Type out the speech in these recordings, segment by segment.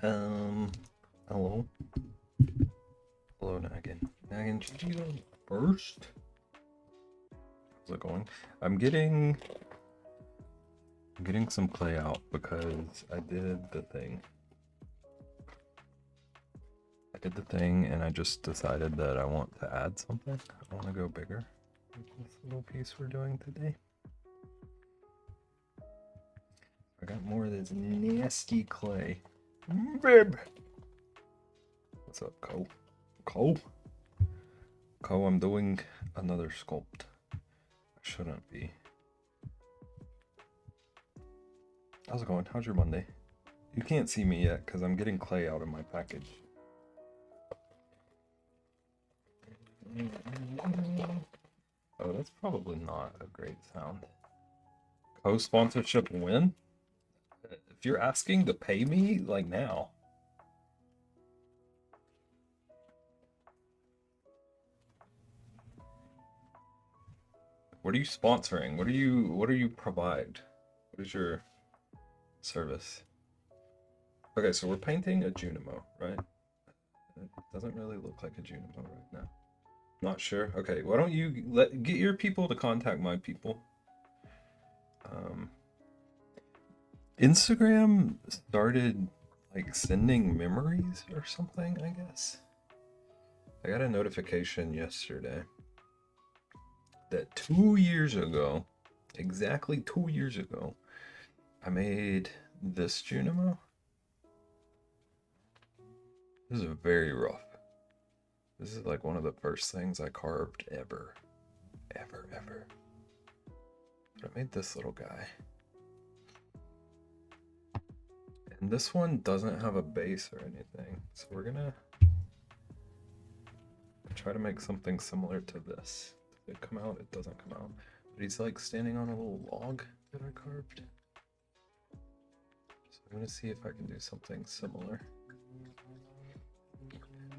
Um, hello. Hello, Naggin. Naggin, should you go first? How's it going? I'm getting some clay out because I did the thing. And I just decided that I want to add something. I want to go bigger with this little piece we're doing today. I got more of this nasty clay. Bib! What's up, Cole? Cole? Cole, I'm doing another sculpt. I shouldn't be. How's it going? How's your Monday? You can't see me yet because I'm getting clay out of my package. Oh, that's probably not a great sound. Co-sponsorship win? If you're asking to pay me, like now. What are you sponsoring? What do you provide? What is your service? Okay, so we're painting a Junimo, right? It doesn't really look like a Junimo right now. Not sure. Okay, why don't you get your people to contact my people? Instagram started like sending memories or something, I guess. I got a notification yesterday that 2 years ago, exactly 2 years ago, I made this Junimo. This is very rough. This is like one of the first things I carved ever. Ever. But I made this little guy. And this one doesn't have a base or anything. So we're gonna try to make something similar to this. Did it come out? It doesn't come out. But he's like standing on a little log that I carved. So I'm gonna see if I can do something similar.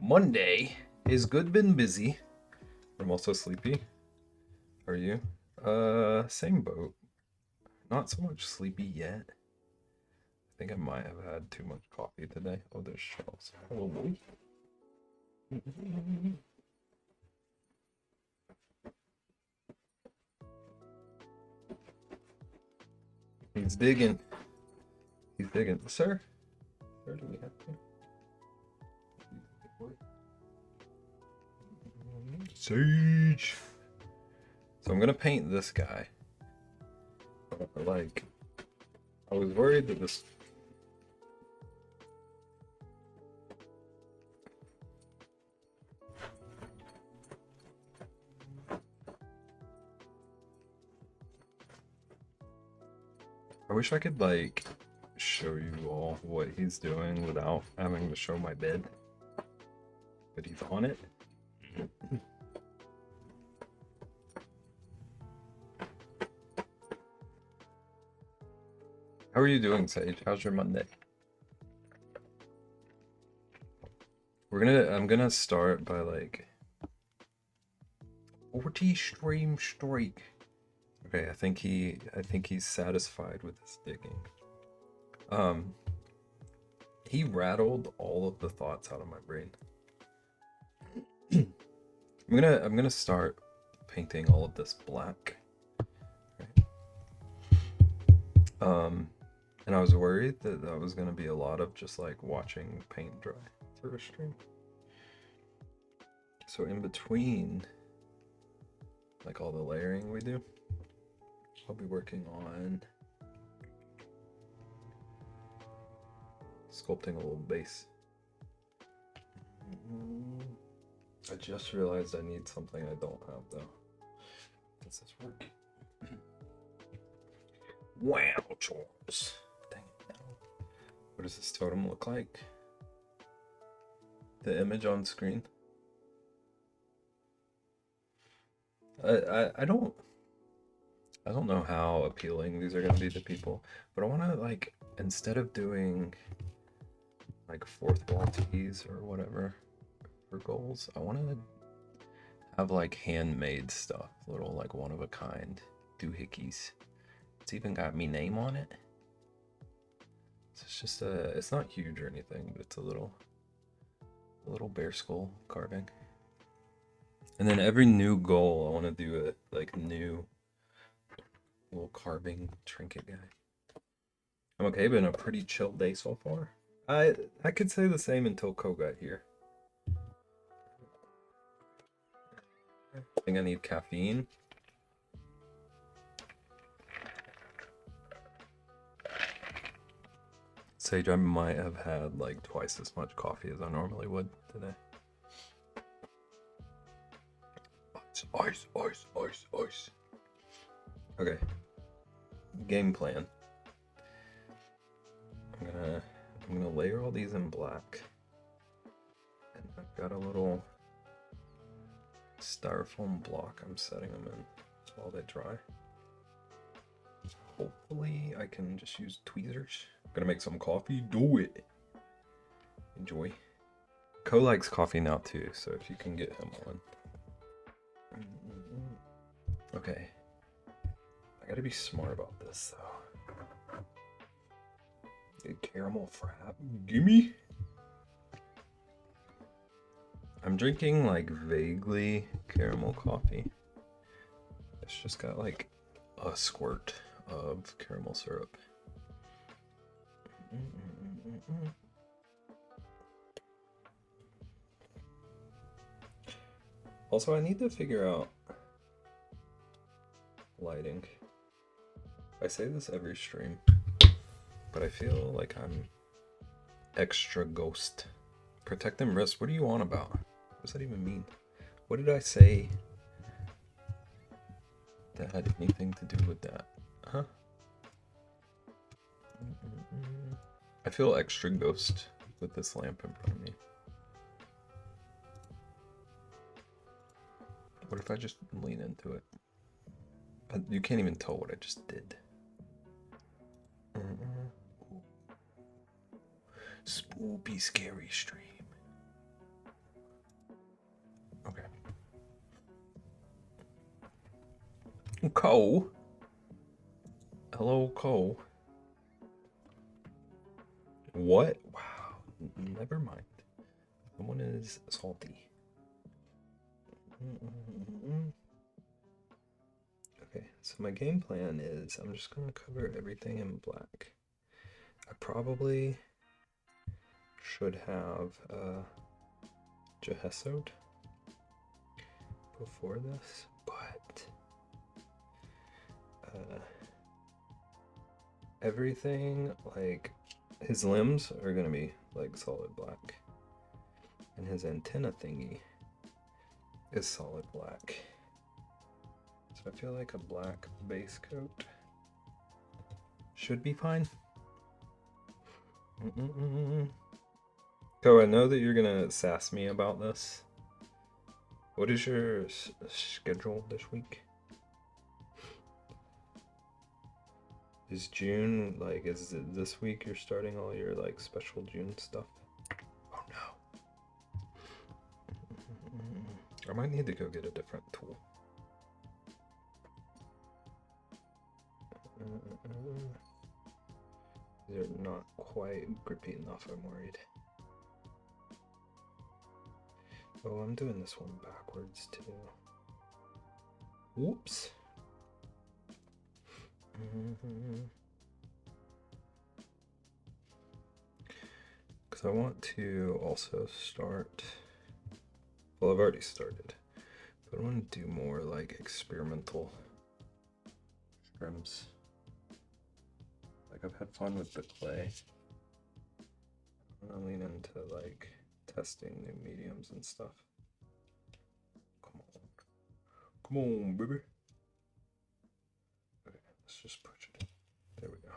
Monday is good, been busy. I'm also sleepy. Are you? Same boat. Not so much sleepy yet. I think I might have had too much coffee today. Oh, there's shells. Hello, boy. He's digging. He's digging. Sir? Sir, do we have to? Sage! So I'm gonna paint this guy. Like, I was worried that this... I wish I could, like, show you all what he's doing without having to show my bed. But he's on it. How are you doing, Sage? How's your Monday? I'm gonna start by like 40 stream strike. Okay, I think he's satisfied with his digging. He rattled all of the thoughts out of my brain. I'm gonna start painting all of this black. Right. And I was worried that was gonna be a lot of just like watching paint dry through a stream. So in between like all the layering we do, I'll be working on sculpting a little base. I just realized I need something I don't have though. Does this work? Wow, Charles. Dang it now. What does this totem look like? The image on screen? I don't know how appealing these are gonna be to people, but I wanna like, instead of doing like fourth wall tees or whatever for goals, I wanna have like handmade stuff, little like one of a kind doohickeys. It's even got me name on it. It's just it's not huge or anything, but it's a little bear skull carving. And then every new goal, I want to do a like new little carving trinket guy. I'm okay, been a pretty chill day so far. I could say the same until Ko got here. I think I need caffeine. Sage, I might have had like twice as much coffee as I normally would today. Ice, ice, ice, ice. Okay. Game plan. I'm gonna layer all these in black. And I've got a little styrofoam block I'm setting them in while they dry. Hopefully I can just use tweezers. I'm gonna make some coffee. Do it. Enjoy. Ko likes coffee now too, so if you can get him one. Okay. I gotta be smart about this though. Good caramel frap. Gimme. I'm drinking like vaguely caramel coffee. It's just got like a squirt of caramel syrup. Also, I need to figure out lighting. I say this every stream, but I feel like I'm extra ghost. Protecting wrist, what do you on about? What does that even mean? What did I say that had anything to do with that? Huh? I feel extra ghost with this lamp in front of me. What if I just lean into it? You can't even tell what I just did. Spoopy scary stream. Okay. Ko. Hello, Ko. What? Wow. Never mind. Someone is salty. Okay, so my game plan is I'm just gonna cover everything in black. I probably should have Jehesod before this, but everything, like his limbs are gonna be like solid black, and his antenna thingy is solid black. So I feel like a black base coat should be fine. Ko, I know that you're gonna sass me about this. What is your schedule this week? Is June, like, is it this week you're starting all your, like, special June stuff? Oh no. I might need to go get a different tool. They're not quite grippy enough, I'm worried. Oh, I'm doing this one backwards too. Whoops. Because I want to also start, well, I've already started, but I want to do more like experimental trims. Like, I've had fun with the clay. I'm gonna lean into like testing new mediums and stuff. Come on. Come on, baby. Okay, let's just push it. There we go.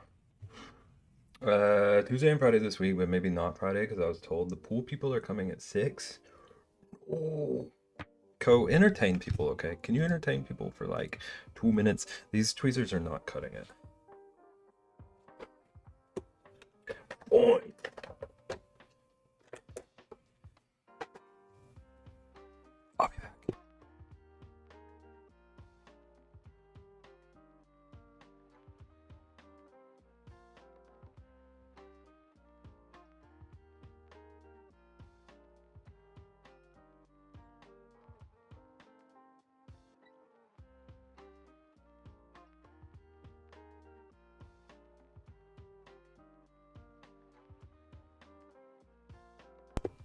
Tuesday and Friday this week, but maybe not Friday because I was told the pool people are coming at 6. Oh. Ko, entertain people, okay? Can you entertain people for like 2 minutes? These tweezers are not cutting it. Oi! I'll be back.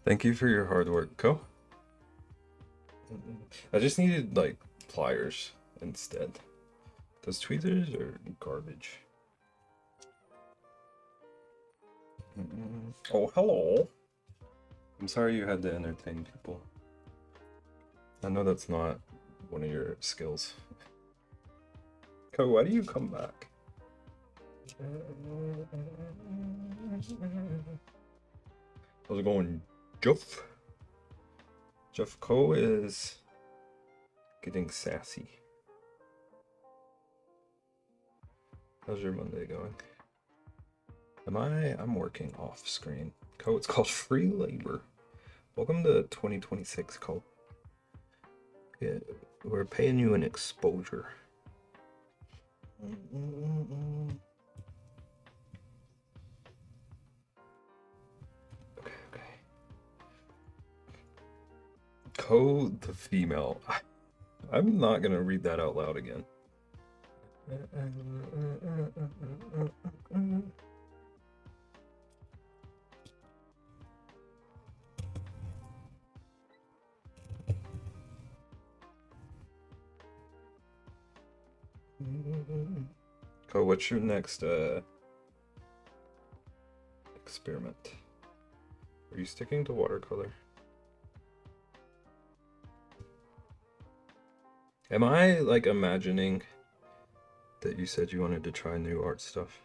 Thank you for your hard work, Co. I just needed like pliers instead. Those tweezers are garbage. Oh, hello. I'm sorry you had to entertain people. I know that's not one of your skills. Co, why do you come back? How's it going, Jeff? Jeff Co is getting sassy. How's your Monday going? I'm working off screen. Co, it's called free labor. Welcome to 2026, Co. Yeah, we're paying you an exposure. Okay. Co the female. I'm not gonna read that out loud again. Co, what's your next experiment? Are you sticking to watercolor? Am I like imagining that you said you wanted to try new art stuff?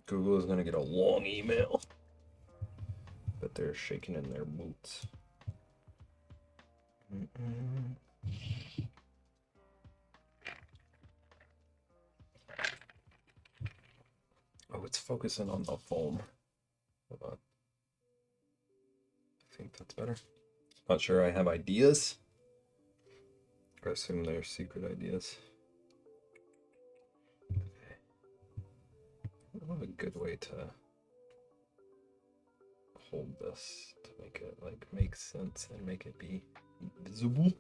Google is gonna get a long email. But they're shaking in their boots. Oh, it's focusing on the foam. Hold on. I think that's better. Not sure I have ideas. I assume they're secret ideas. Okay. I don't have a good way to hold this to make it like make sense and make it be visible.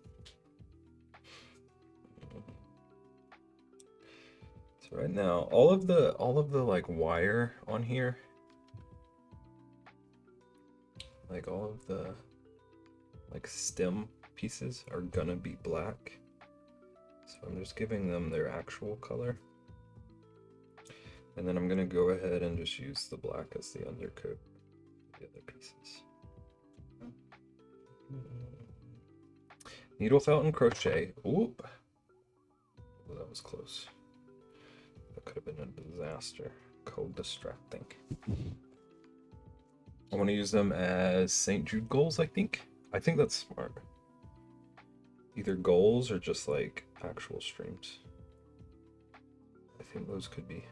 So right now, all of the like wire on here, like all of the like stem pieces are gonna be black. So I'm just giving them their actual color. And then I'm gonna go ahead and just use the black as the undercoat of the other pieces. Needle felt and crochet. Oop. Oh, that was close. That could have been a disaster. Code distracting. I want to use them as St. Jude goals, I think. I think that's smart. Either goals or just like actual streams. I think those could be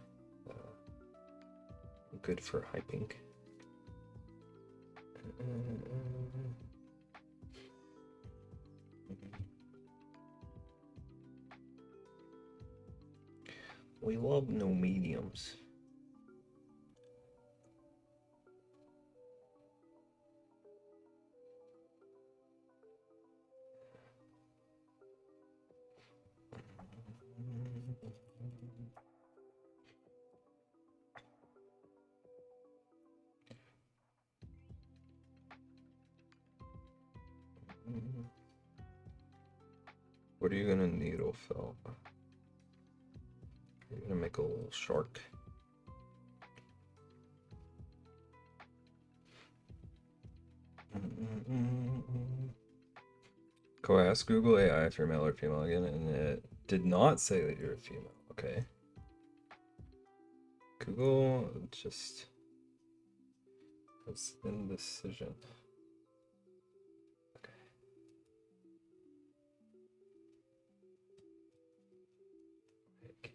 good for hyping. We love no mediums. What are you gonna needle felt? You're gonna make a little shark. Go ask Google AI if you're male or female again, and it did not say that you're a female. Okay. Google just has indecision. Okay. Okay.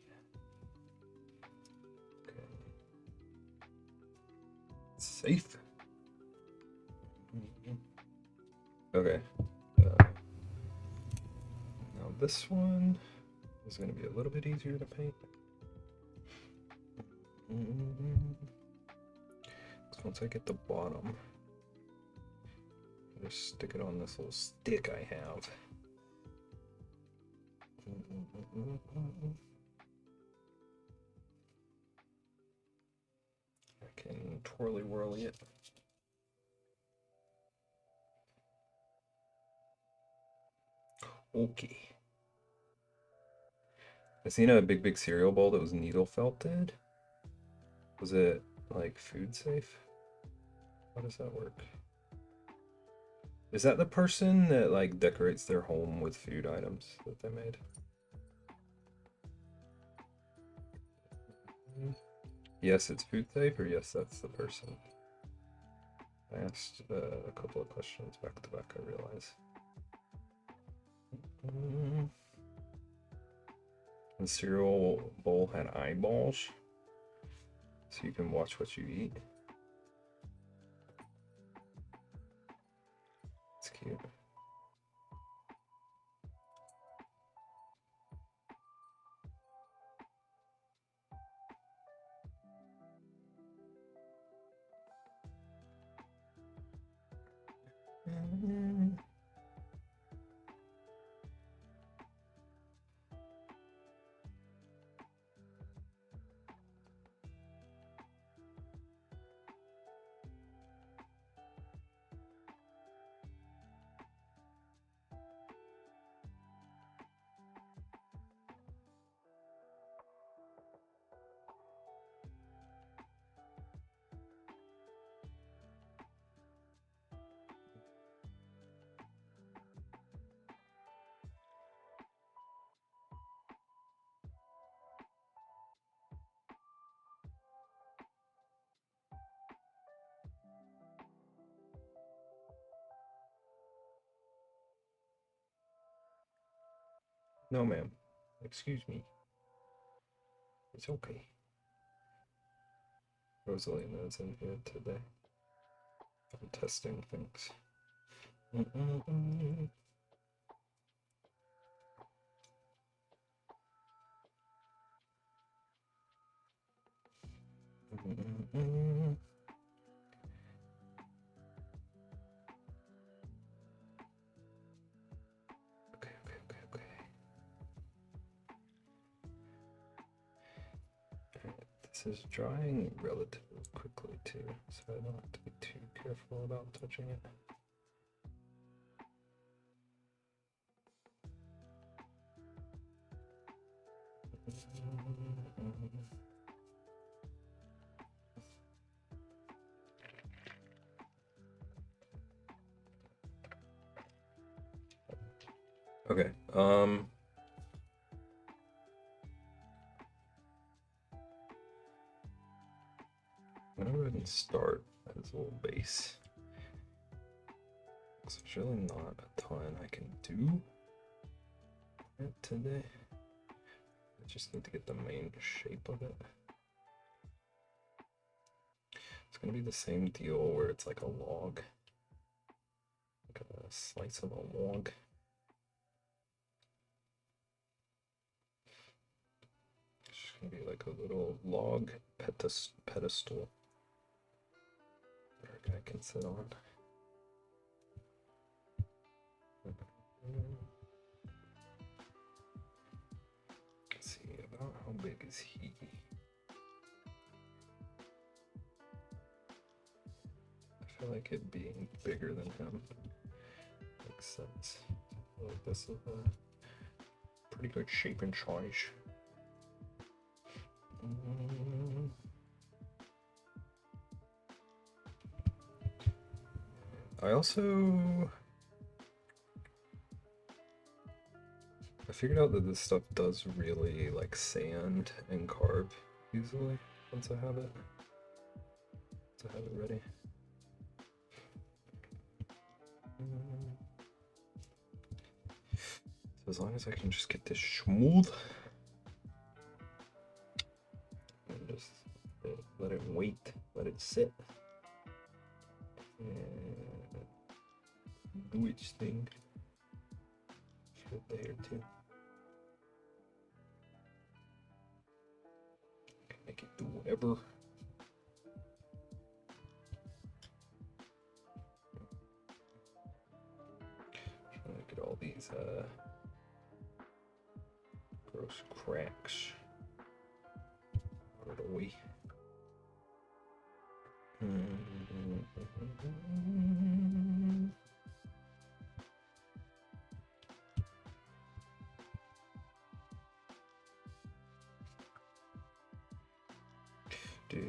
Safe. Okay. Now this one is going to be a little bit easier to paint. So once I get the bottom, I'll just stick it on this little stick I have. I can twirly whirly it. Okay. I seen a big cereal bowl that was needle felted. Was it like food safe? How does that work? Is that the person that like decorates their home with food items that they made? Yes, it's food safe, or yes, that's the person. I asked a couple of questions back to back, I realize. The cereal bowl had eyeballs, so you can watch what you eat. It's cute. No, ma'am. Excuse me. It's okay. Rosalina is in here today. I'm testing things. Okay. This is drying relatively quickly too, so I don't have to be too careful about touching it. Okay, I'm gonna go ahead and start as a little base. So there's really not a ton I can do today. I just need to get the main shape of it. It's gonna be the same deal where it's like a log, like a slice of a log. It's just gonna be like a little log pedestal that our guy can sit on. Let's see, about how big is he? I feel like it being bigger than him makes sense. I feel like this is a pretty good shape and size. I figured out that this stuff does really like sand and carve easily once I have it ready. So as long as I can just get this smooth and just let it wait, let it sit, and do its thing. Should there too. Can make it do whatever. Trying to get all these gross cracks out of the way. Okay.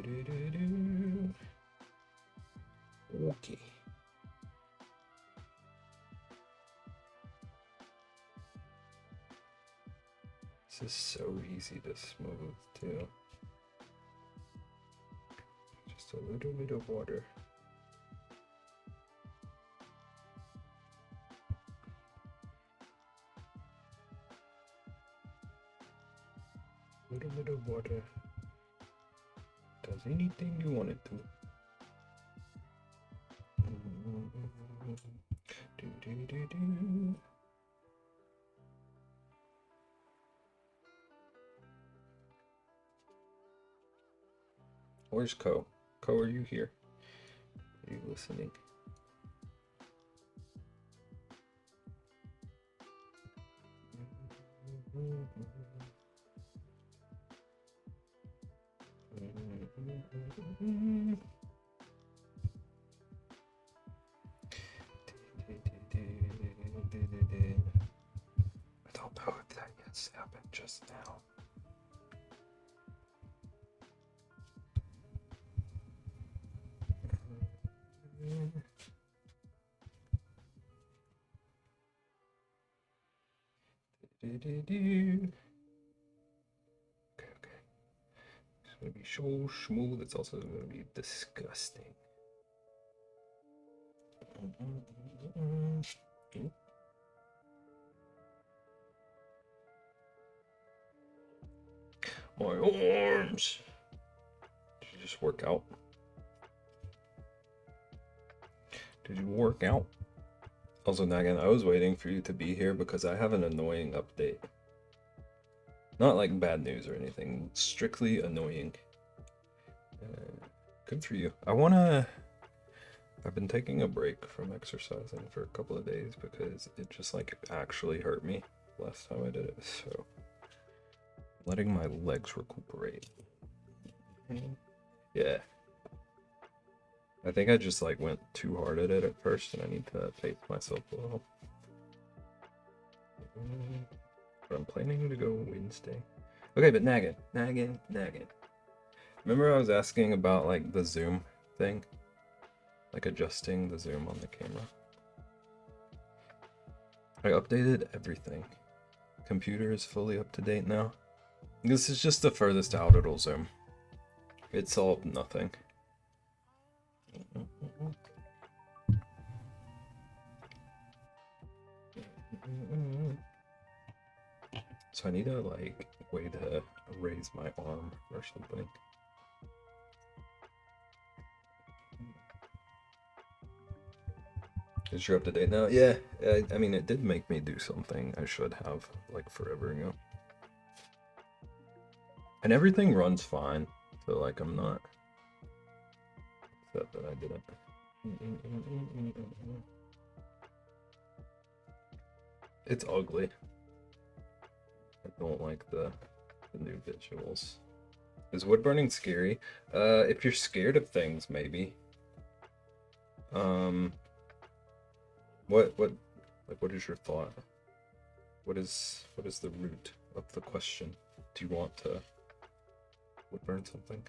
This is so easy to smooth too. Just a little bit of water. Little bit of water does anything you want it to. Where's Ko? Ko, are you here? Are you listening? I don't know if that just happened just now. Okay, okay. It's gonna be so smooth, it's also gonna be disgusting. My arms! Did you just work out? Did you work out? Also, Nagan, I was waiting for you to be here because I have an annoying update. Not like bad news or anything, strictly annoying. Good for you. I've been taking a break from exercising for a couple of days because it just like actually hurt me last time I did it. So letting my legs recuperate. Yeah. I think I just like went too hard at it at first and I need to pace myself a little. But I'm planning to go Wednesday. Okay, but Naggin. Remember I was asking about like the zoom thing? Like adjusting the zoom on the camera. I updated everything. Computer is fully up to date now. This is just the furthest out it'll zoom. It solved nothing. So I need a like way to raise my arm or something. Is you up to date now? Yeah, I mean it did make me do something I should have like forever ago. And everything runs fine, so like I'm not upset that I didn't. It's ugly. I don't like the new visuals. Is wood burning scary? If you're scared of things, maybe. What is your thought? What is the root of the question? Do you want to wood burn something?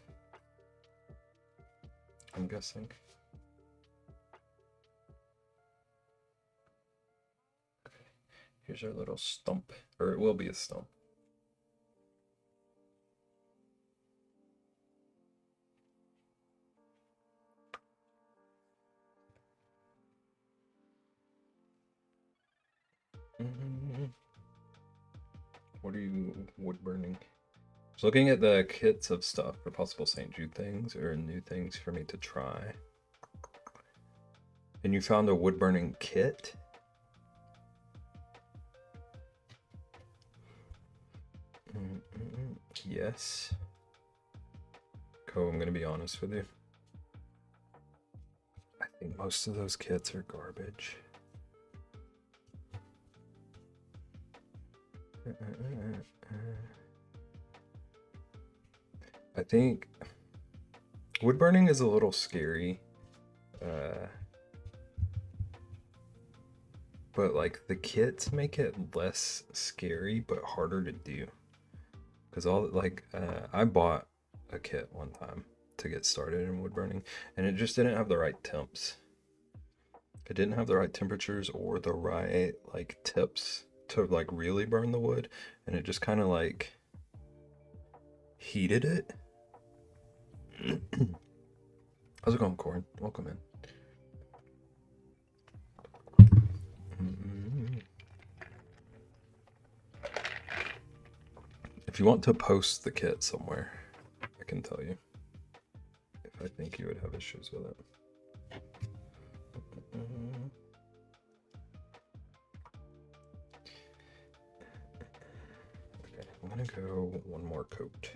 I'm guessing. Okay. Here's our little stump, or it will be a stump. What are you wood burning? Just looking at the kits of stuff for possible St. Jude things or new things for me to try. And you found a wood burning kit? Yes. Ko, I'm gonna be honest with you. I think most of those kits are garbage. I think wood burning is a little scary. But like the kits make it less scary but harder to do. Cause all like I bought a kit one time to get started in wood burning, and it just didn't have the right temps. It didn't have the right temperatures or the right like tips to like really burn the wood, and it just kind of like heated it. How's it going, Corn? Welcome in. If you want to post the kit somewhere, I can tell you if I think you would have issues with it. Okay, I'm gonna go one more coat.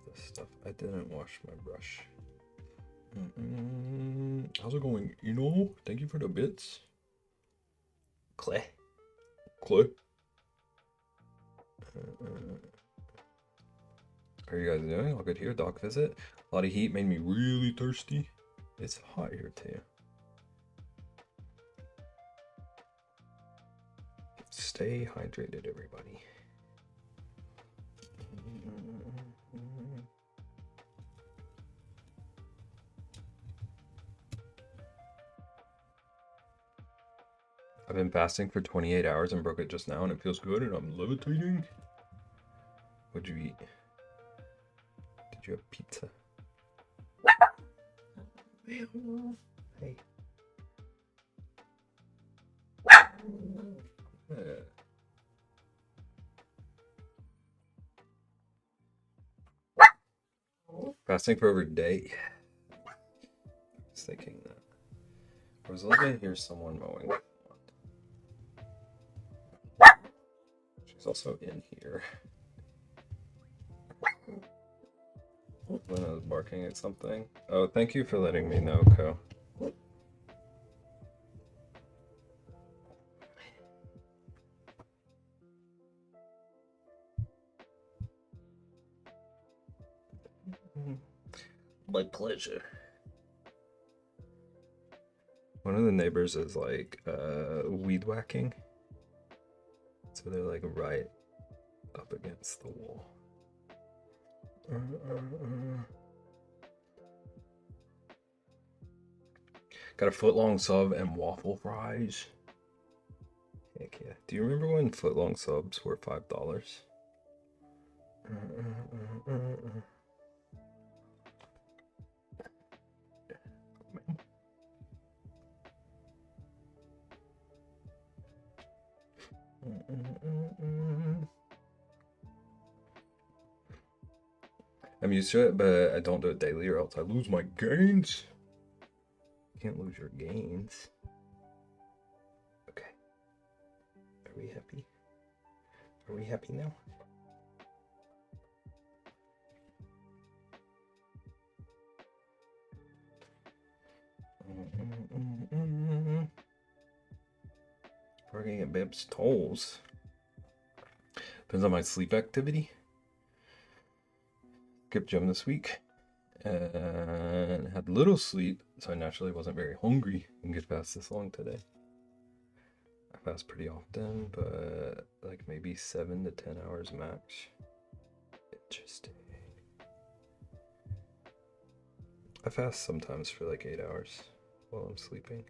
This stuff. I didn't wash my brush. How's it going? Thank you for the bits. Clay. How are you guys doing? All good here. Doc visit. A lot of heat made me really thirsty. It's hot here too. Stay hydrated, everybody. I've been fasting for 28 hours and broke it just now, and it feels good, and I'm levitating. What'd you eat? Did you have pizza? Hey. Fasting for over a day. I was thinking that. I was looking to hear someone mowing. She's also in here. When I was barking at something. Oh, thank you for letting me know, Ko. My pleasure. One of the neighbors is like weed whacking. So they're like right up against the wall. Got a foot-long sub and waffle fries. Heck yeah. Do you remember when foot-long subs were $5? I'm used to it, but I don't do it daily or else I lose my gains. You can't lose your gains. Okay. Are we happy? Are we happy now? Working at Bib's tolls. Depends on my sleep activity. Skipped gym this week and had little sleep, so I naturally wasn't very hungry and could fast this long today. I fast pretty often, but like maybe 7 to 10 hours max. Interesting. I fast sometimes for like 8 hours while I'm sleeping.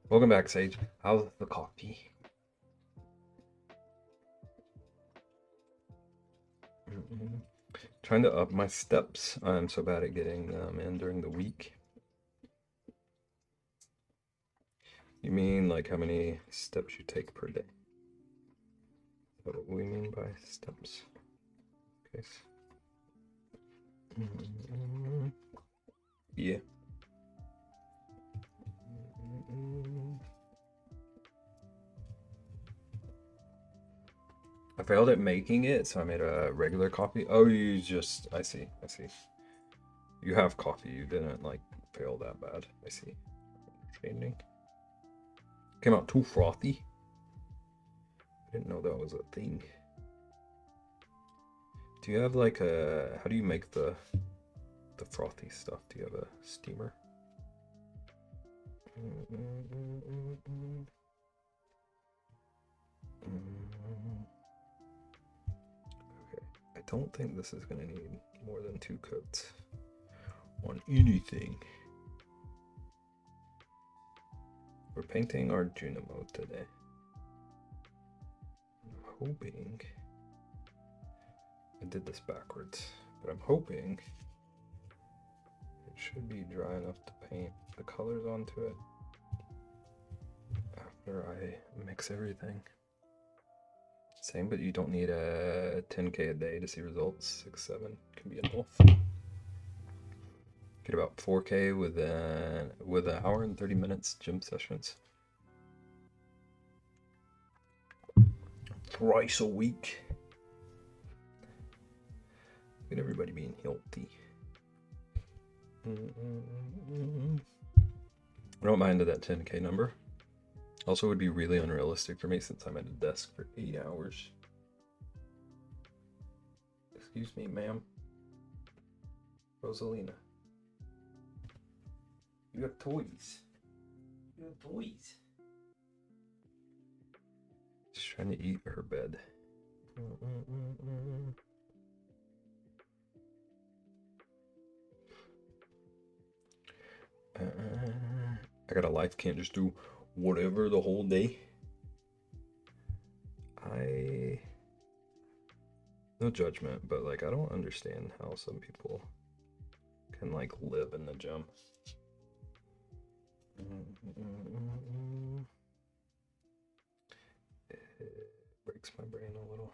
Welcome back, Sage. How's the coffee? Trying to up my steps. I'm so bad at getting them in during the week. You mean like how many steps you take per day? Is that what we mean by steps? Okay. Yeah. I failed at making it, so I made a regular coffee. Oh, you just... I see. You have coffee. You didn't, like, fail that bad. I see. Understanding. Came out too frothy. didn't know that was a thing. Do you have like a, how do you make the frothy stuff? Do you have a steamer? Okay, I don't think this is gonna need more than 2 coats on anything. We're painting our Junimo today. I'm hoping, I did this backwards, but I'm hoping it should be dry enough to paint the colors onto it after I mix everything. Same, but you don't need a 10K a day to see results. 6, 7 can be enough. Get about 4K with an hour and 30 minutes gym sessions. Thrice a week. Look at everybody being healthy. I don't mind that 10K number. Also, would be really unrealistic for me since I'm at a desk for 8 hours. Excuse me, ma'am. Rosalina. You have toys. You have toys. She's trying to eat her bed. I got a life, can't just do whatever the whole day. No judgment, but like I don't understand how some people can like live in the gym. It breaks my brain a little.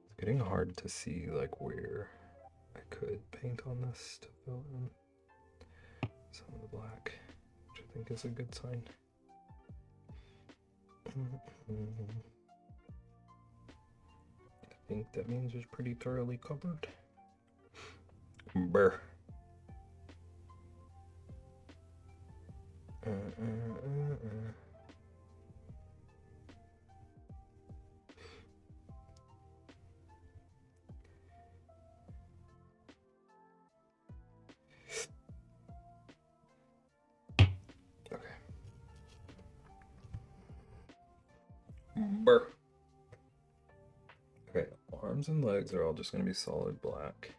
It's getting hard to see like where I could paint on this to fill in some of the black, which I think is a good sign. I think that means it's pretty thoroughly covered. Brr. Okay. Brr. Okay, arms and legs are all just gonna be solid black.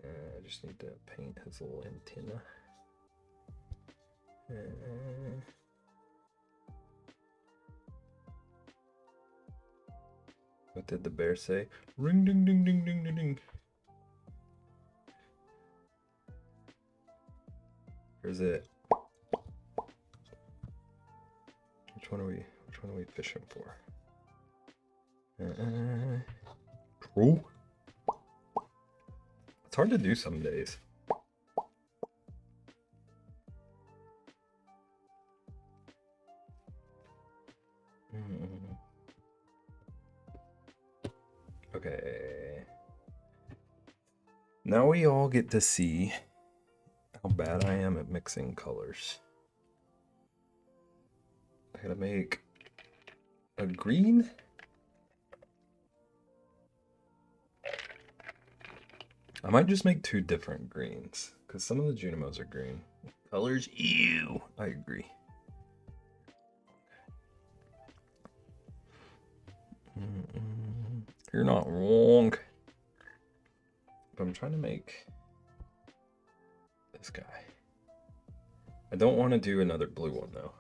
I just need to paint his little antenna. What did the bear say? Ring ding ding ding ding ding ding. Or is it? Which one are we fishing for? True. It's hard to do some days. Okay. Now we all get to see how bad I am at mixing colors. I gotta make a green. I might just make 2 different greens because some of the Junimos are green. Colors, ew. I agree. You're not wrong. But I'm trying to make this guy. I don't want to do another blue one though.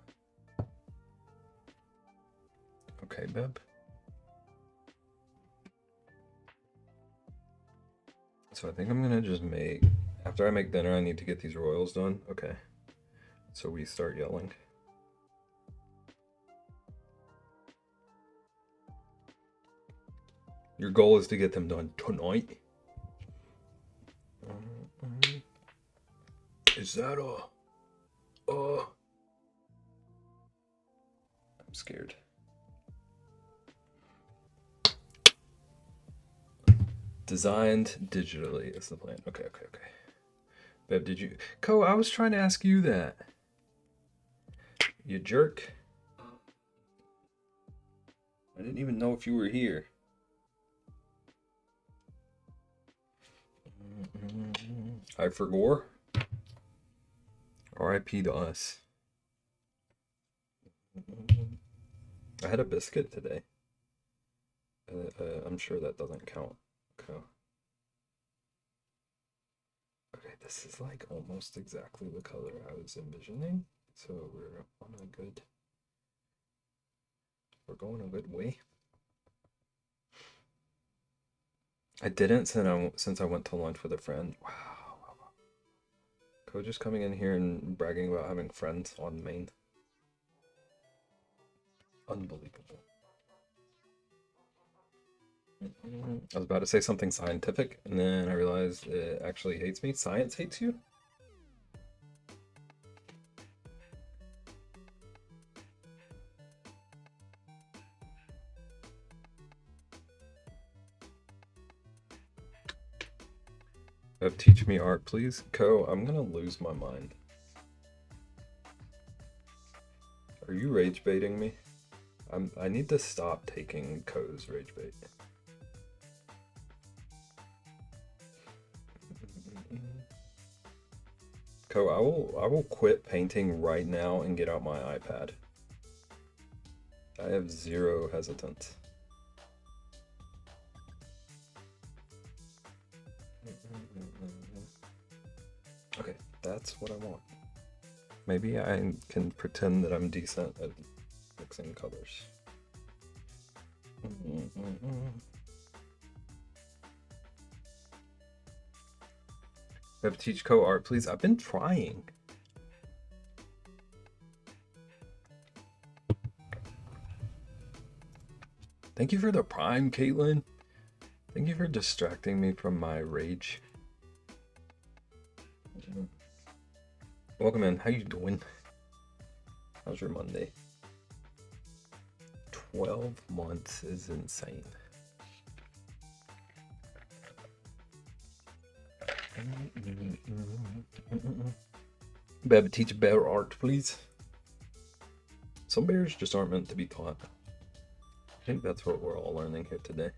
Okay, Beb. So I think I'm gonna just make, after I make dinner, I need to get these royals done. Okay. So we start yelling. Your goal is to get them done tonight. Is that I'm scared. Designed digitally is the plan. Okay. Babe, did you... Co, I was trying to ask you that. You jerk. I didn't even know if you were here. I forgot. R.I.P. to us. I had a biscuit today. I'm sure that doesn't count. Okay. Okay, this is like almost exactly the color I was envisioning. So we're going a good way. I didn't since I went to lunch with a friend. Wow. Coach just coming in here and bragging about having friends on main. Unbelievable. I was about to say something scientific, and then I realized it actually hates me. Science hates you? Teach me art, please. Co, I'm gonna lose my mind. Are you rage baiting me? I need to stop taking Co's rage bait. Co, I will quit painting right now and get out my iPad. I have zero hesitance. Okay, that's what I want. Maybe I can pretend that I'm decent at mixing colors. Have teach Co art, please. I've been trying. Thank you for the prime, Caitlin. Thank you for distracting me from my rage. Welcome in. How you doing? How's your Monday? 12 months is insane. Beb, teach bear art, please. Some bears just aren't meant to be taught. I think that's what we're all learning here today.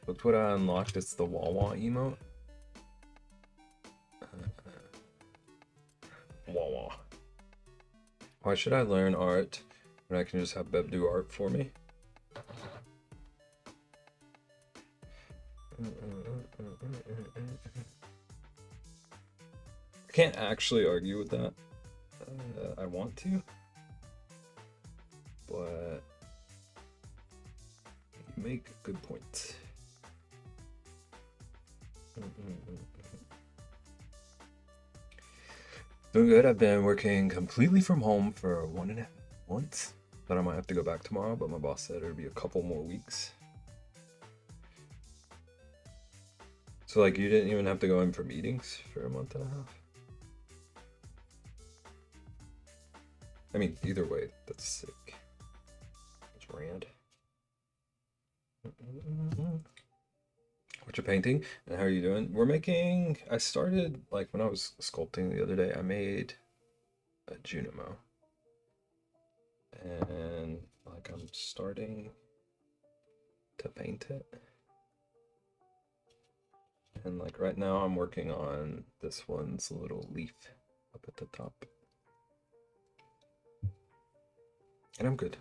Look what I unlocked. It's the Wawa emote. Wawa. Why should I learn art when I can just have Beb do art for me? I can't actually argue with that. I want to, but you make good points. Doing good. I've been working completely from home for 1.5 months, but I might have to go back tomorrow, but my boss said it'll be a couple more weeks. So like you didn't even have to go in for meetings for 1.5 months? I mean, either way, that's sick. That's rad. What you're painting and how are you doing? We're making, I started like when I was sculpting the other day, I made a Junimo. And like I'm starting to paint it. And like right now I'm working on this one's little leaf up at the top. And I'm good.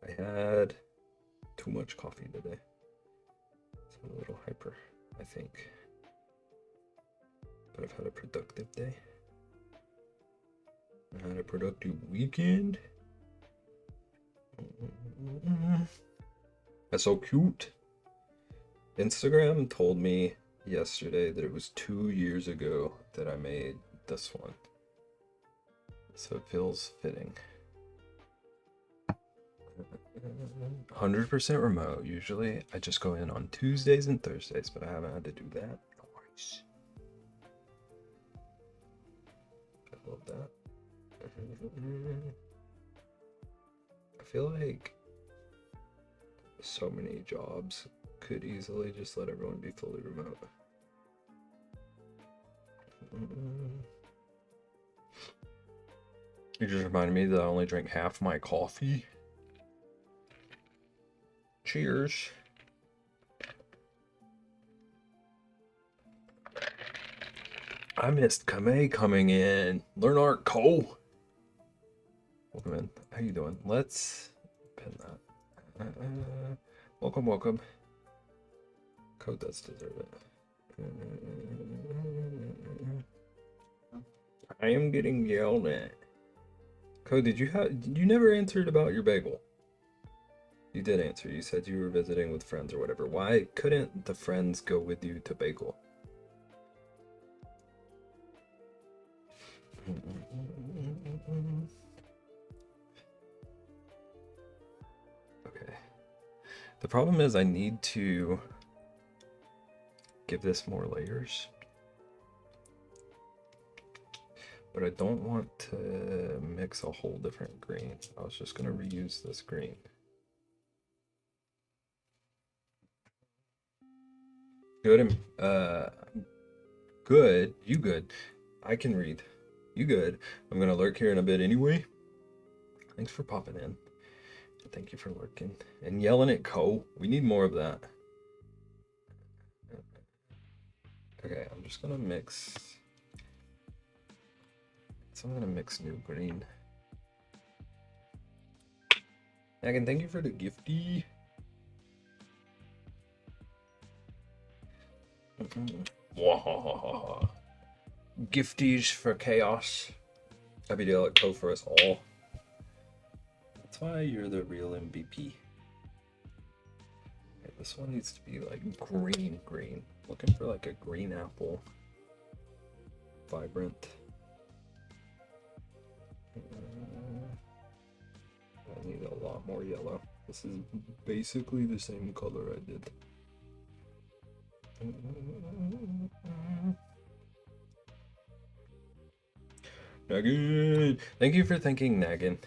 I had too much coffee today. So I'm a little hyper, I think. But I've had a productive day. I had a productive weekend. That's so cute. Instagram told me yesterday that it was 2 years ago that I made this one. So it feels fitting. 100% remote. Usually I just go in on Tuesdays and Thursdays, but I haven't had to do that. Nice. I love that. I feel like so many jobs could easily just let everyone be fully remote. You just reminded me that I only drank half my coffee. Cheers. I missed Kame coming in. Learn art, Cole. Welcome in. How you doing? Let's pin that. Welcome, welcome. Code does deserve it. I am getting yelled at. Code, you never answered about your bagel? You did answer. You said you were visiting with friends or whatever. Why couldn't the friends go with you to bagel? Okay. The problem is I need to give this more layers. But I don't want to mix a whole different green. I was just going to reuse this green. Good. Good. You good. I can read. You good. I'm going to lurk here in a bit anyway. Thanks for popping in. Thank you for lurking. And yelling at Ko. We need more of that. Okay, I'm just going to mix... So I'm going to mix new green. Megan, thank you for the gifty. Wahahaha. Gifties for chaos. Happy to let Ko for us all. That's why you're the real MVP. Okay, this one needs to be like green. Looking for like a green apple. Vibrant. I need a lot more yellow. This is basically the same color I did. Nagin! Thank you for thanking Nagin.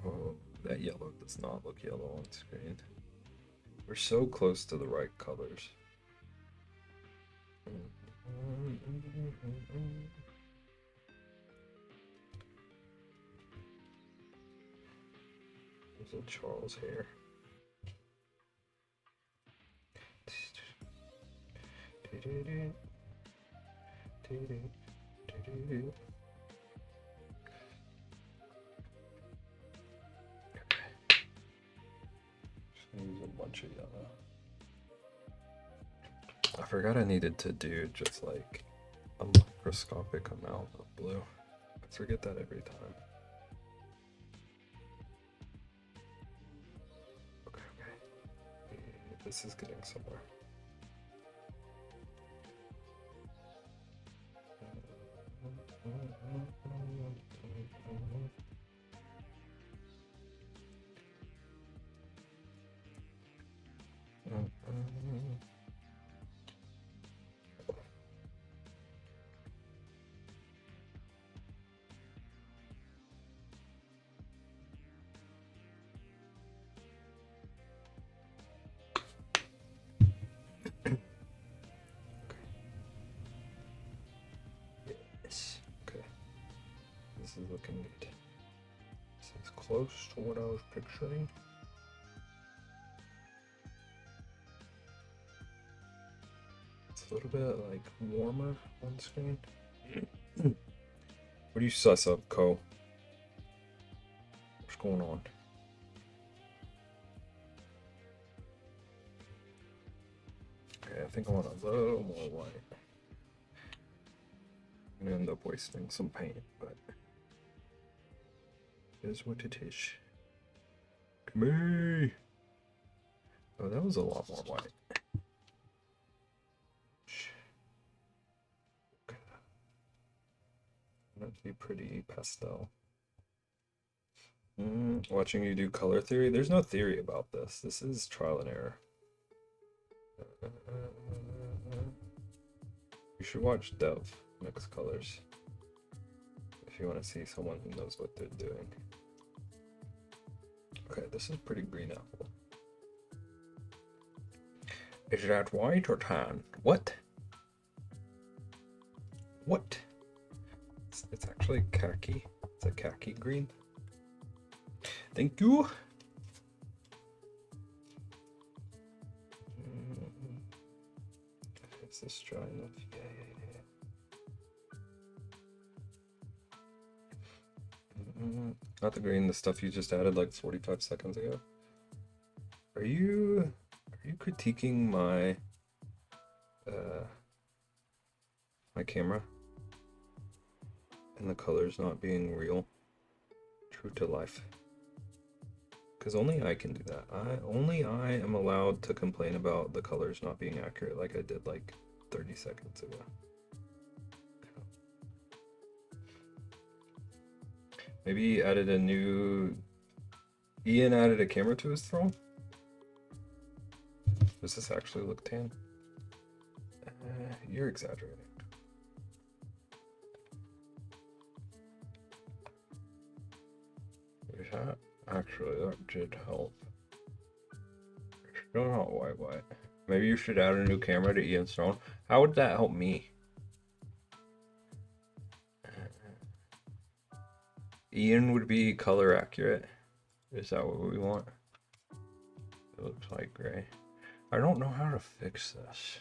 Oh, that yellow does not look yellow on screen. We're so close to the right colors. There's a Charles here. Use a bunch of yellow. I forgot I needed to do just like a microscopic amount of blue. I forget that every time. Okay. This is getting somewhere. Yes. Okay. This is looking good. This is close to what I was picturing. It's a little bit like warmer on screen. What do you suss up, Ko? What's going on? Okay, I think I want a little more white. I'm gonna end up wasting some paint, but it is what it is. Come here. Oh, that was a lot more white. Okay. That'd be pretty pastel. Watching you do color theory. There's no theory about this. This is trial and error. You should watch Dev mix colors. if you want to see someone who knows what they're doing. Okay, this is pretty green apple. Is that white or tan? What? What? It's actually khaki. It's a khaki green. Thank you. Is this dry enough? Yeah. Not the green, the stuff you just added like 45 seconds ago. Are you critiquing my my camera and the colors not being real, true to life? Because only I can do that. Only I am allowed to complain about the colors not being accurate like I did like 30 seconds ago. Maybe he added a new... Ian added a camera to his throne? Does this actually look tan? You're exaggerating. Yeah, actually, that did help. Still not white. Maybe you should add a new camera to Ian's throne. How would that help me? Ian would be color accurate. Is that what we want? It looks like gray. I don't know how to fix this.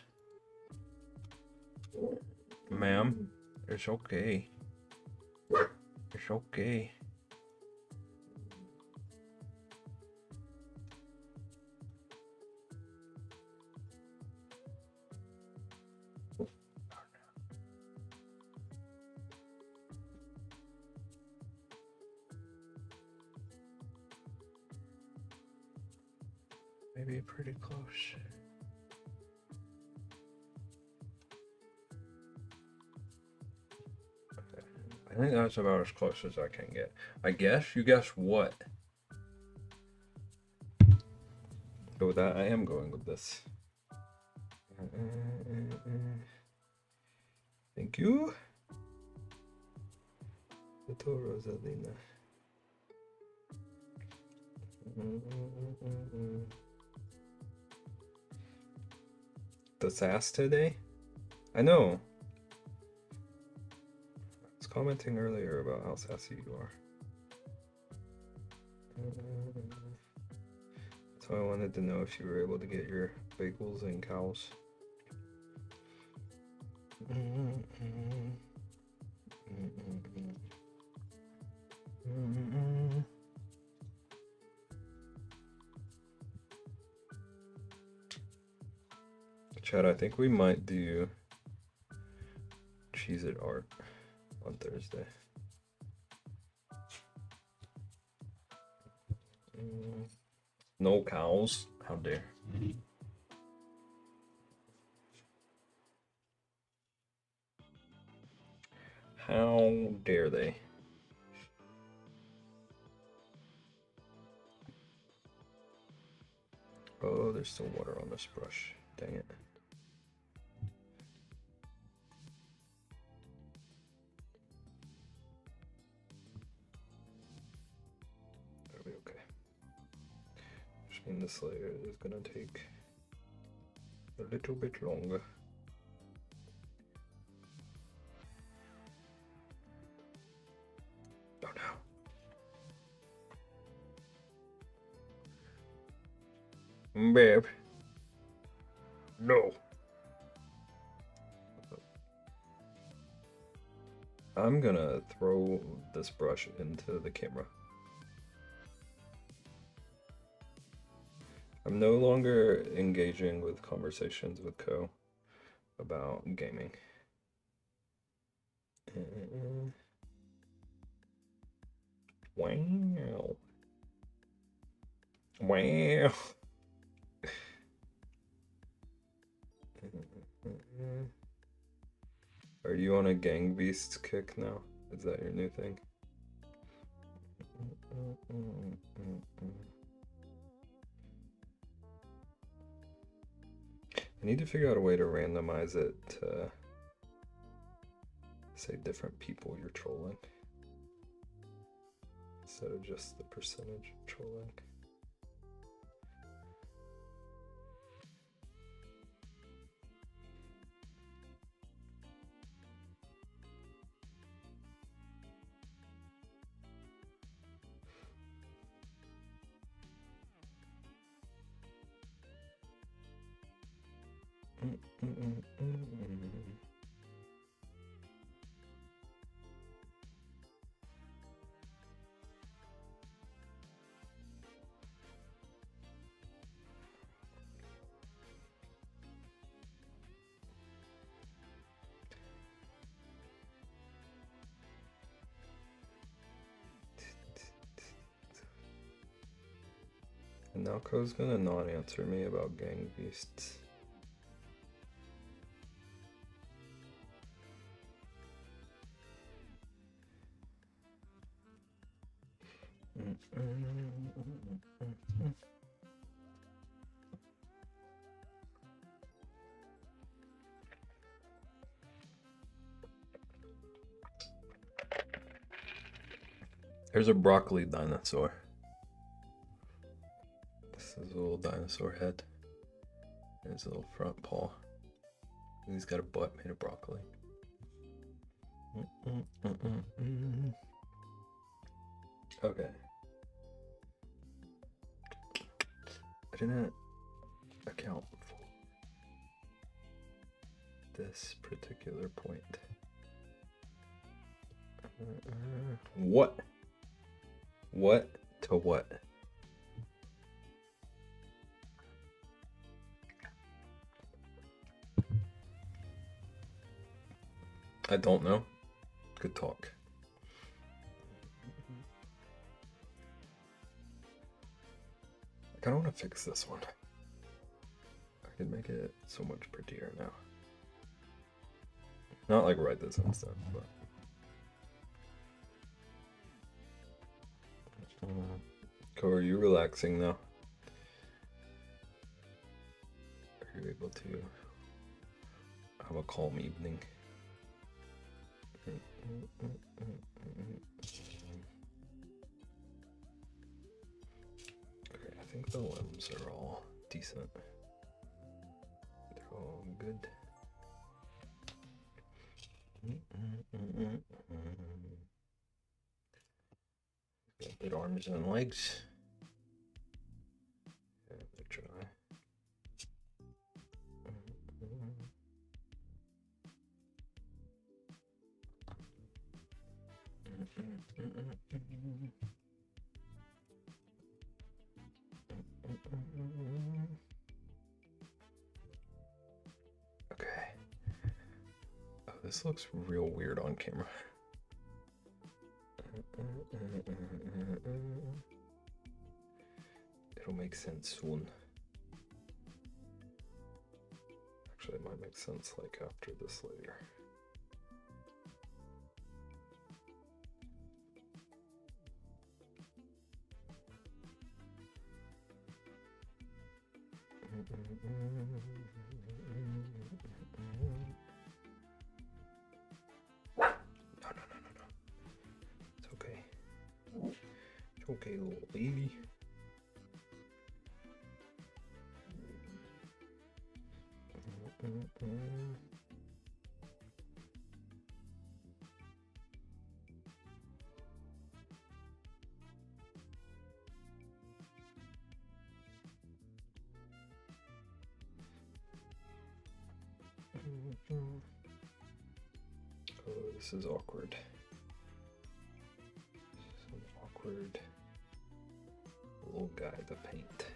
Ma'am, it's okay. It's okay. Maybe pretty close. Okay. I think that's about as close as I can get. I guess? You guess what? Go with that. I am going with this. Thank you. Little Rosalina. The sass today? I know. I was commenting earlier about how sassy you are. So I wanted to know if you were able to get your bagels and cows. Chad, I think we might do Cheez-It art on Thursday. No cows? How dare. How dare they? Oh, there's still water on this brush. Dang it. That'll be okay. Which means this layer is gonna take a little bit longer. Oh no. Babe. No. I'm gonna throw this brush into the camera. I'm no longer engaging with conversations with Co about gaming. Wow. Wow. Are you on a gang beasts kick now? Is that your new thing? I need to figure out a way to randomize it to say different people you're trolling. instead of just the percentage of trolling. And now Ko's gonna not answer me about gang beasts. Here's a broccoli dinosaur. This is a little dinosaur head. And his little front paw. And he's got a butt made of broccoli. Okay. I didn't account for this particular point. What? What to what? I don't know. Good talk. I kind of want to fix this one. I could make it so much prettier now. Not like right this instant, but. Ko, are you relaxing now? Are you able to have a calm evening? Okay, I think the limbs are all decent. They're all good. Got good arms and legs. Yeah, they're dry. Okay. Oh, this looks real weird on camera. It'll make sense soon. Actually, it might make sense like after this later. No. It's okay. It's okay, little baby. Oh, this is awkward. This is an awkward little guy to paint.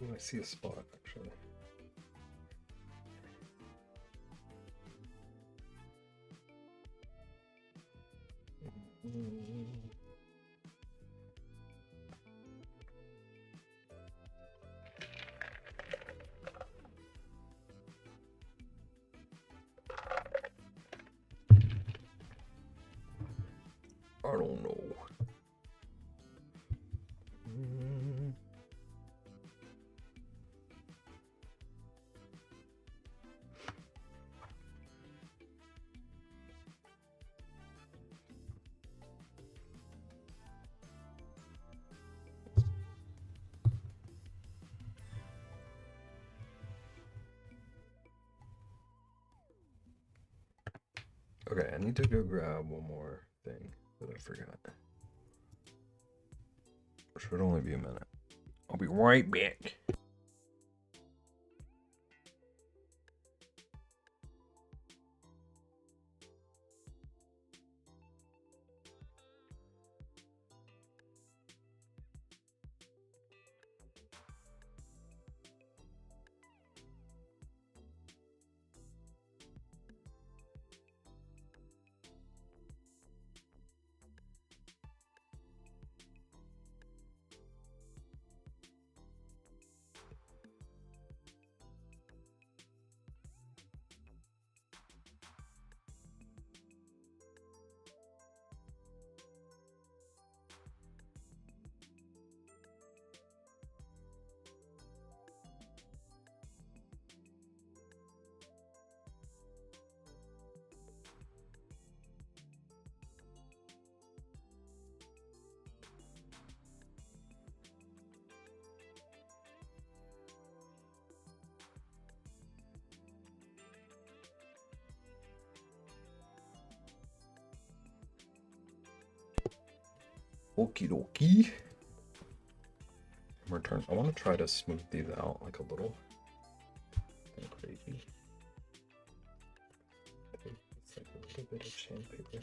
Oh, I see a spot actually. I don't know. Okay, I need to go grab one more thing that I forgot. Should only be a minute. I'll be right back. Okie dokie. Return. I want to try to smooth these out like a little. Crazy. It's like a little bit of sandpaper.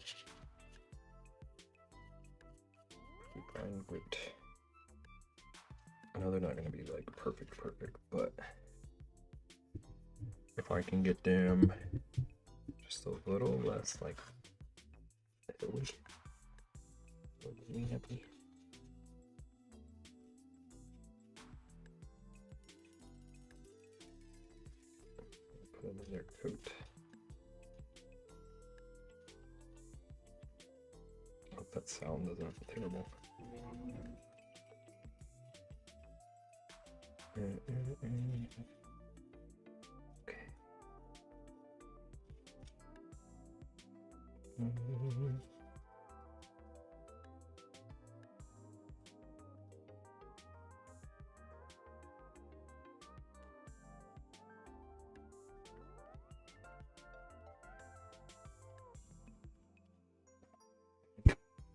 Keep going grit. I know they're not going to be like perfect, but if I can get them just a little less like hilly, it'll make me happy. Put them in their coat. I hope that sound isn't terrible. Okay.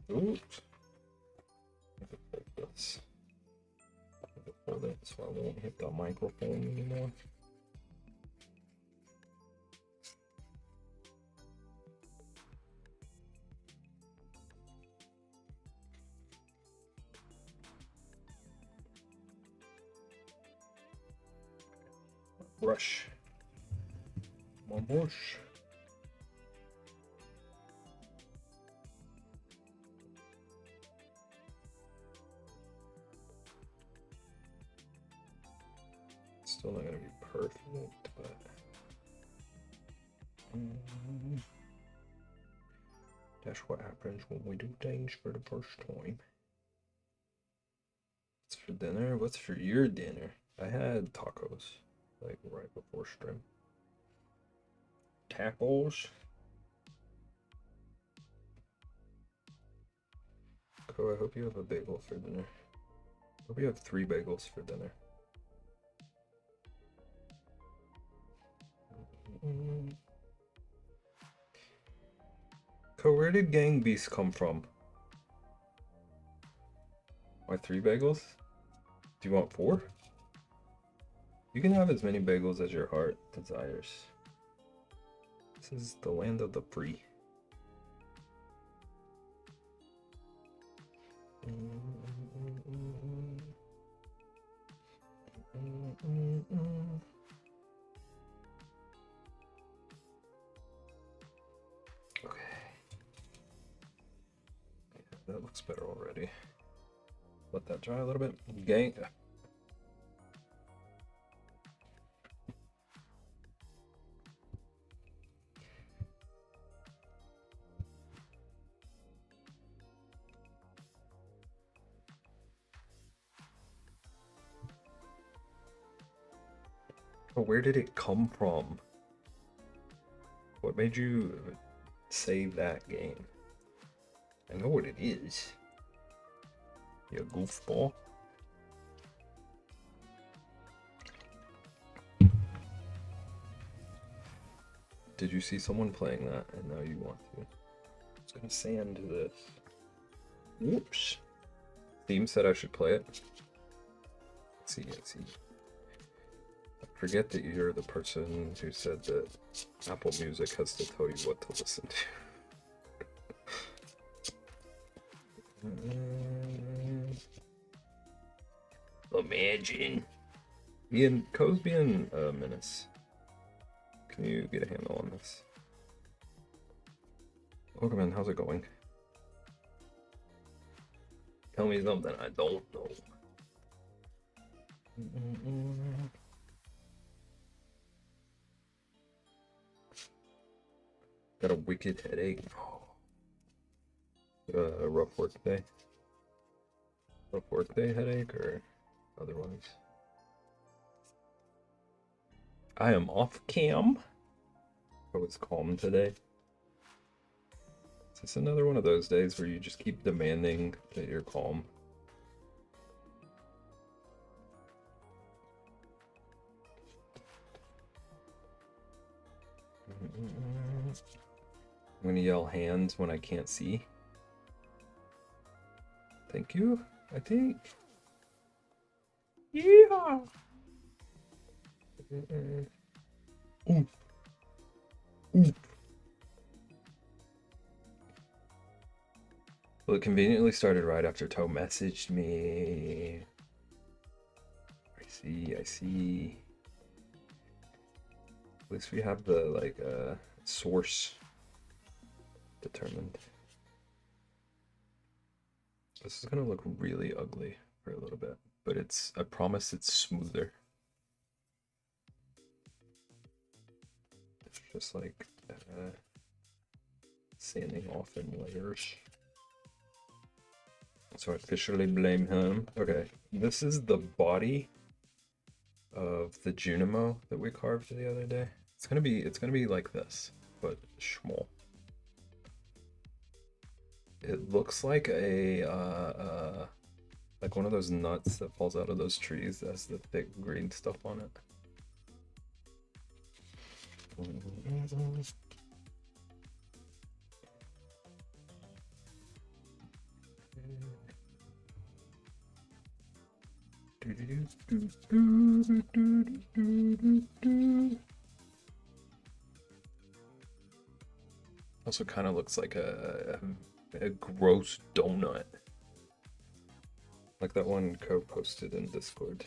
Oops. This. Hold it so I won't hit the microphone anymore. Brush. More brush. Still not gonna be perfect, but that's what happens when we do things for the first time. What's for dinner? What's for your dinner? I had tacos, like right before stream. Tacos. Co, I hope you have a bagel for dinner. I hope you have 3 bagels for dinner. Co, where did Gang Beast come from? Why 3 bagels? Do you want 4? You can have as many bagels as your heart desires. This is the land of the free. Okay. That looks better already. Let that dry a little bit. Gang. Oh, where did it come from? What made you save that game? I know what it is. You goofball. Did you see someone playing that and now you want to? I was gonna sand this. Whoops. Theme said I should play it. Let's see. I forget that you're the person who said that Apple Music has to tell you what to listen to. Imagine. Co's being a menace. Can you get a handle on this? Pokemon, how's it going? Tell me something I don't know. Got a wicked headache. A rough work day? Rough work day headache or otherwise? I am off cam. I was calm today. Is this another one of those days where you just keep demanding that you're calm? I'm gonna yell hands when I can't see. Thank you, I think. Yeah. Oof. Oof. Well, it conveniently started right after Toe messaged me. I see. At least we have the source determined. This is gonna look really ugly for a little bit, but I promise it's smoother. It's just like sanding off in layers. So I officially blame him. Okay, this is the body of the Junimo that we carved the other day. It's gonna be like this, but small. It looks like like one of those nuts that falls out of those trees that has the thick green stuff on it. Also kind of looks like a gross donut. Like that one Co posted in Discord.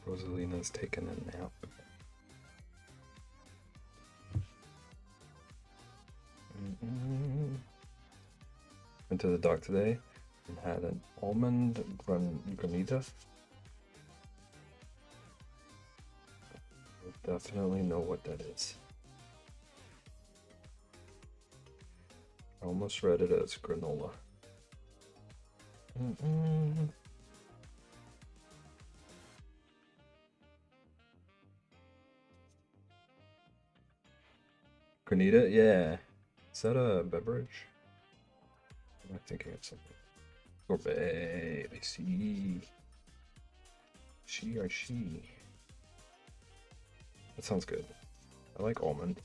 Rosalina's taking a nap. Went to the doc today and had an almond granita. I definitely know what that is. I almost read it as granola. Granita? Yeah. Is that a beverage? Am I thinking of something? Sorbet. I see. I see. That sounds good. I like almond.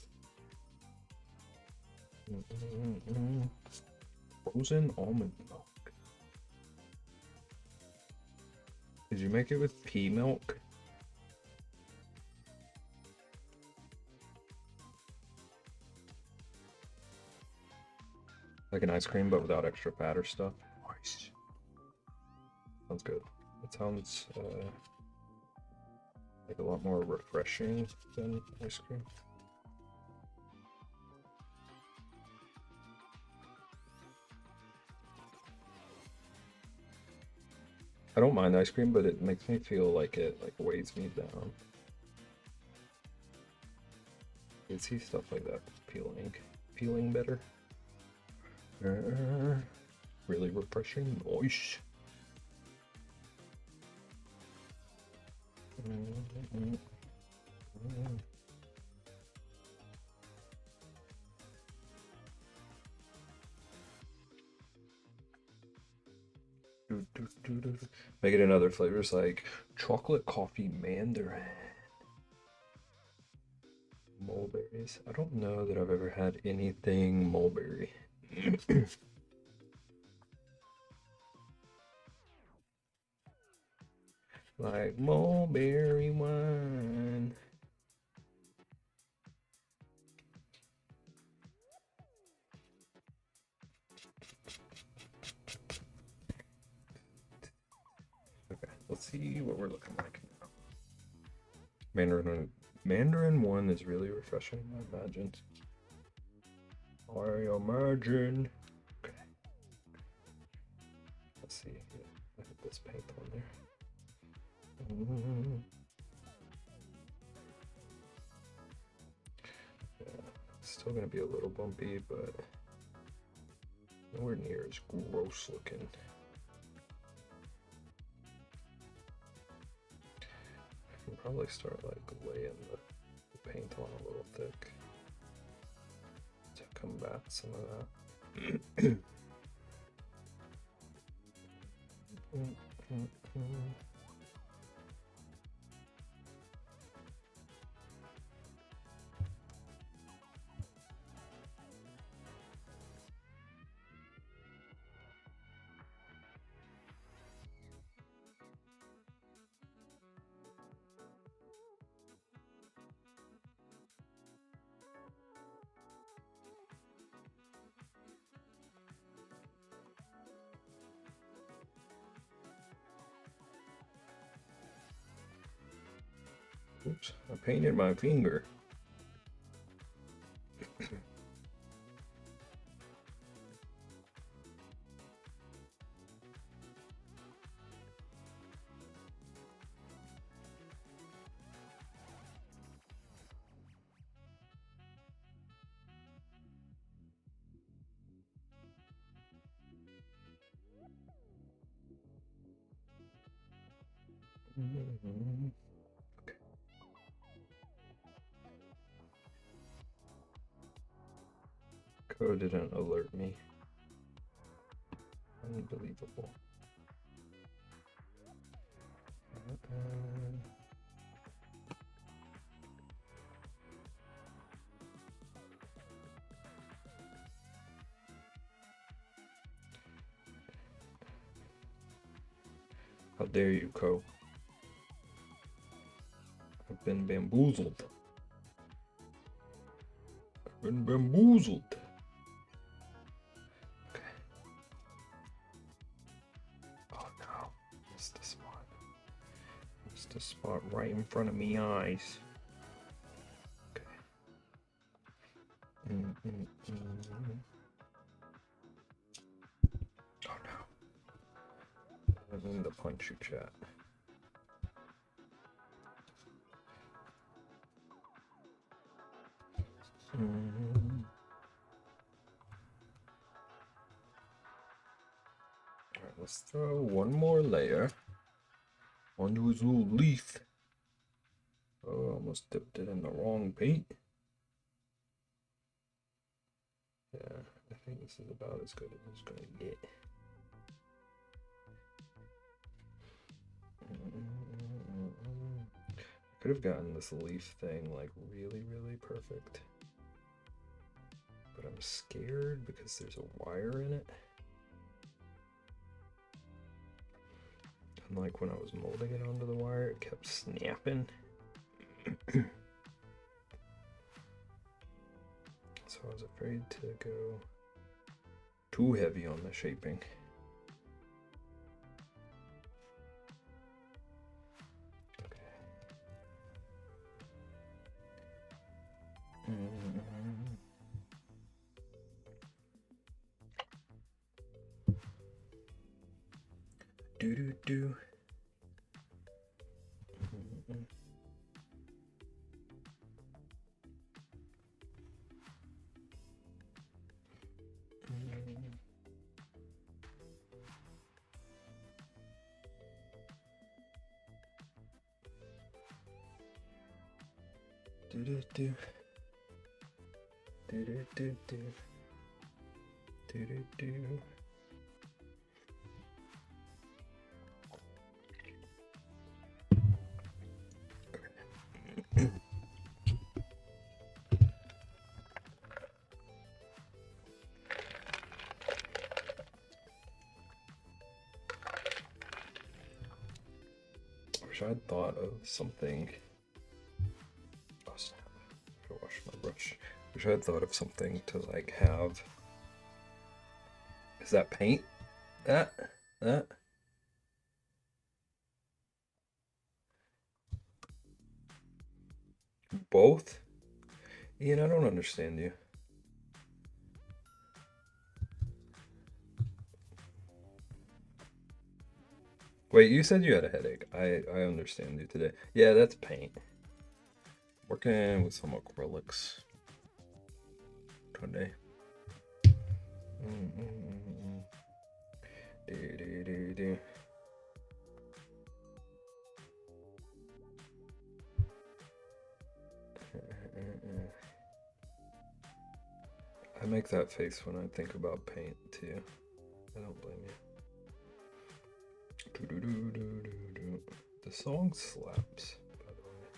Frozen almond milk. Did you make it with pea milk? Like an ice cream, but without extra fat or stuff. Nice. Sounds good. It sounds like a lot more refreshing than ice cream. I don't mind ice cream, but it makes me feel like it weighs me down. You see stuff like that peeling better. Really refreshing. Nice. Make it in other flavors like chocolate coffee mandarin. Mulberries. I don't know that I've ever had anything mulberry. Like mulberry wine. Okay, let's see what we're looking like now. Mandarin 1 is really refreshing, I imagine. I imagine. Okay. Let's see. I put this paint on there. Yeah, it's still gonna be a little bumpy, but nowhere near as gross looking. I can probably start like laying the paint on a little thick to combat some of that. Oops, I painted my finger. Code didn't alert me. Unbelievable. How dare you, Co? I've been bamboozled. I've been bamboozled. Okay. Oh no. Missed the spot. Missed the spot right in front of me eyes. Okay. Oh no. I'm in the punch you chat. Alright, let's throw one more layer onto his little leaf. Oh, I almost dipped it in the wrong paint. Yeah, I think this is about as good as it's going to get. Could have gotten this leaf thing like really, really perfect. But I'm scared because there's a wire in it. And like when I was molding it onto the wire, it kept snapping. So I was afraid to go too heavy on the shaping. Do do do. Do do do. Do do do do. Do do do. I wish I had thought of something. Oh snap! I gotta wash my brush. Wish I had thought of something to like have. Is that paint? That? Both? Ian, I don't understand you. Wait, you said you had a headache. I understand you today. Yeah, that's paint. Working with some acrylics today. Do. I make that face when I think about paint too. I don't blame you. The song slaps, by the way.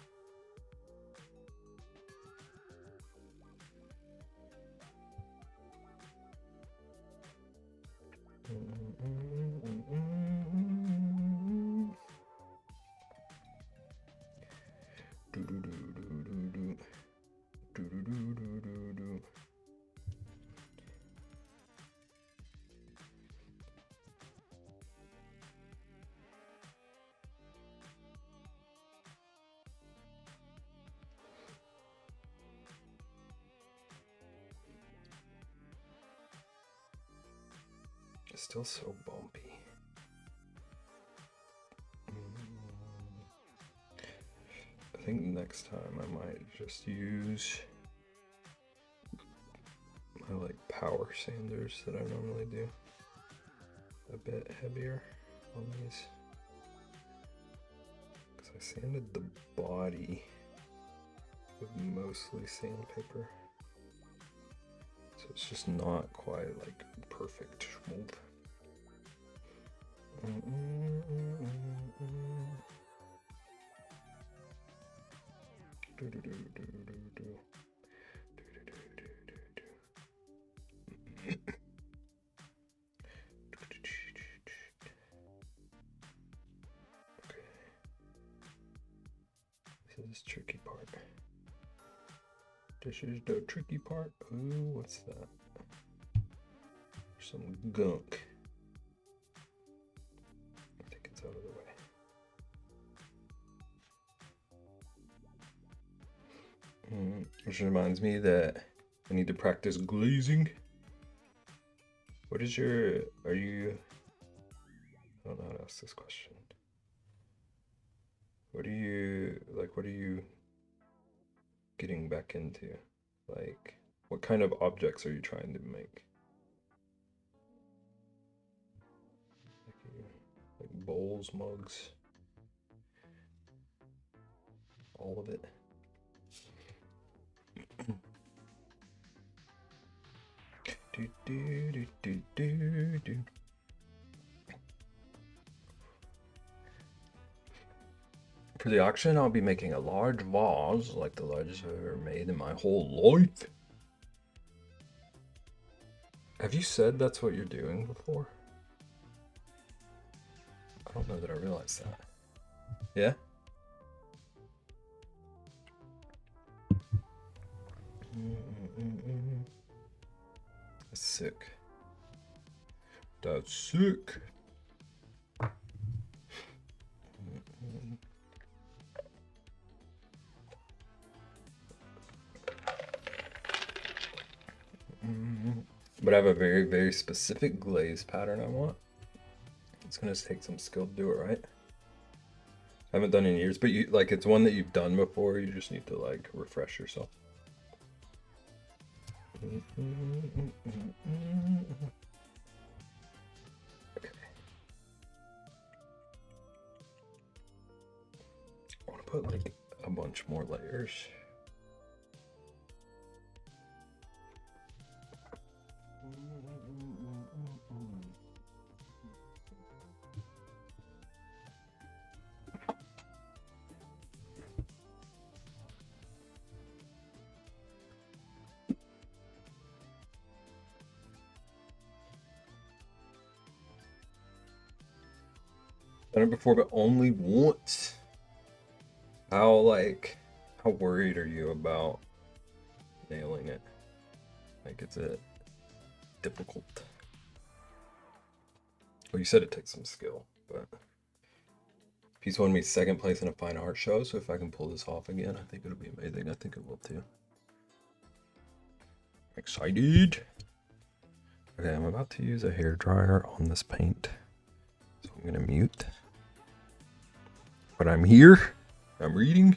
It's still so bumpy. I think next time I might just use my like power sanders that I normally do. A bit heavier on these. Because I sanded the body with mostly sandpaper. So it's just not quite like perfect mold. This is the tricky part. This is the tricky part. Ooh, what's that? Some gunk. I think it's out of the way. Which reminds me that I need to practice glazing. What is your, are you, I don't know how to ask this question. What are you getting back into? Like, what kind of objects are you trying to make? Like bowls, mugs, all of it. Do. For the auction, I'll be making a large vase, like the largest I've ever made in my whole life. Have you said that's what you're doing before? I don't know that I realized that. Yeah? That's sick. That's sick. But I have a very, very specific glaze pattern I want. It's gonna take some skill to do it right. I haven't done it in years, but you like it's one that you've done before. You just need to like refresh yourself. Okay. I want to put like a bunch more layers. Done it before, but only once. How worried are you about nailing it? Like, is it difficult? Well, you said it takes some skill, but Peace won me second place in a fine art show, so if I can pull this off again, I think it'll be amazing. I think it will too. Excited. Okay, I'm about to use a hairdryer on this paint, so I'm gonna mute. But I'm here. I'm reading.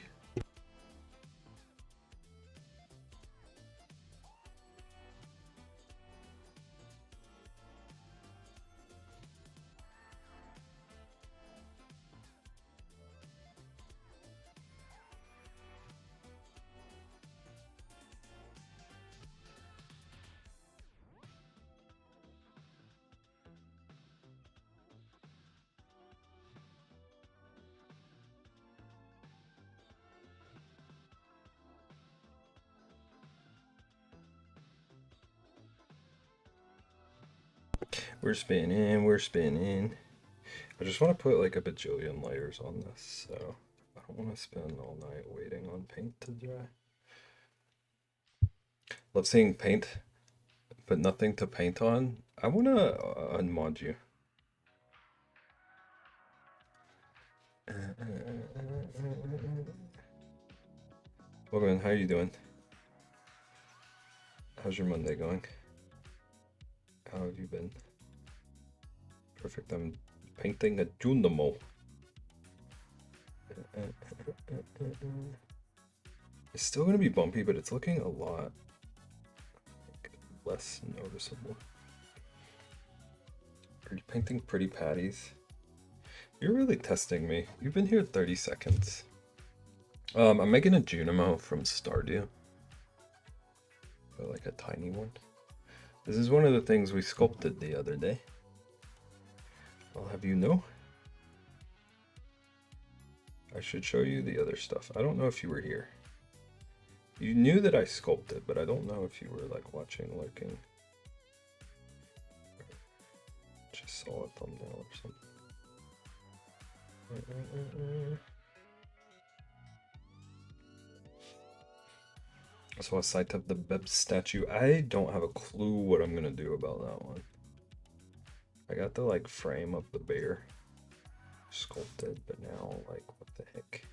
We're spinning, we're spinning. I just want to put like a bajillion layers on this, so I don't want to spend all night waiting on paint to dry. Love seeing paint, but nothing to paint on. I want to unmod you. Logan, how are you doing? How's your Monday going? How have you been? Perfect, I'm painting a Junimo. It's still gonna be bumpy, but it's looking a lot less noticeable. Are you painting pretty patties? You're really testing me. You've been here 30 seconds. I'm making a Junimo from Stardew. But like a tiny one. This is one of the things we sculpted the other day. I'll have you know. I should show you the other stuff. I don't know if you were here. You knew that I sculpted, but I don't know if you were like watching, lurking. Just saw a thumbnail or something. I saw a sight of the Beb statue. I don't have a clue what I'm gonna do about that one. I got the like frame of the bear sculpted, but now like what the heck?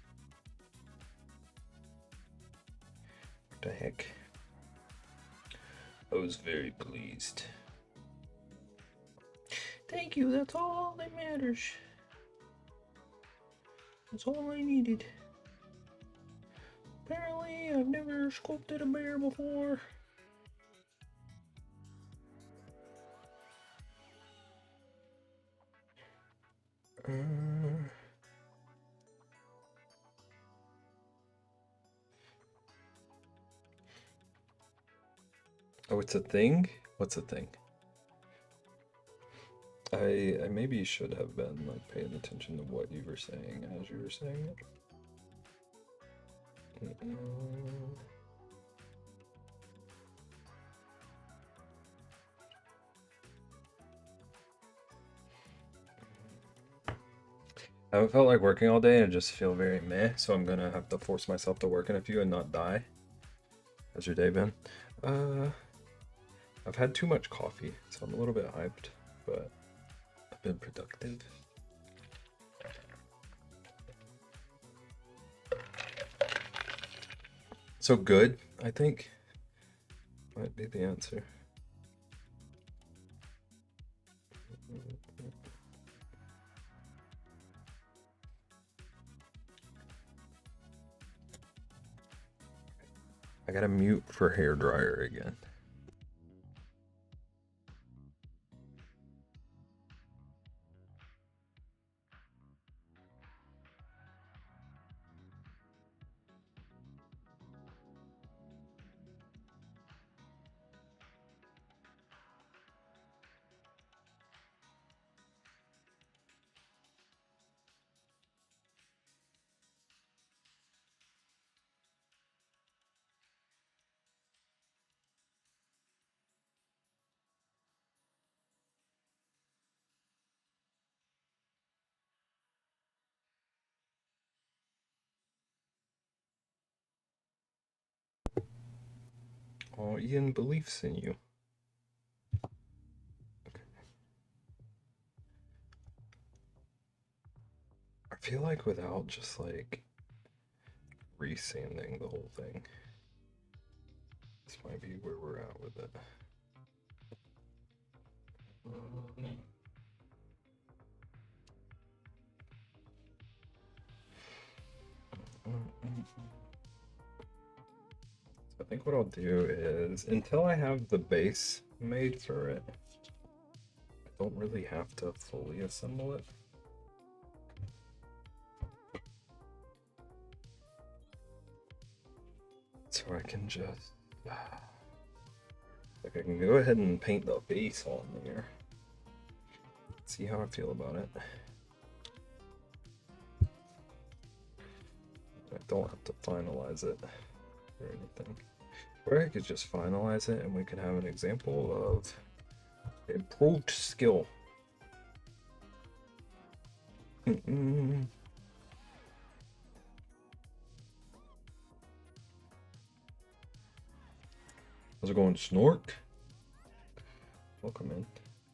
What the heck? I was very pleased. Thank you, that's all that matters. That's all I needed. Apparently, I've never sculpted a bear before. Oh, it's a thing? What's a thing? I maybe should have been like paying attention to what you were saying as you were saying it. I haven't felt like working all day and just feel very meh, so I'm gonna have to force myself to work in a few and not die. How's your day been? Uh, I've had too much coffee, so I'm a little bit hyped, but I've been productive. So good, I think, might be the answer. I gotta mute for hair dryer again. Oh, Ian believes in you. I feel like without just like resanding the whole thing, this might be where we're at with it. I think what I'll do is, until I have the base made for it, I don't really have to fully assemble it. So I can just, like I can go ahead and paint the base on there. See how I feel about it. I don't have to finalize it or anything. Or I could just finalize it and we can have an example of improved skill. How's it going, Snork? Welcome in.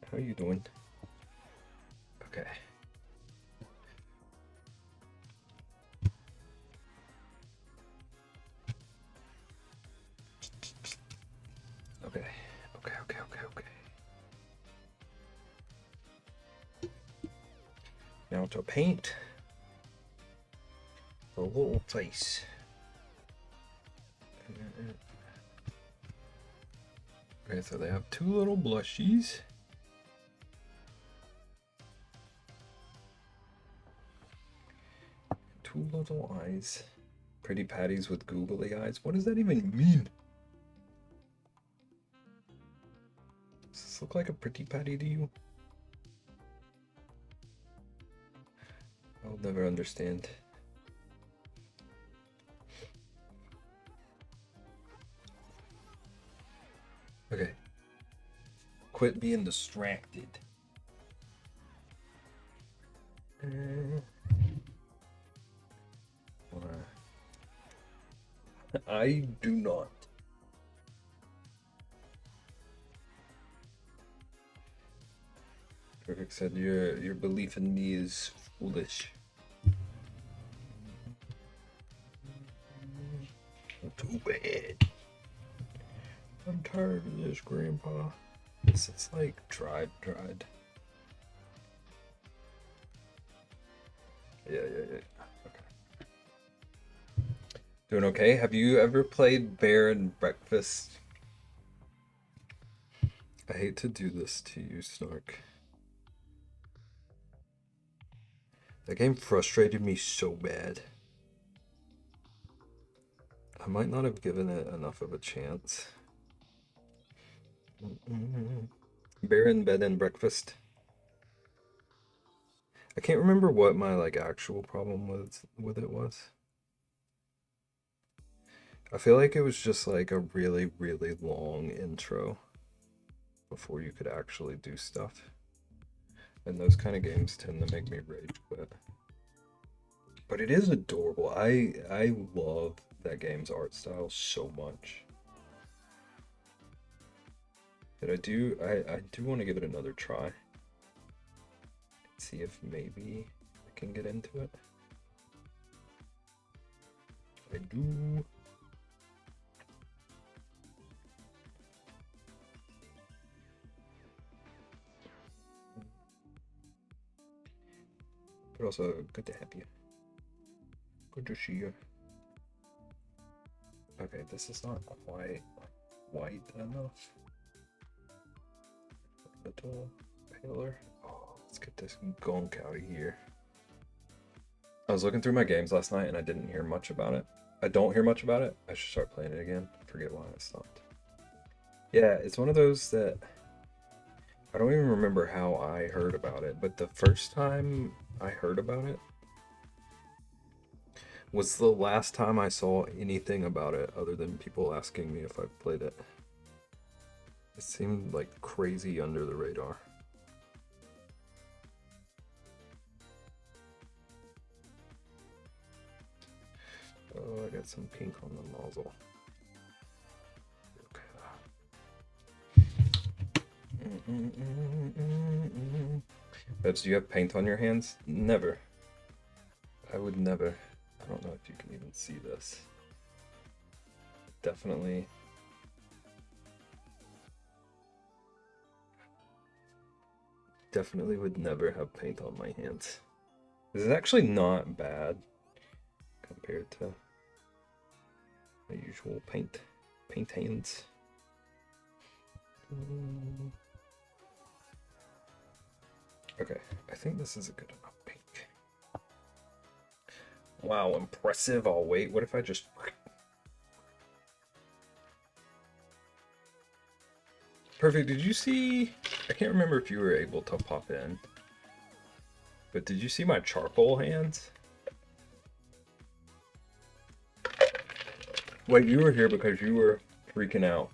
How you doing? Okay. Okay. Okay. Now to paint the little face. Okay, so they have two little blushies. Two little eyes. Pretty patties with googly eyes. What does that even mean? Does this look like a pretty patty to you? I'll never understand. Okay. Quit being distracted. I do not. Perfect said your belief in me is foolish. Too bad. I'm tired of this, Grandpa. This is like dried. Yeah. Okay. Doing okay? Have you ever played Bear and Breakfast? I hate to do this to you, Snark. That game frustrated me so bad. I might not have given it enough of a chance. Bear in Bed and Breakfast. I can't remember what my like actual problem with it was. I feel like it was just like a really, really long intro before you could actually do stuff. And those kind of games tend to make me rage quit. But it is adorable. I love that game's art style so much. But I do want to give it another try. See if maybe I can get into it. I do. But also, good to have you. Good to see you. Okay, this is not quite white enough. A little paler. Oh, let's get this gunk out of here. I was looking through my games last night and I didn't hear much about it. I don't hear much about it. I should start playing it again. Forget why I stopped. Yeah, it's one of those that I don't even remember how I heard about it, but the first time I heard about it was the last time I saw anything about it other than people asking me if I've played it. It seemed like crazy under the radar. Oh, I got some pink on the nozzle. Babs, do you have paint on your hands? Never. I would never. I don't know if you can even see this. Definitely. Definitely would never have paint on my hands. This is actually not bad compared to my usual paint hands. Okay, I think this is a good enough pink. Wow, impressive. I'll wait. What if I just... Perfect. Did you see... I can't remember if you were able to pop in. But did you see my charcoal hands? Wait, you were here because you were freaking out.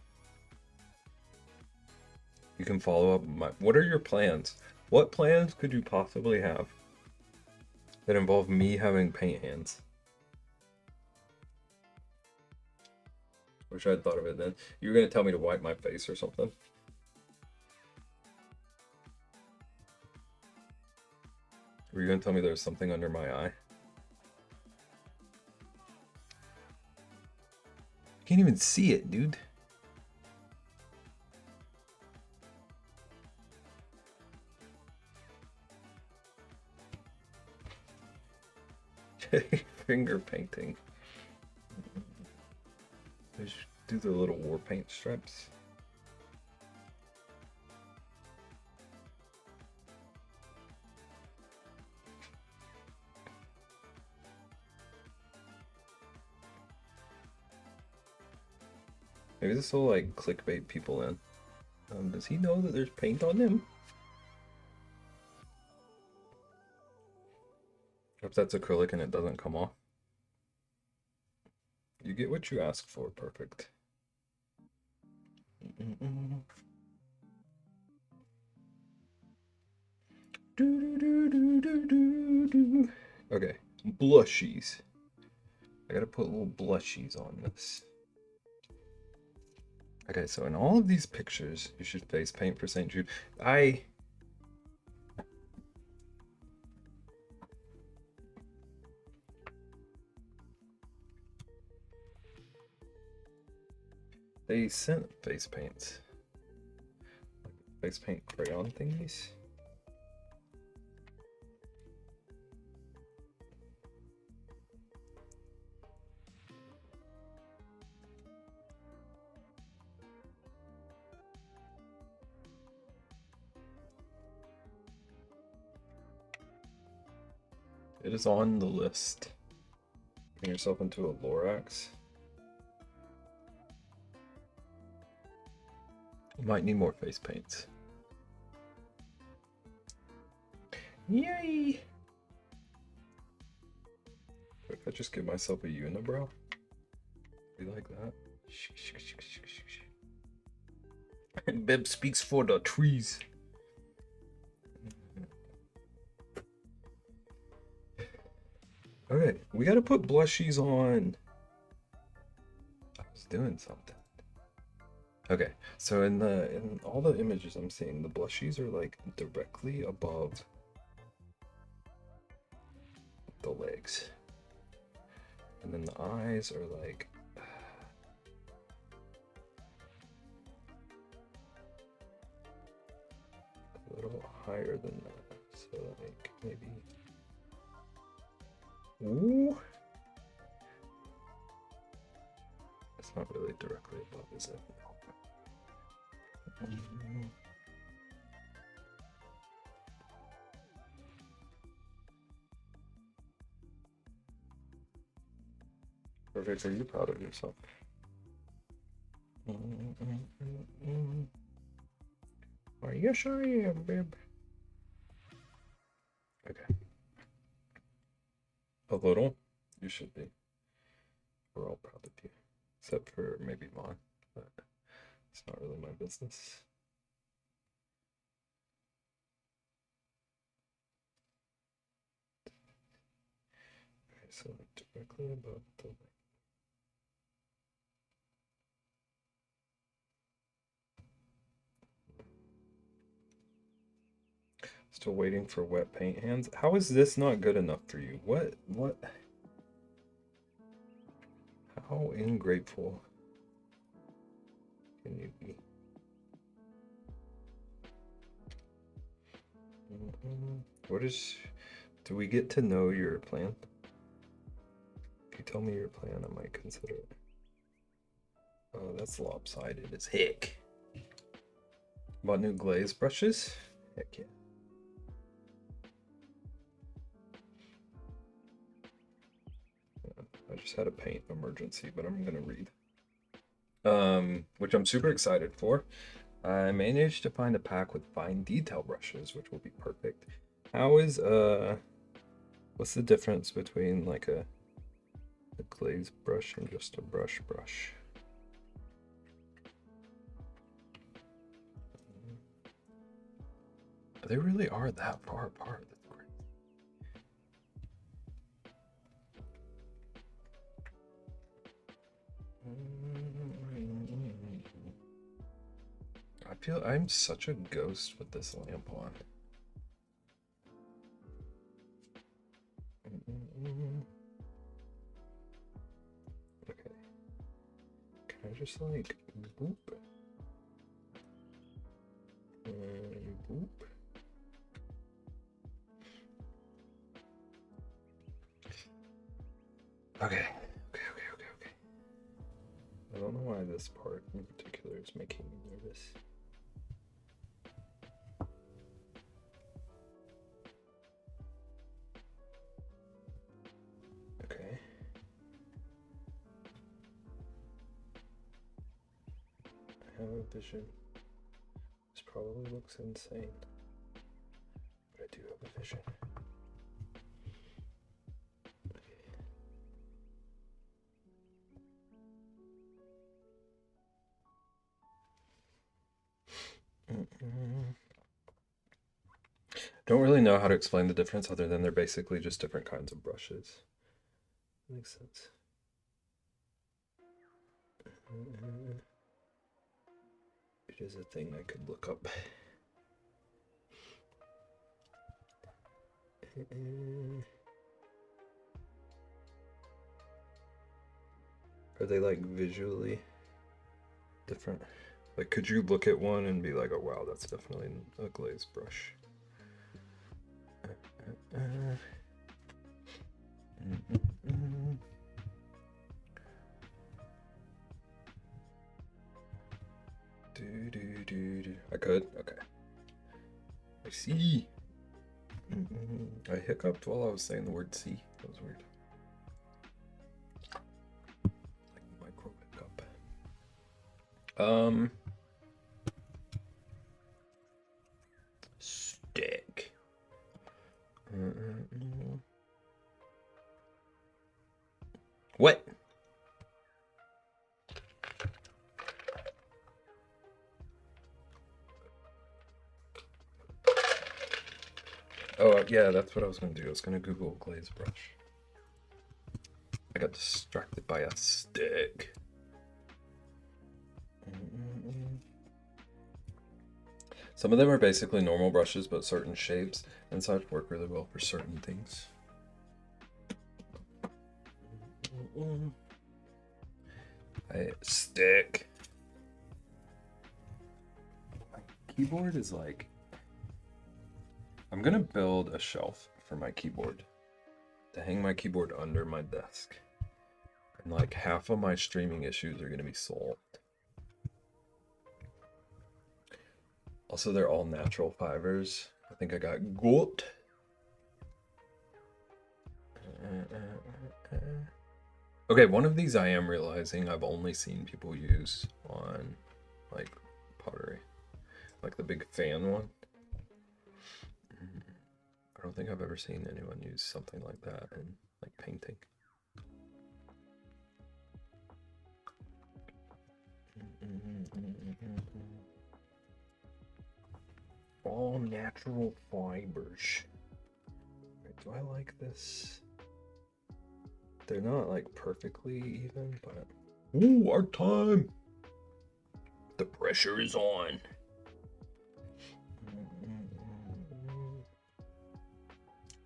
You can follow up my... What are your plans? What plans could you possibly have that involve me having paint hands? Wish I had thought of it then. You were going to tell me to wipe my face or something? Were you going to tell me there was something under my eye? I can't even see it, dude. Finger painting. Just do the little war paint stripes. Maybe this will like clickbait people in. Does he know that there's paint on him? If that's acrylic and it doesn't come off. You get what you ask for, perfect. Okay, blushies. I gotta put little blushies on this. Okay, so in all of these pictures, you should face paint for St. Jude. They sent face paints. Face paint crayon thingies. It is on the list. Getting yourself into a Lorax. You might need more face paints. Yay! What if I just give myself a unibrow? We like that. Bib speaks for the trees. Okay, we gotta put blushies on. I was doing something. Okay, so in all the images I'm seeing, the blushies are like directly above the legs. And then the eyes are like a little higher than that. So like maybe. Ooh. It's not really directly above, is it? Perfect. Are you proud of yourself? Yes, I am, babe. Okay. A little? You should be. We're all proud of you. Except for maybe mine, but it's not really my business. Okay, so directly above the leg. Still waiting for wet paint hands. How is this not good enough for you? What? How ungrateful can you be? What is... Do we get to know your plan? If you tell me your plan, I might consider it. Oh, that's lopsided as heck. Bought new glaze brushes? Heck yeah. I just had a paint emergency, but I'm gonna read. Which I'm super excited for. I managed to find a pack with fine detail brushes, which will be perfect. How is what's the difference between like a glaze brush and just a brush? They really are that far apart. That's great. I feel I'm such a ghost with this lamp on. Okay. Can I just like boop? And boop. Okay. I don't know why this part in particular is making me nervous. Okay. I have a vision. This probably looks insane, but I do have a vision. Don't really know how to explain the difference other than they're basically just different kinds of brushes. Makes sense. It is a thing I could look up. Are they like visually different? Like, could you look at one and be like, oh wow, that's definitely a glaze brush? I could? Okay. I see. I hiccuped while I was saying the word see. That was weird. Like micro hiccup. Stick. What? Yeah, that's what I was gonna do. I was gonna Google glaze brush. I got distracted by a stick. Some of them are basically normal brushes, but certain shapes and such work really well for certain things. A stick. My keyboard is like... I'm gonna build a shelf for my keyboard to hang my keyboard under my desk. And like half of my streaming issues are gonna be solved. Also, they're all natural fibers. I think I got goat. Okay, one of these I am realizing I've only seen people use on like pottery. Like the big fan one. I don't think I've ever seen anyone use something like that in like painting. All natural fibers. Do I like this? They're not like perfectly even, but... Ooh, our time! The pressure is on.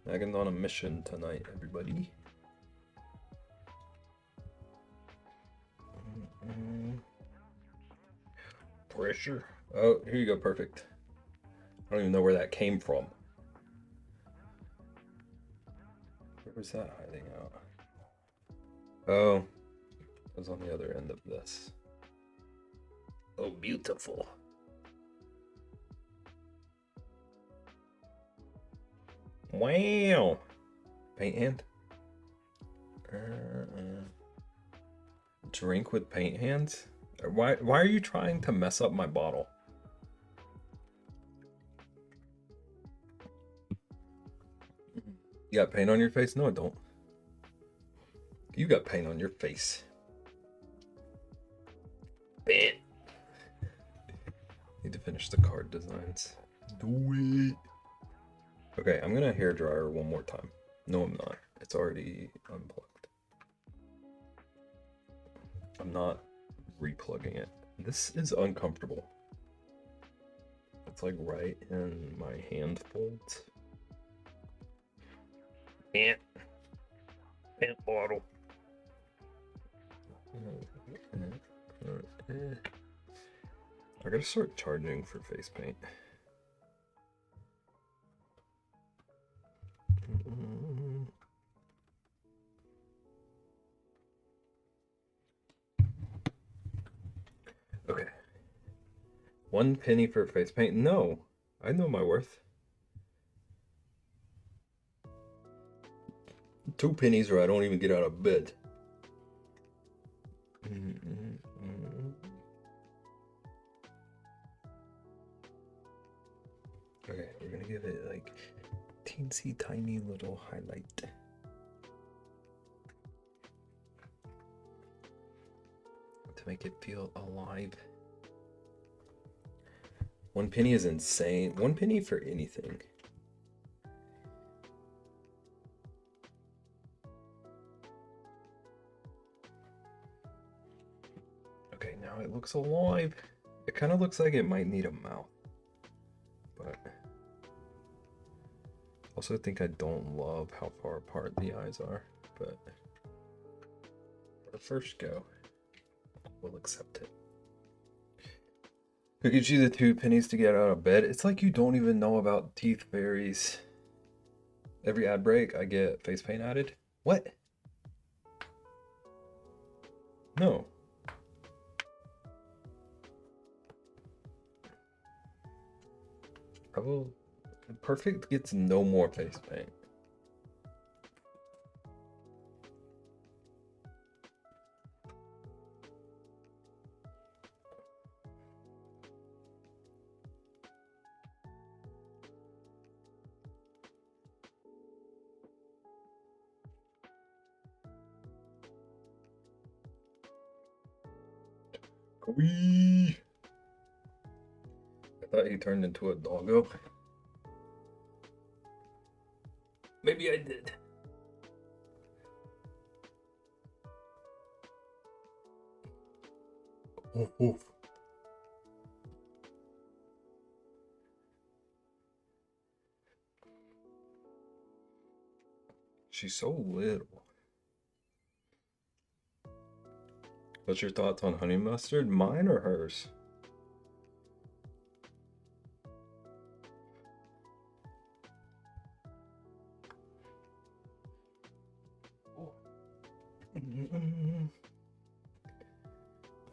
Megan's on a mission tonight, everybody. Pressure. Oh, here you go, perfect. I don't even know where that came from. Where was that hiding out? Oh, it was on the other end of this. Oh, beautiful. Wow. Paint hand. Drink with paint hands? Why are you trying to mess up my bottle? You got paint on your face? No, I don't. You got paint on your face. Bit. Need to finish the card designs. Do it. Okay, I'm gonna hairdryer one more time. No, I'm not. It's already unplugged. I'm not replugging it. This is uncomfortable. It's like right in my hand folds. Paint bottle. I gotta start charging for face paint. Okay. 1 penny for face paint? No, I know my worth. 2 pennies or I don't even get out of bed. Okay, we're gonna give it like teensy tiny little highlight. To make it feel alive. 1 penny is insane. 1 penny for anything. Okay, now it looks alive. It kind of looks like it might need a mouth. But also think I don't love how far apart the eyes are. But for the first go, we'll accept it. Who gives you the 2 pennies to get out of bed? It's like you don't even know about teeth fairies. Every ad break, I get face paint added. What? No. Probably Perfect gets no more face paint. Wee. I thought he turned into a doggo. Maybe I did. Oof, oof. She's so little. What's your thoughts on honey mustard? Mine or hers?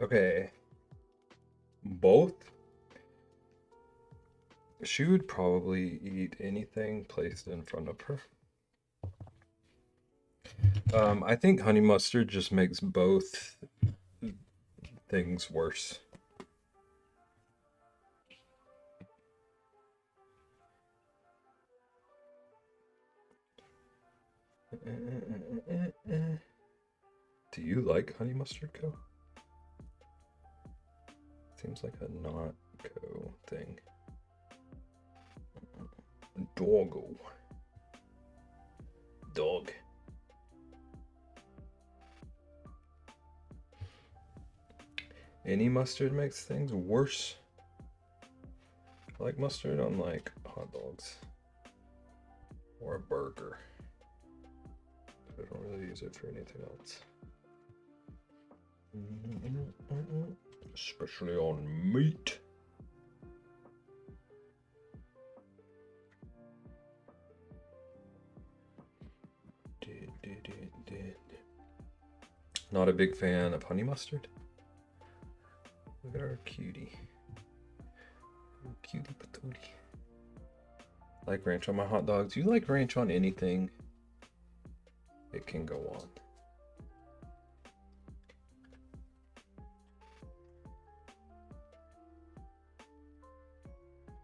Okay. Both? She would probably eat anything placed in front of her. I think honey mustard just makes both things worse. Do you like honey mustard, Co? Seems like a not Co thing. Doggo. Dog. Any mustard makes things worse. I like mustard on like hot dogs or a burger. I don't really use it for anything else. Especially on meat. Not a big fan of honey mustard. Look at our cutie. Cutie patootie. Like ranch on my hot dogs. You like ranch on anything? It can go on.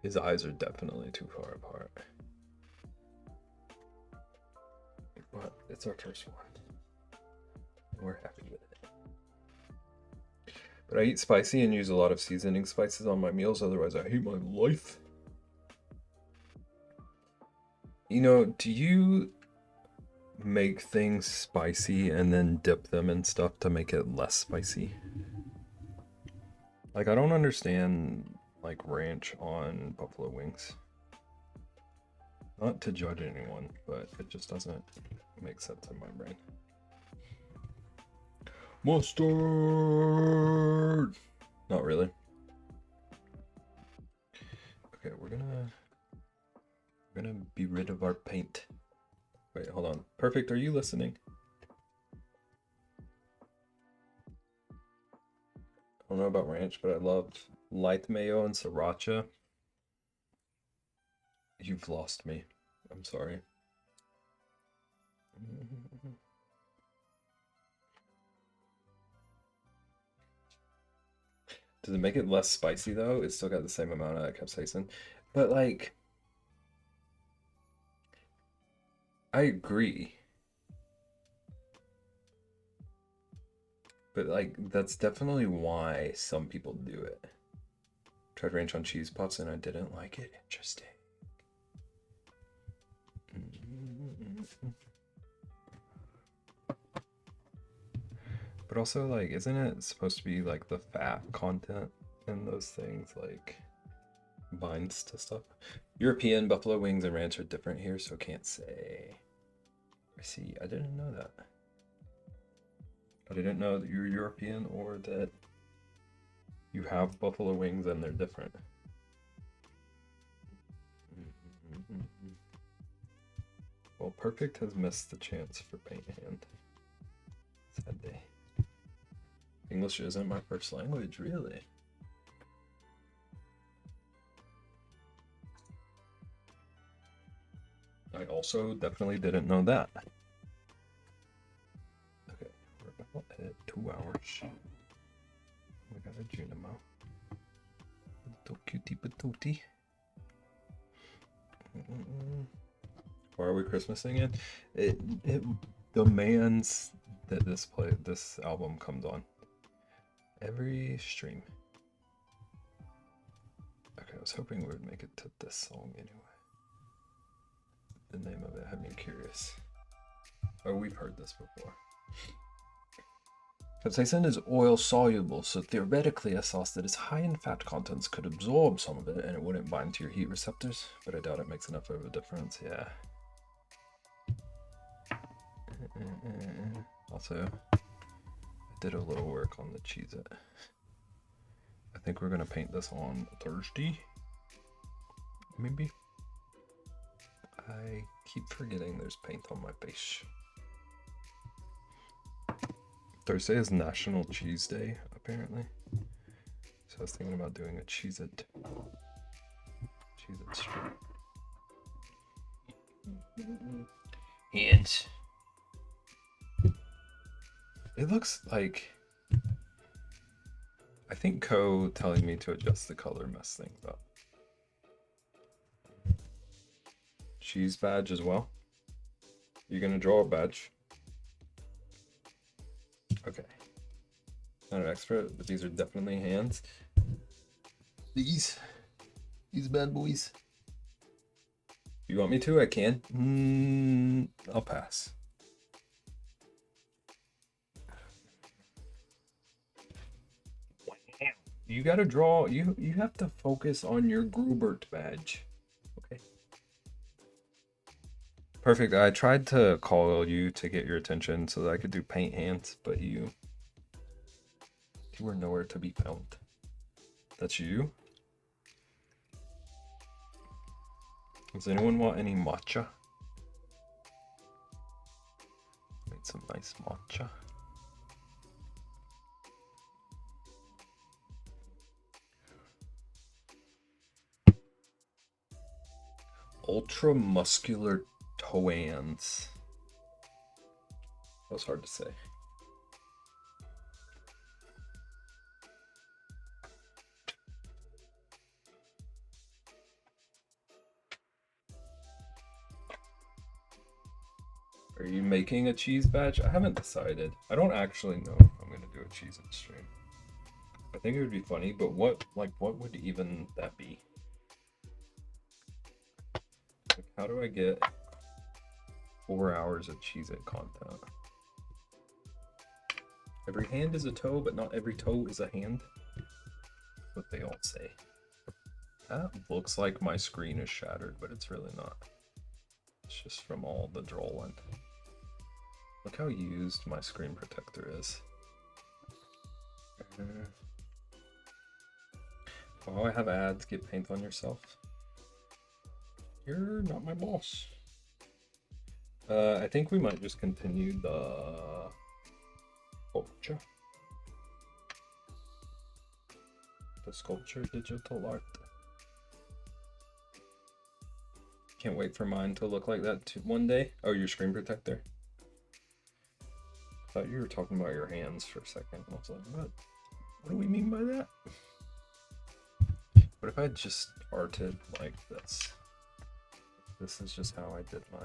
His eyes are definitely too far apart. But it's our first one. We're happy with it. But I eat spicy and use a lot of seasoning spices on my meals, otherwise I hate my life. You know, do you make things spicy and then dip them in stuff to make it less spicy? Like, I don't understand, like, ranch on buffalo wings. Not to judge anyone, but it just doesn't make sense in my brain. Mustard! Not really. Okay, we're gonna be rid of our paint. Wait, hold on. Perfect, are you listening? I don't know about ranch, but I love light mayo and sriracha. You've lost me. I'm sorry. Does it make it less spicy though? It's still got the same amount of capsaicin. But like, I agree. But like, that's definitely why some people do it. Tried ranch on cheese pots and I didn't like it. Interesting. But also, like, isn't it supposed to be like the fat content in those things, like, binds to stuff? European buffalo wings and ranch are different here, so can't say. I see. I didn't know that. I didn't know that you're European or that you have buffalo wings and they're different. Well, Perfect has missed the chance for paint hand. Sad day. English isn't my first language, really. I also definitely didn't know that. Okay, we're about at 2 hours. We got a Junimo. Little cutie patootie. Why are we Christmasing it? It demands that this album comes on every stream. Okay, I was hoping we would make it to this song anyway. The name of it had me curious. Oh, we've heard this before. Capsaicin is oil soluble, so theoretically a sauce that is high in fat contents could absorb some of it and it wouldn't bind to your heat receptors, but I doubt it makes enough of a difference. Yeah. Also, I did a little work on the Cheez-It. I think we're gonna paint this on Thursday. Maybe. I keep forgetting there's paint on my base. Thursday is National Cheese Day, apparently. So I was thinking about doing a Cheez-It stream. Hands. It looks like... I think Co telling me to adjust the color messed things up. Cheese badge as well. You're gonna draw a badge. Okay. Not an expert, but these are definitely hands. These bad boys. You want me to? I can. I'll pass. You gotta draw. You have to focus on your Grubert badge. Okay. Perfect. I tried to call you to get your attention so that I could do paint hands, but you were nowhere to be found. That's you. Does anyone want any matcha? Made some nice matcha. Ultra muscular toans. That was hard to say. Are you making a cheese badge? I haven't decided. I don't actually know if I'm gonna do a cheese in stream. I think it would be funny, but what would even that be? Like, how do I get 4 hours of Cheez-It content? Every hand is a toe, but not every toe is a hand. That's what they all say. That looks like my screen is shattered, but it's really not. It's just from all the drawing. Look how used my screen protector is. Oh, I have ads. Get paint on yourself. You're not my boss. I think we might just continue the sculpture. The sculpture digital art. Can't wait for mine to look like that one day. Oh, your screen protector. I thought you were talking about your hands for a second. I was like, what? What do we mean by that? What if I just arted like this? This is just how I did my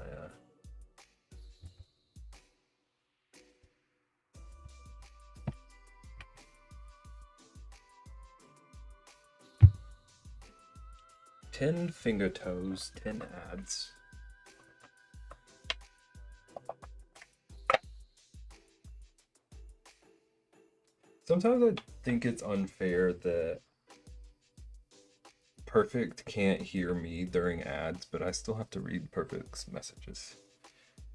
10 finger toes, 10 ads. Sometimes I think it's unfair that Perfect can't hear me during ads, but I still have to read Perfect's messages.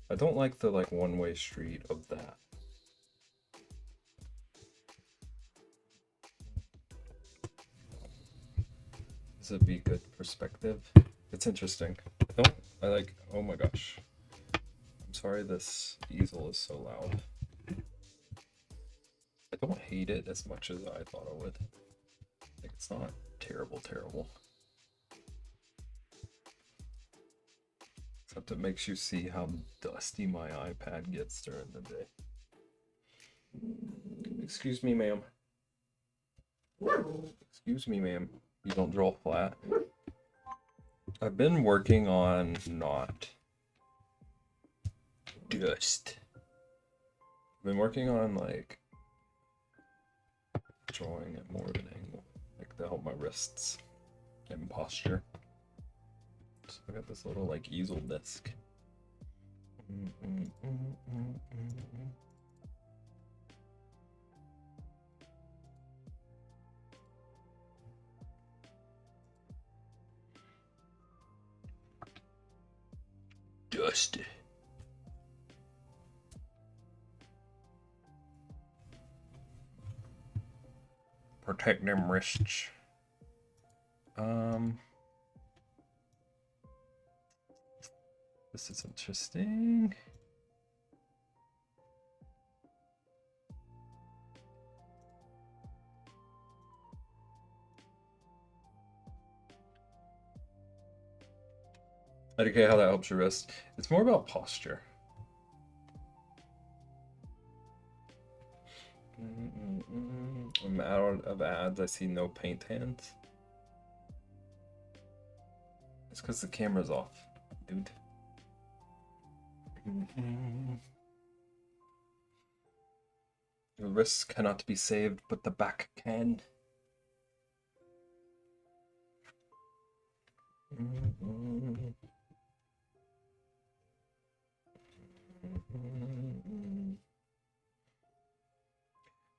I don't like the one-way street of that. This would be good perspective. It's interesting. Oh my gosh. I'm sorry this easel is so loud. I don't hate it as much as I thought I would. It's not terrible. Except it makes you see how dusty my iPad gets during the day. Excuse me, ma'am. Excuse me, ma'am. You don't draw flat. I've been working on not dust. I've been working on drawing at more of an angle, to help my wrists and posture. So I got this little like easel disc. Dusty. Protect them wrists. This is interesting. Okay, how that helps your wrist. It's more about posture. I'm out of ads. I see no paint hands. It's because the camera's off, dude. The wrists cannot be saved, but the back can.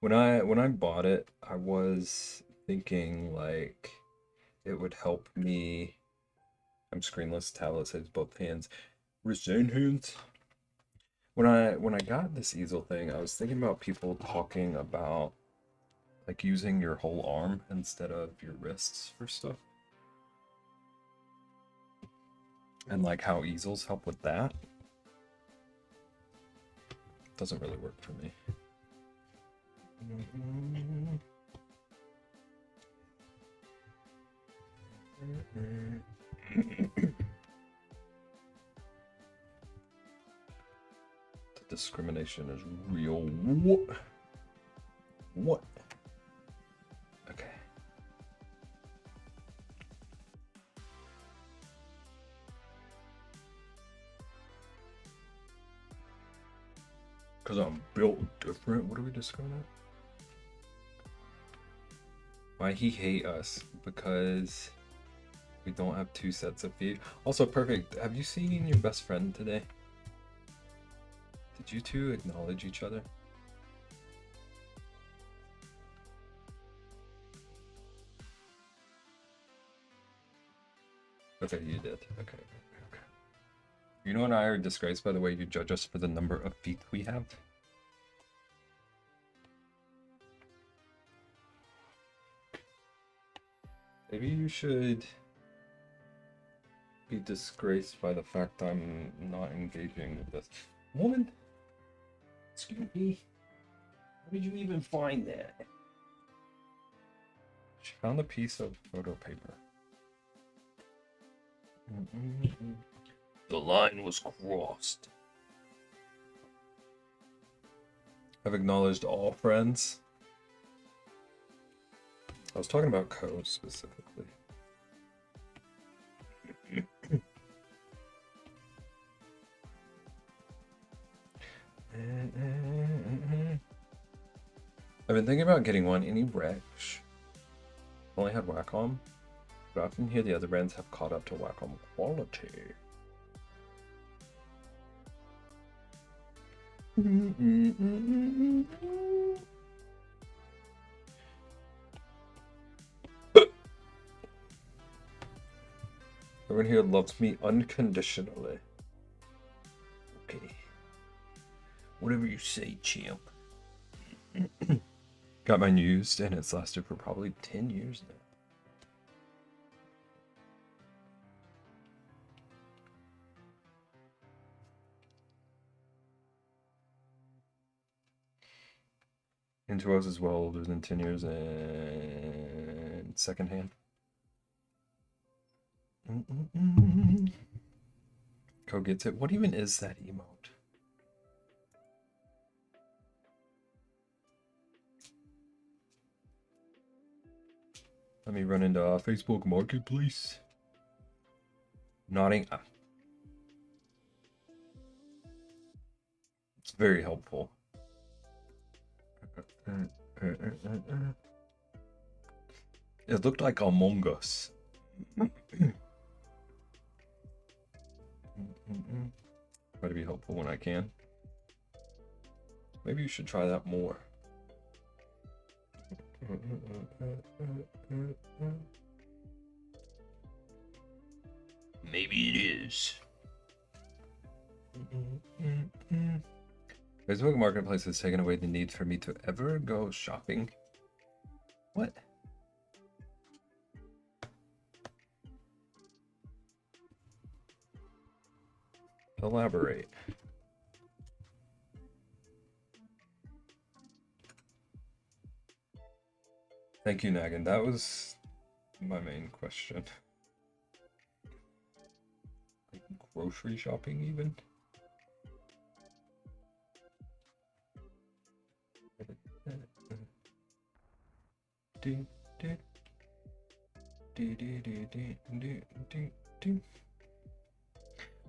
When I bought it, I was thinking like it would help me. I'm screenless, tablet says both hands. Wrist and hands. When I got this easel thing, I was thinking about people talking about like using your whole arm instead of your wrists for stuff. And like how easels help with that. Doesn't really work for me. The discrimination is real. What? Okay. Because I'm built different. What are we discriminating? Why he hate us? Because we don't have two sets of feet. Also, perfect. Have you seen your best friend today? Did you two acknowledge each other? Okay, you did. Okay. You know, and I are disgraced by the way you judge us for the number of feet we have. Maybe you should be disgraced by the fact I'm not engaging with this woman. Excuse me. How did you even find that? She found a piece of photo paper. The line was crossed. I've acknowledged all friends. I was talking about Co specifically. I've been thinking about getting one. Any Rex? Only had Wacom, but I often hear the other brands have caught up to Wacom quality. Everyone here loves me unconditionally. Okay. Whatever you say, champ. Got mine used, and it's lasted for probably 10 years now. Into us as well, older than 10 years and secondhand. Co gets it. What even is that emote? Let me run into Facebook Marketplace. Nodding. It's very helpful. It looked like Among Us. Try to be helpful when I can. Maybe you should try that more. Maybe it is. Facebook Marketplace has taken away the need for me to ever go shopping. What? Elaborate. Thank you, Nagan. That was my main question. Like grocery shopping, even?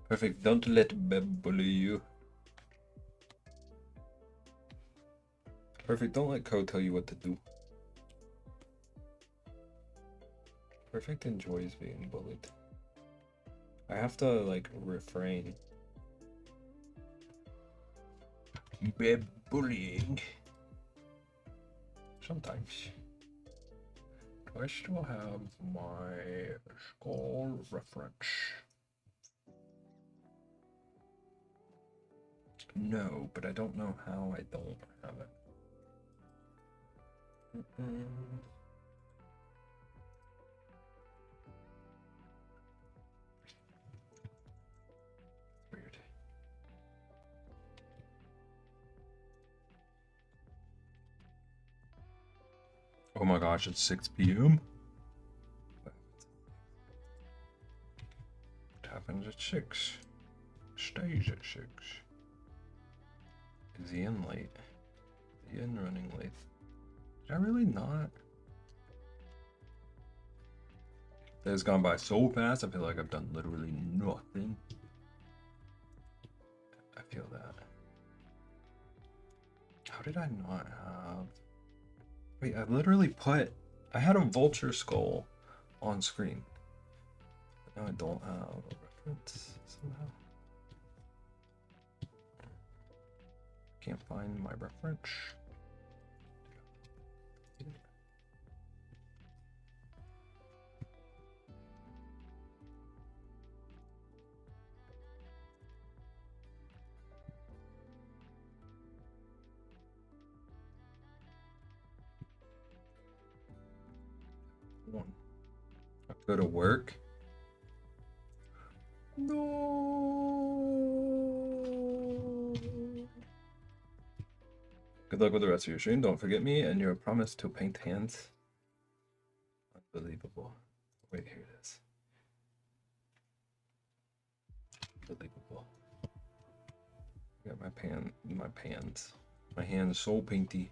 Perfect. Don't let Beb bully you. Perfect. Don't let Ko tell you what to do. Perfect enjoys being bullied. I have to like refrain. Beb bullying. Sometimes. Do I still have my skull reference? No, but I don't know how I don't have it. Weird. Oh my gosh, it's 6 p.m. What happens at 6? Stays at 6. Is he in late? Is he in running late? Did I really not? It's gone by so fast, I feel like I've done literally nothing. I feel that. How did I not have... Wait, I literally put... I had a vulture skull on screen. But now I don't have a reference somehow. Can't find my reference. One. I go to work. No. Good luck with the rest of your stream. Don't forget me and your promise to paint hands. Unbelievable. Wait, here it is. Unbelievable. I got my pans. My hands so painty.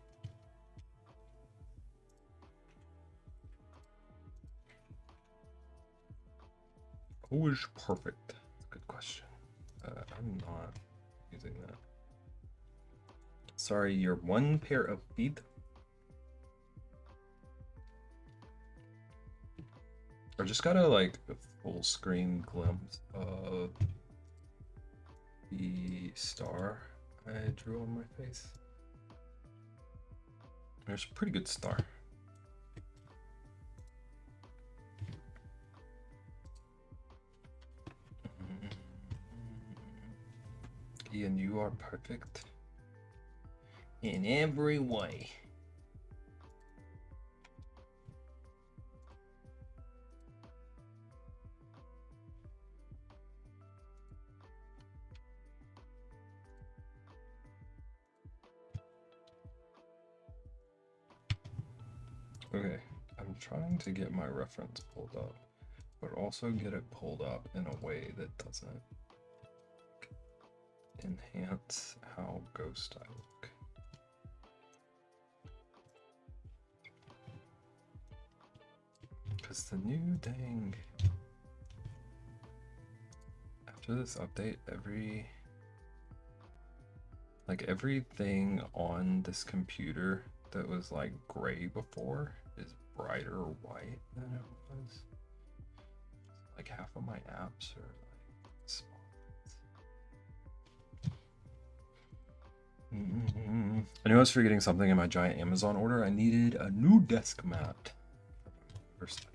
Who is perfect? That's a good question. I'm not using that. Sorry, your one pair of feet. I just got a like a full screen glimpse of the star I drew on my face. There's a pretty good star. Ian, you are perfect in every way. Okay, I'm trying to get my reference pulled up, but also get it pulled up in a way that doesn't enhance how ghost I look. Because the new dang... After this update, everything on this computer that was like gray before is brighter white than it was. Like half of my apps are like small. I knew I was forgetting something in my giant Amazon order. I needed a new desk mat. First time.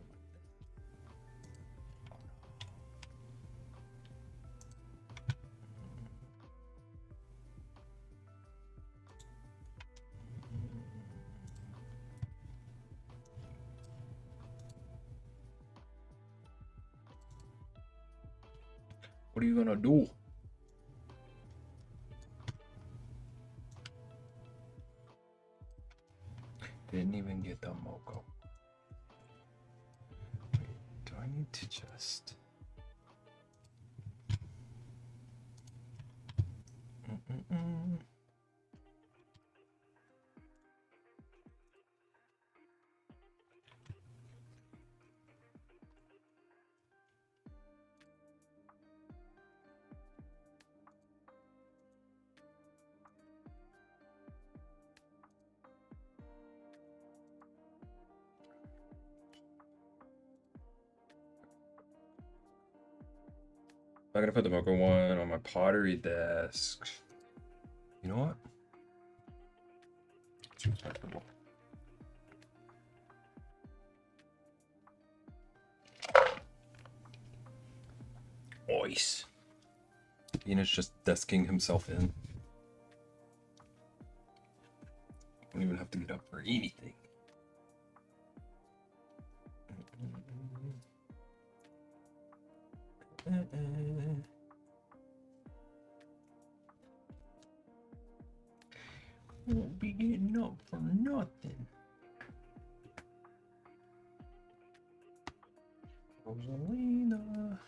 What are you gonna do? Didn't even get the moco. Wait, do I need to just... I'm gonna put the mocha one on my pottery desk. You know what? It's respectable. Nice. Ian's just desking himself in. Don't even have to get up for anything. Won't be getting up for nothing. Rosalina.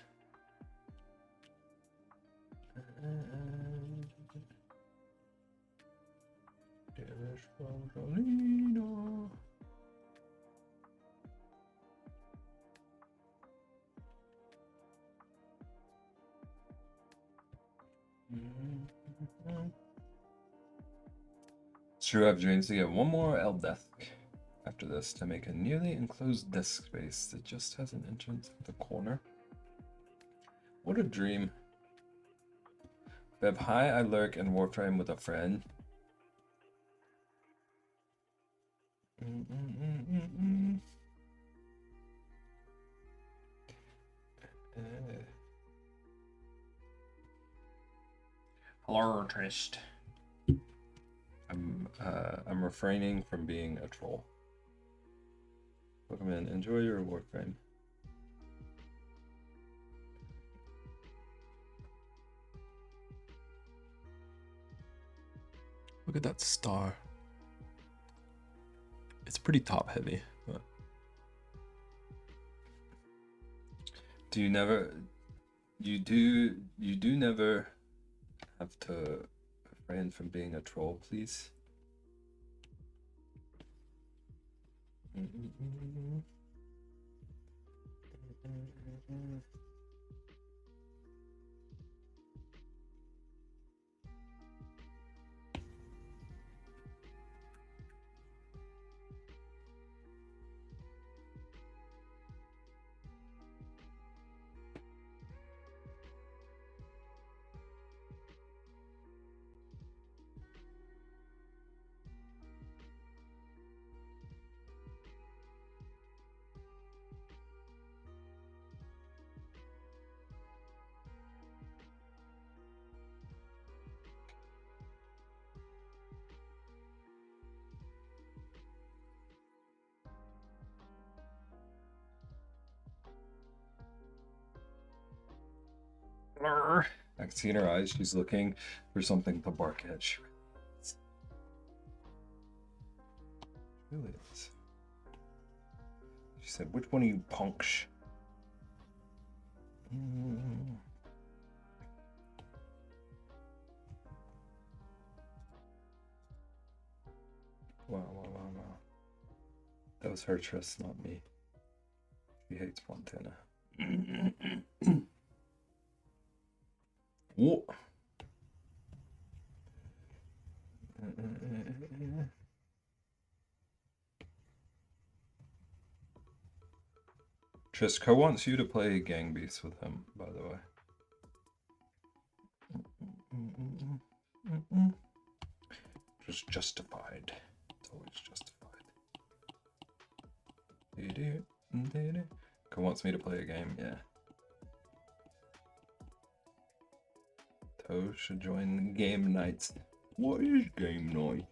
There's Rosalina. It's true, I have dreams to get one more L desk after this to make a nearly enclosed desk space that just has an entrance at the corner. What a dream. Beb, hi, I lurk in Warframe with a friend. Hello, Trist. I'm refraining from being a troll. Welcome in. Enjoy your Warframe. Look at that star. It's pretty top heavy, but do you never never have to refrain from being a troll, please? I can see in her eyes she's looking for something to bark at. She really is. She said, "Which one of you punks?" Wow. That was her trust, not me. She hates Montana. Whoa. Trisco wants you to play Gang Beasts with him, by the way. always justified. It's always justified. Who wants me to play a game? Yeah. Toe should join game nights. What is game night?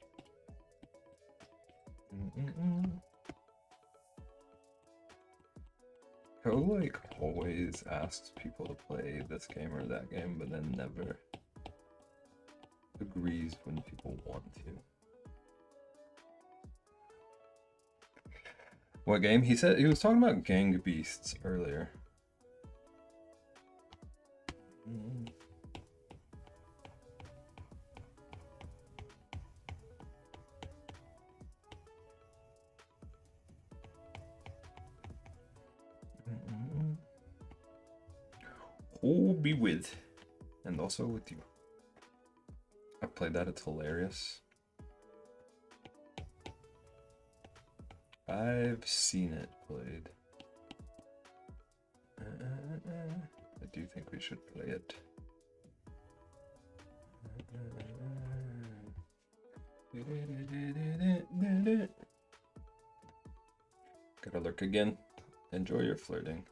Toe like always asks people to play this game or that game, but then never agrees when people want to. What game? He said he was talking about Gang Beasts earlier. Who be with, and also with you. I've played that, it's hilarious. I've seen it played. I do think we should play it. Gotta lurk again. Enjoy your flirting.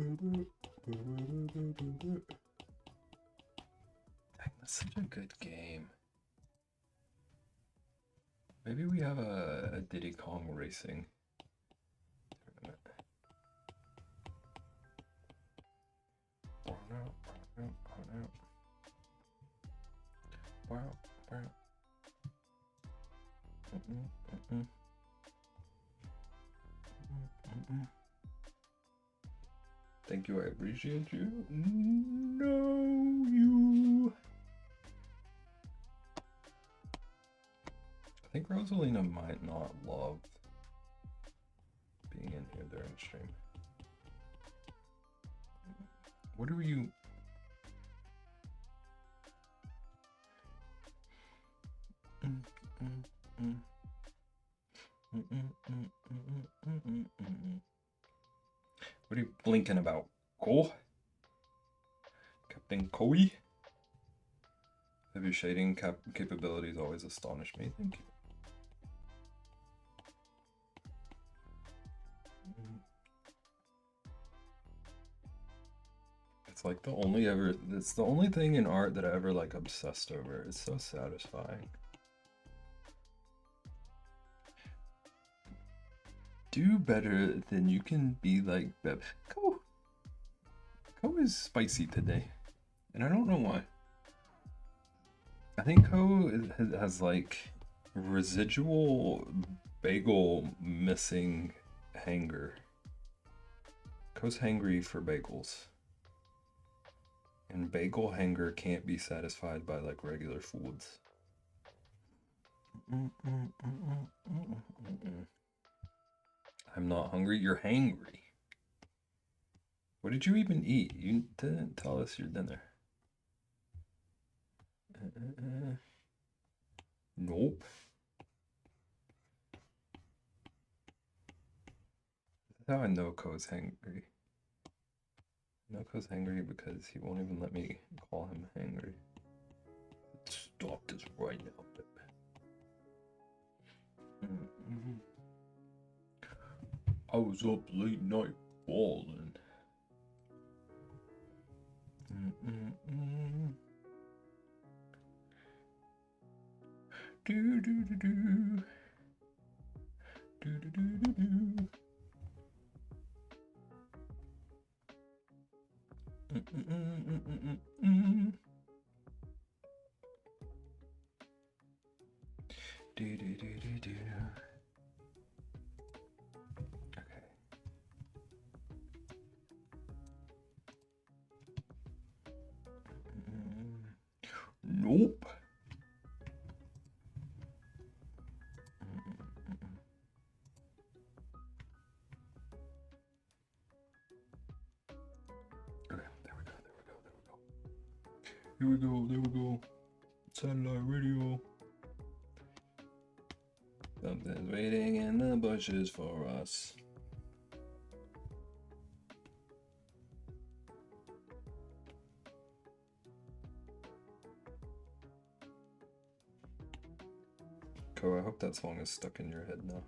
Dang, that's such a good game. Maybe we have a Diddy Kong racing tournament. Thank you, I appreciate you. No, you. I think Rosalina might not love being in here during stream. What are you? What are you blinking about, Cole? Captain Koi? Have your shading capabilities always astonished me. Thank you. It's like it's the only thing in art that I ever like obsessed over. It's so satisfying. Do better than you can be like Bev. Ko is spicy today, and I don't know why. I think Ko has like residual bagel missing hanger. Ko's hangry for bagels. And bagel hanger can't be satisfied by like regular foods. I'm not hungry, you're hangry. What did you even eat? You didn't tell us your dinner. Nope. That's how I know Ko's hangry. Noko's hangry because he won't even let me call him hangry. Stop this right now, baby. I was up late night balling. Do do do do. Do do do do do. Do do do do do. Okay. Nope. Here we go, there we go. Satellite radio. Something's waiting in the bushes for us. Ko, I hope that song is stuck in your head now.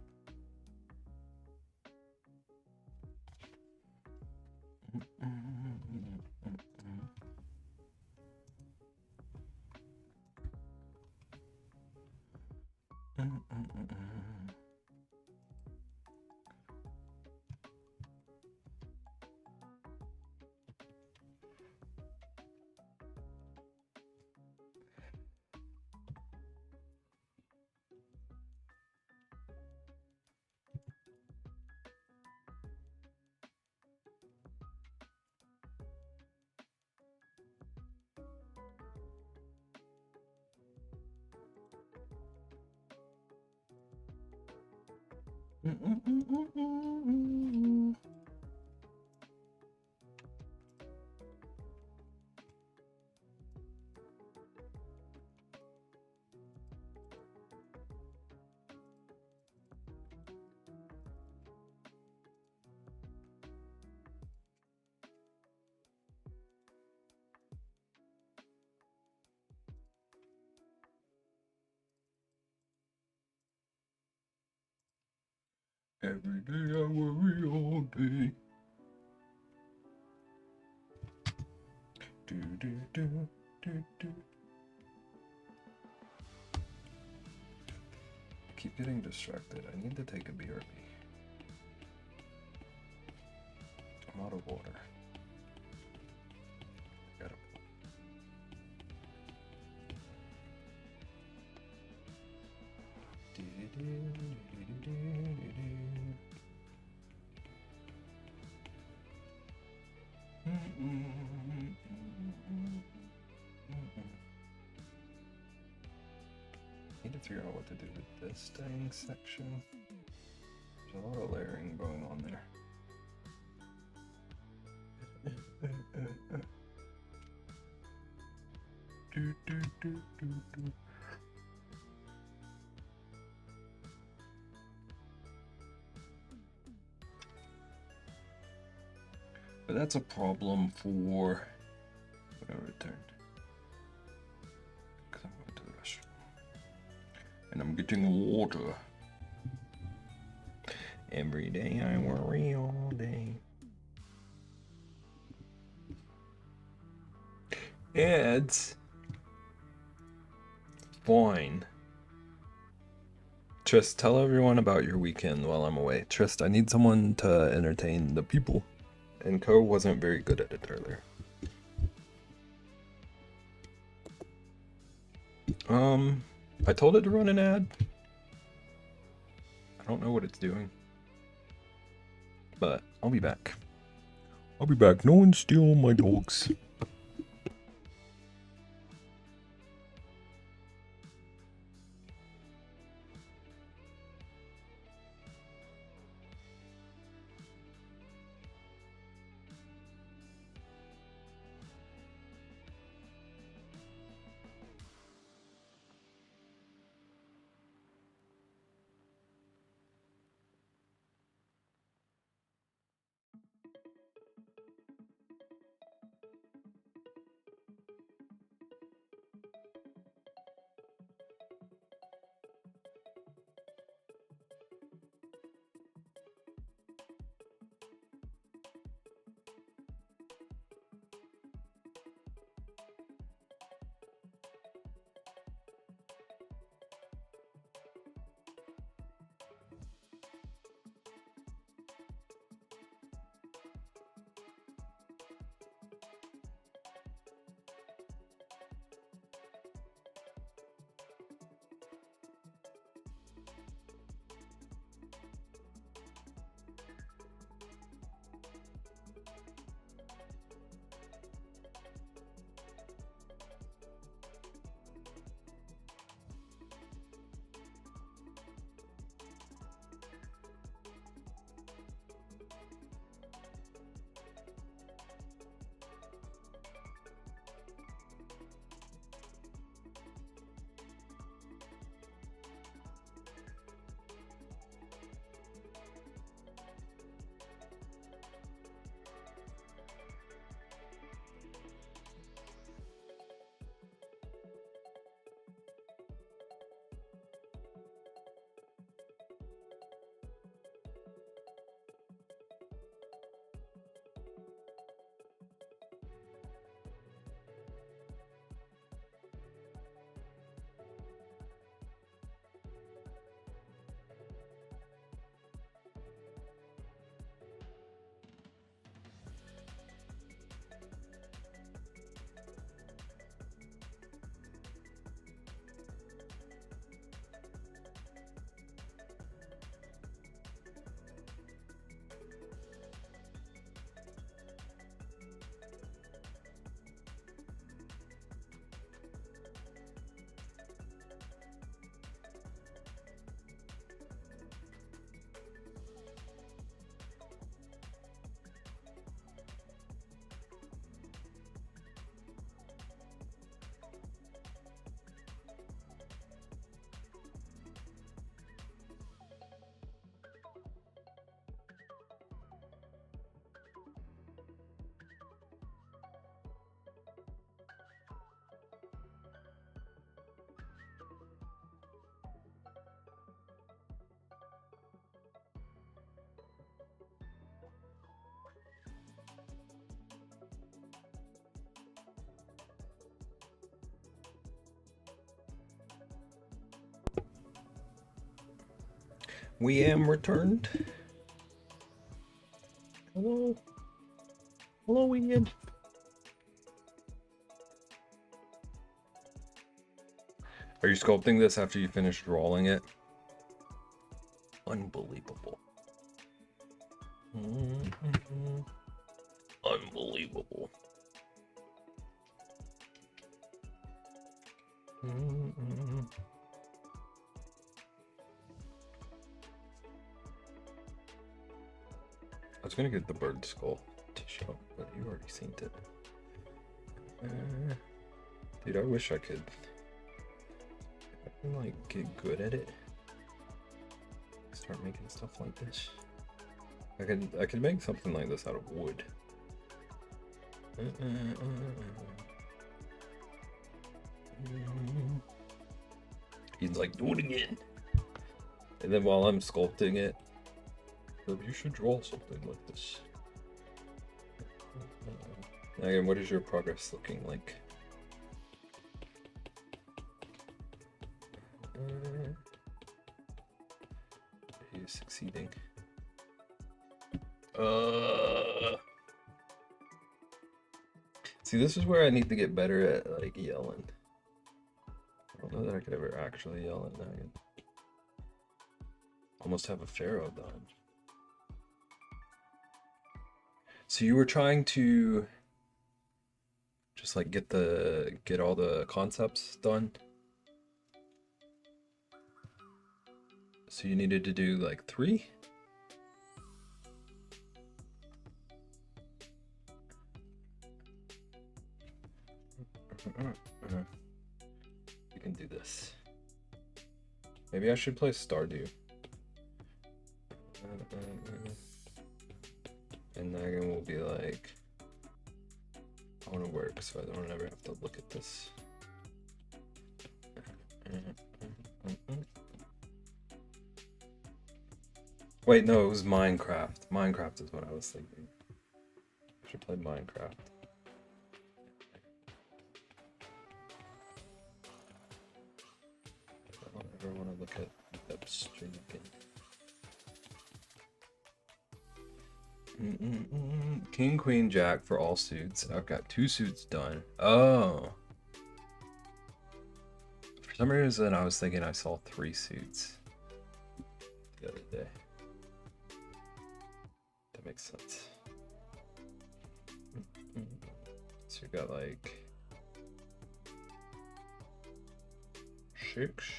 Every day I worry all day. Do, do, do, do, do. I keep getting distracted. I need to take a BRB. I'm out of water. Gotta. Do, do, do, do, do, do, do. Need to figure out what to do with this dang section. There's a lot of layering going on there. Do, do, do, do, do. But that's a problem for when I return. Because I'm going to the restroom. And I'm getting water. Every day I worry all day. It's fine. Trist, tell everyone about your weekend while I'm away. Trist, I need someone to entertain the people. And Ko wasn't very good at it earlier. I told it to run an ad. I don't know what it's doing. But I'll be back. I'll be back. No one's stealing my dogs. We am returned. Hello. Hello, Ian. Are you sculpting this after you finish drawing it? Unbelievable. Unbelievable. I was gonna get the bird skull to show, but you already seen it. Dude, I wish I could like get good at it. Start making stuff like this. I could make something like this out of wood. He's like, do it again. And then while I'm sculpting it, you should draw something like this. Again, what is your progress looking like? Are you succeeding? See, this is where I need to get better at like yelling. I don't know that I could ever actually yell at Nagan. Almost have a pharaoh done. So you were trying to just like get all the concepts done. So you needed to do like 3? You can do this. Maybe I should play Stardew. And Nagan will be like, I want to work so I don't ever have to look at this. Wait, no, it was Minecraft. Minecraft is what I was thinking. I should play Minecraft. I don't ever want to look at that stream again. King, Queen, Jack for all suits. I've got 2 suits done. Oh. For some reason, I was thinking I saw 3 suits the other day. That makes sense. So you got like 6.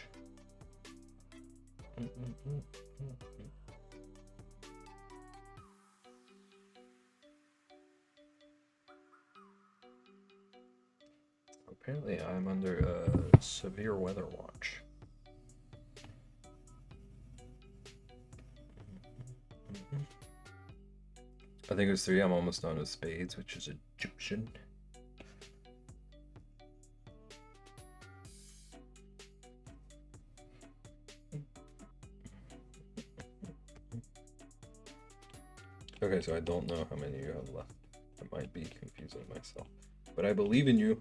Apparently, I'm under a severe weather watch. I think it was 3. I'm almost done with spades, which is Egyptian. Okay, so I don't know how many you have left. I might be confusing myself, but I believe in you.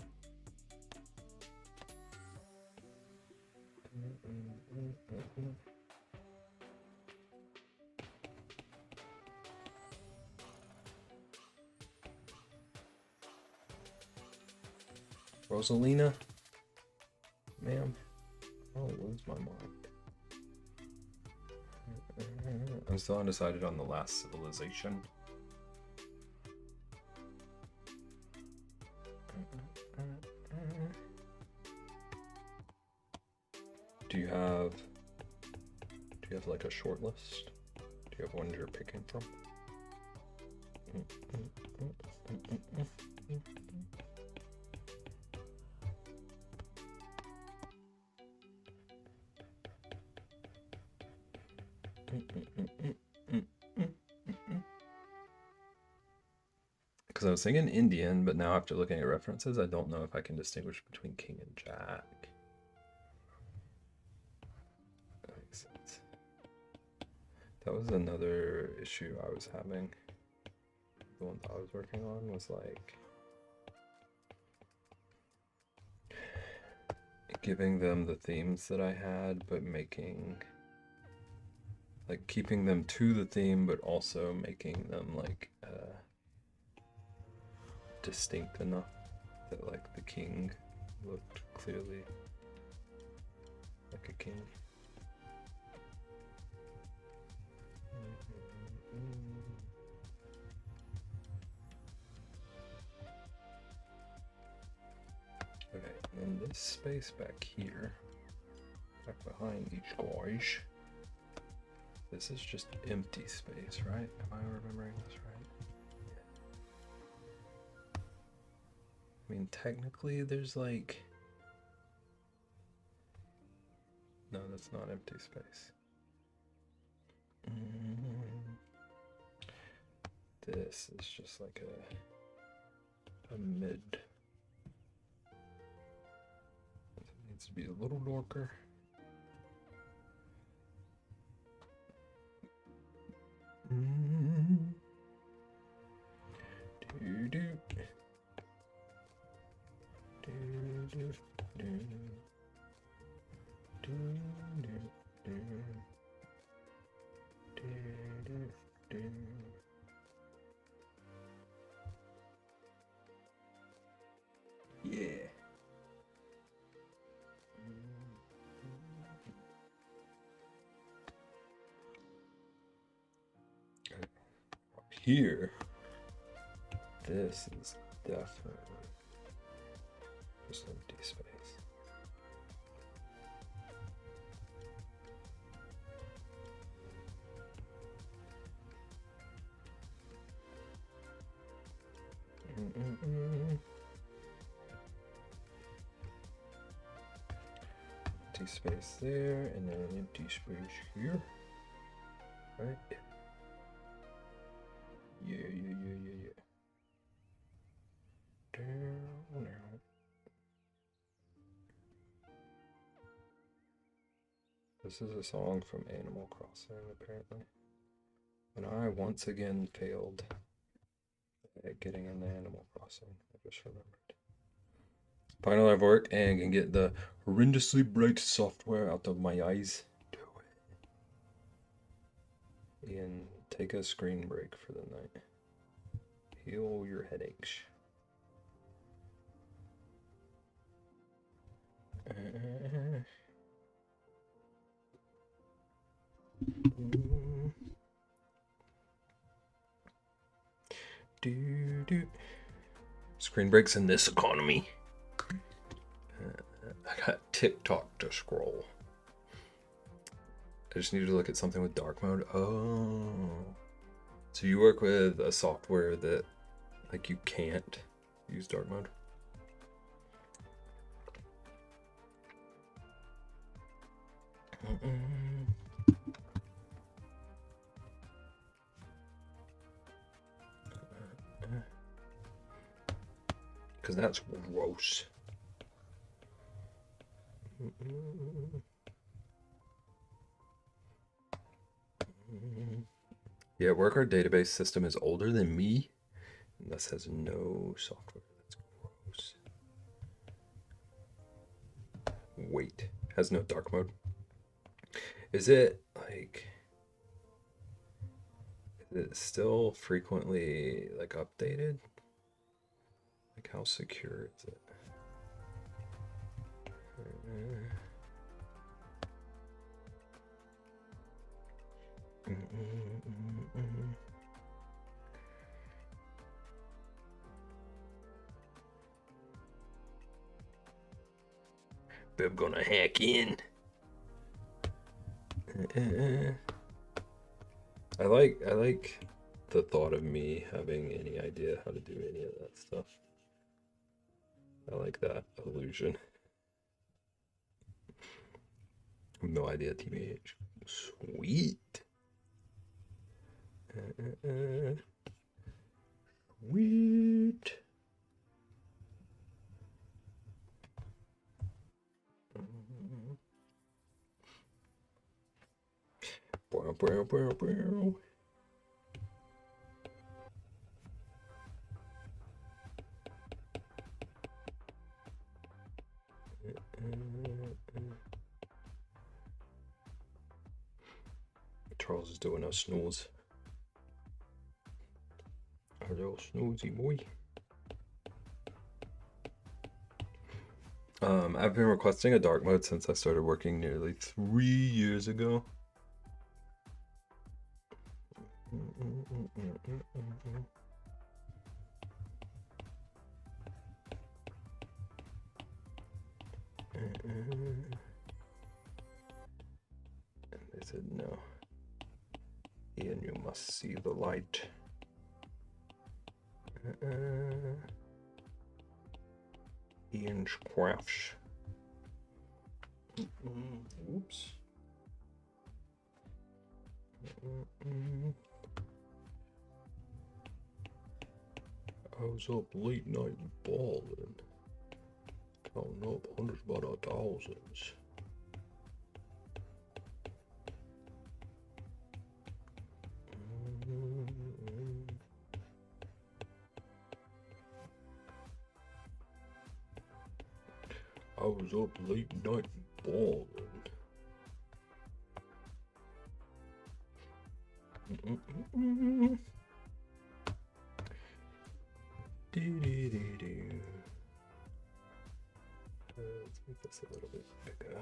Rosalina? Ma'am? Oh, lose my mind. I'm still undecided on the last civilization. Do you have like a short list? Do you have one you're picking from? Because I was thinking Indian, but now after looking at references, I don't know if I can distinguish between King and Jack. That makes sense. That was another issue I was having. The one that I was working on was like giving them the themes that I had, but making like keeping them to the theme, but also making them like distinct enough that like the king looked clearly like a king. Okay, and this space back here, back behind these guys, this is just empty space, right? Am I remembering this right? I mean, technically there's like... No, that's not empty space. This is just like a mid. It needs to be a little darker. Yeah. Here, this is definitely just empty space. Empty space there, and then an empty space here. Right? Yeah. Down. This is a song from Animal Crossing, apparently. And I once again failed at getting in the Animal Crossing. I just remembered. Finally, I've worked and can get the horrendously bright software out of my eyes. Do it. And take a screen break for the night. Heal your headaches. Screen breaks in this economy. I got TikTok to scroll. I just need to look at something with dark mode. Oh. So you work with a software that like you can't use dark mode? Because that's gross. Yeah, worker database system is older than me, and thus has no software. That's gross. Wait, has no dark mode. Is it like... Is it still frequently like updated? Like how secure is it? Bib gonna hack in. I like the thought of me having any idea how to do any of that stuff. I like that illusion. No idea, TBH. Sweet. Sweet. Charles is doing a snooze. Hello, snoozy boy. I've been requesting a dark mode since I started working nearly 3 years ago. And they said no. Ian, you must see the light. Ian Crafts. Oops. I was up late night balling, counting up hundreds by the thousands. I was up late night balling. Let's make this a little bit bigger.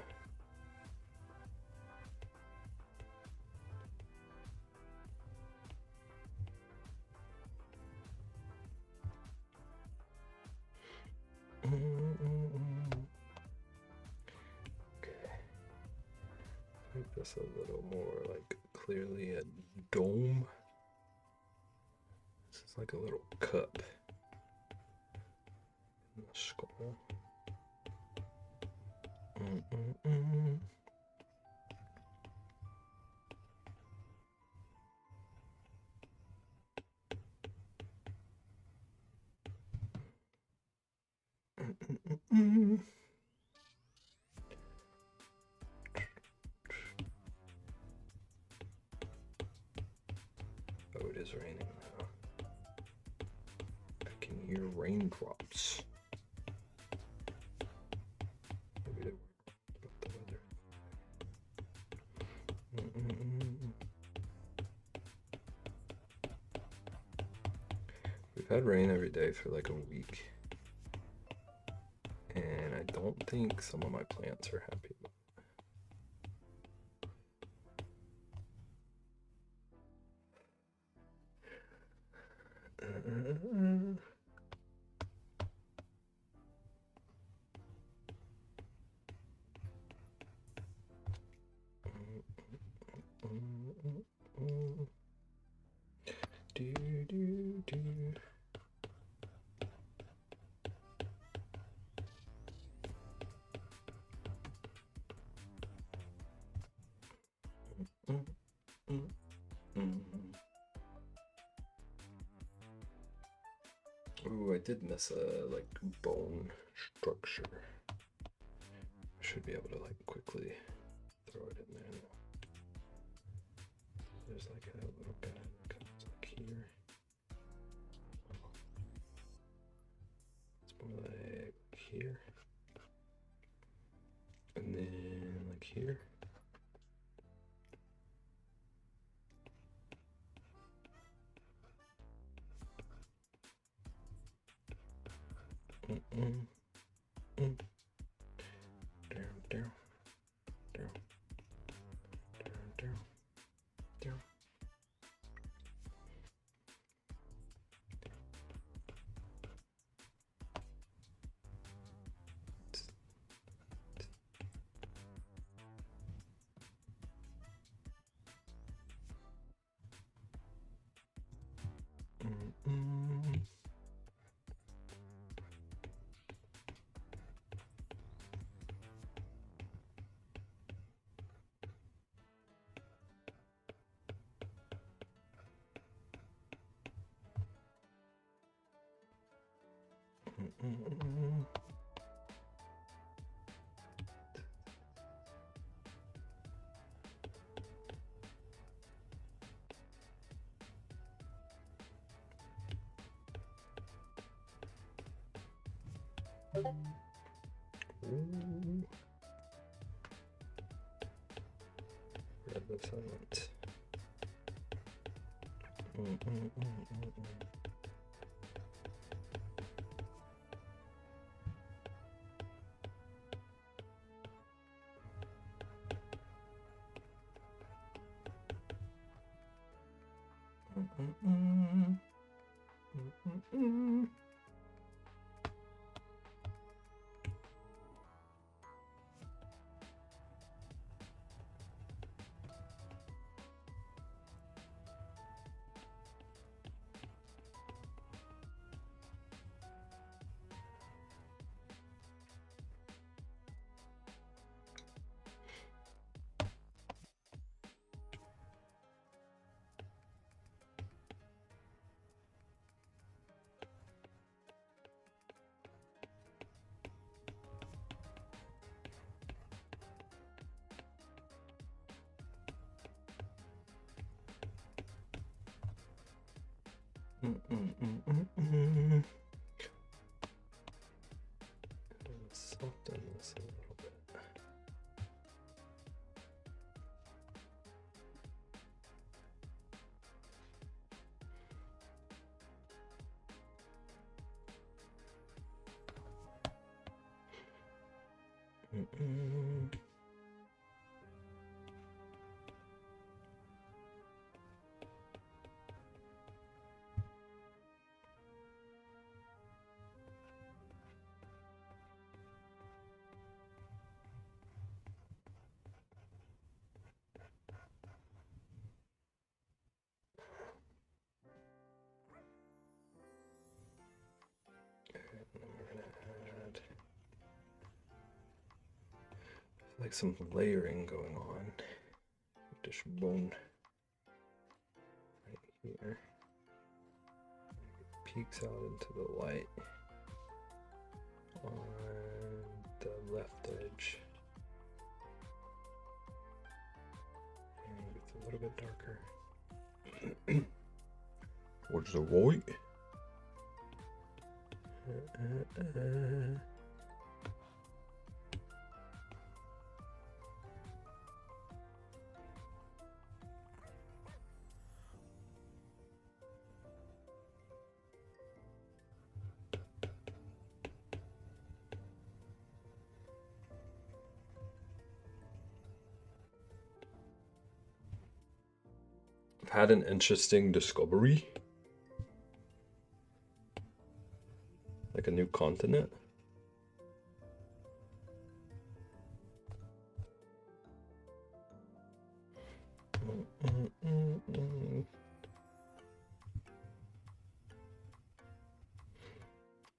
Okay. Make this a little more like clearly a dome. This is like a little cup in the skull. Oh, it is raining now. I can hear raindrops. Maybe they were about the weather. We've had rain every day for like a week. And I don't think some of my plants are happy about it. Ooh, I did miss a like bone structure. I should be able to like quickly throw it in there now. There's like a little guy that comes like here. It's more like here. And then like here. Down, down, down, down, down. Red silent. Soften this a little bit. Like some layering going on. This bone right here peeks out into the light on the left edge. And it's a little bit darker. What's the right? I've had an interesting discovery. Like a new continent.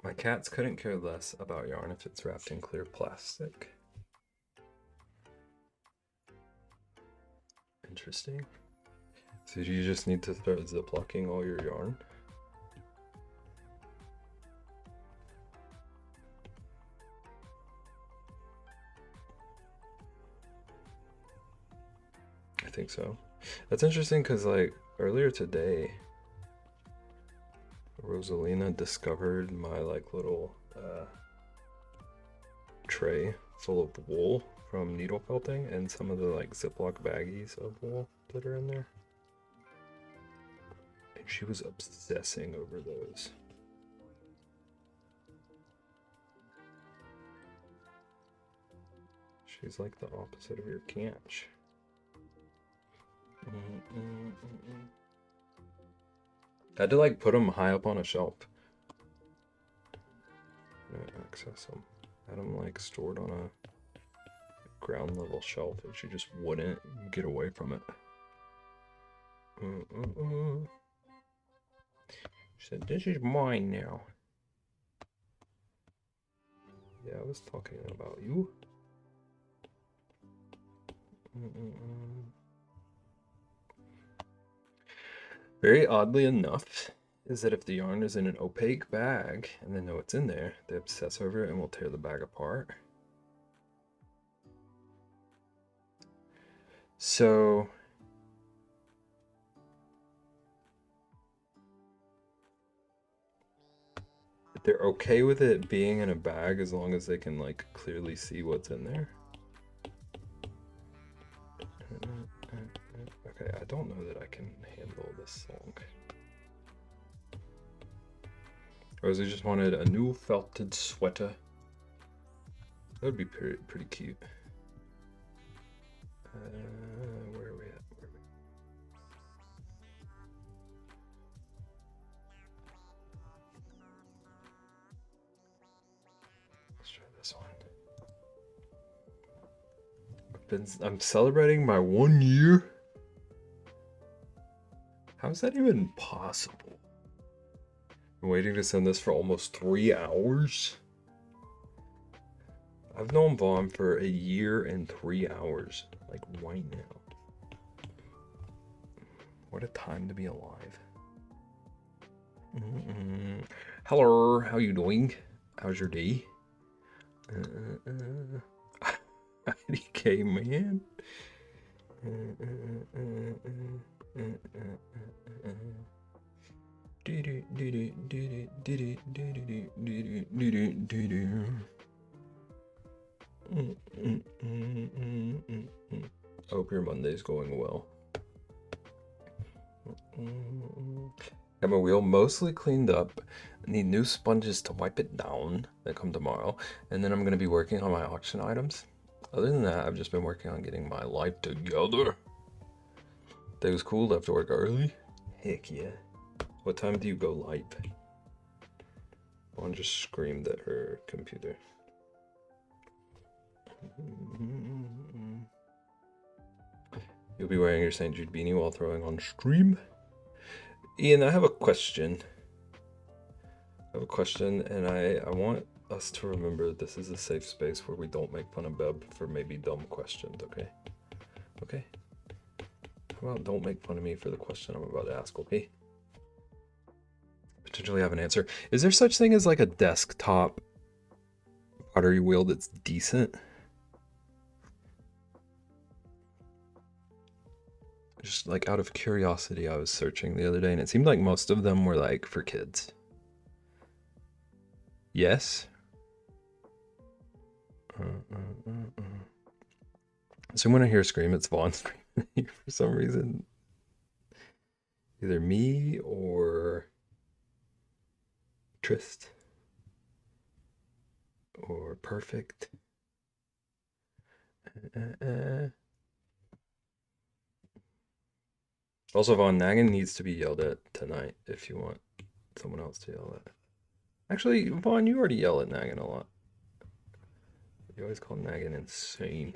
My cats couldn't care less about yarn if it's wrapped in clear plastic. Interesting. So you just need to start ziplocking all your yarn? I think so. That's interesting because like earlier today, Rosalina discovered my like little tray full of wool from needle felting and some of the like Ziploc baggies of wool that are in there. And she was obsessing over those. She's like the opposite of your canch. I had to like put them high up on a shelf. Access them. Had them like stored on a ground level shelf and she just wouldn't get away from it. She said, "This is mine now." Yeah, I was talking about you. Very oddly enough, is that if the yarn is in an opaque bag and they know it's in there, they obsess over it and will tear the bag apart. So they're okay with it being in a bag as long as they can like clearly see what's in there. Okay, I don't know that I can handle this song. Rosie just wanted a new felted sweater. That would be pretty cute. Where are we at? Let's try this one. I'm celebrating my 1 year. How is that even possible? I'm waiting to send this for almost 3 hours. I've known Vaughn for 1 year and 3 hours, like right now. What a time to be alive. Hello, how you doing? How's your day? IDK, man. I hope your Monday's going well. Got my wheel mostly cleaned up. I need new sponges to wipe it down that come tomorrow. And then I'm going to be working on my auction items. Other than that, I've just been working on getting my life together. Day was cool, left to work early. Heck yeah. What time do you go live? One just screamed at her computer. You'll be wearing your St. Jude beanie while throwing on stream? Ian, I have a question. And I want us to remember this is a safe space where we don't make fun of Beb for maybe dumb questions, okay? Okay? How about don't make fun of me for the question I'm about to ask, okay? Potentially have an answer. Is there such thing as like a desktop pottery wheel that's decent? Just like out of curiosity, I was searching the other day and it seemed like most of them were like for kids. Yes? So when I hear a scream, it's Vaughn screaming for some reason. Either me or Trist or Perfect. Also, Vaughn, nagging needs to be yelled at tonight if you want someone else to yell at. Actually, Vaughn, you already yell at nagging a lot. You always call nagging insane.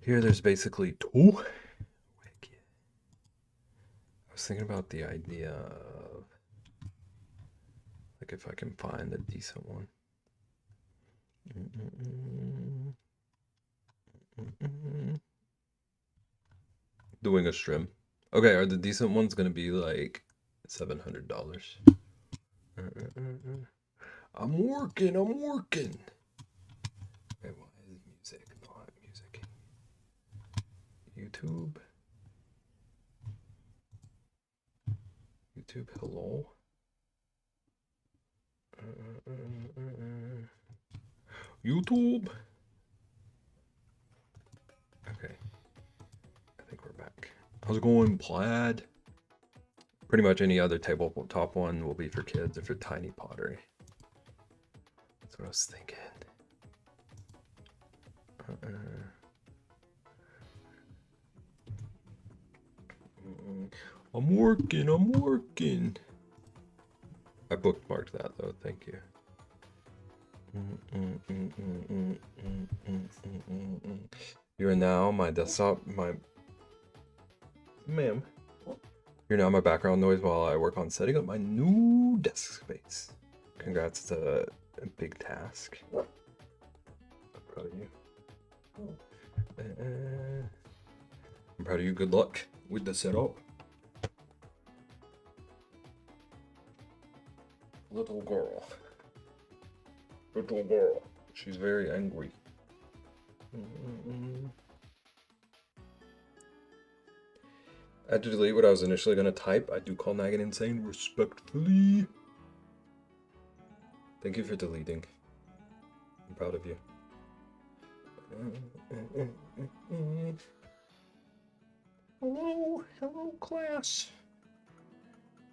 Here, there's basically two. I was thinking about the idea of, like, if I can find a decent one. Doing a stream. Okay, are the decent ones gonna be like $700? I'm working. Okay, why is music not music? YouTube, hello. YouTube. Okay, I think we're back. How's it going, Plaid? Pretty much any other tabletop one will be for kids or for tiny pottery. That's what I was thinking. I'm working. I bookmarked that though, thank you. You're now my desktop, Ma'am. You're now my background noise while I work on setting up my new desk space. Congrats, it's a big task. I'm proud of you. I'm proud of you, good luck with the setup. Little girl. She's very angry. I had to delete what I was initially going to type. I do call Naggin insane respectfully. Thank you for deleting. I'm proud of you. Hello class.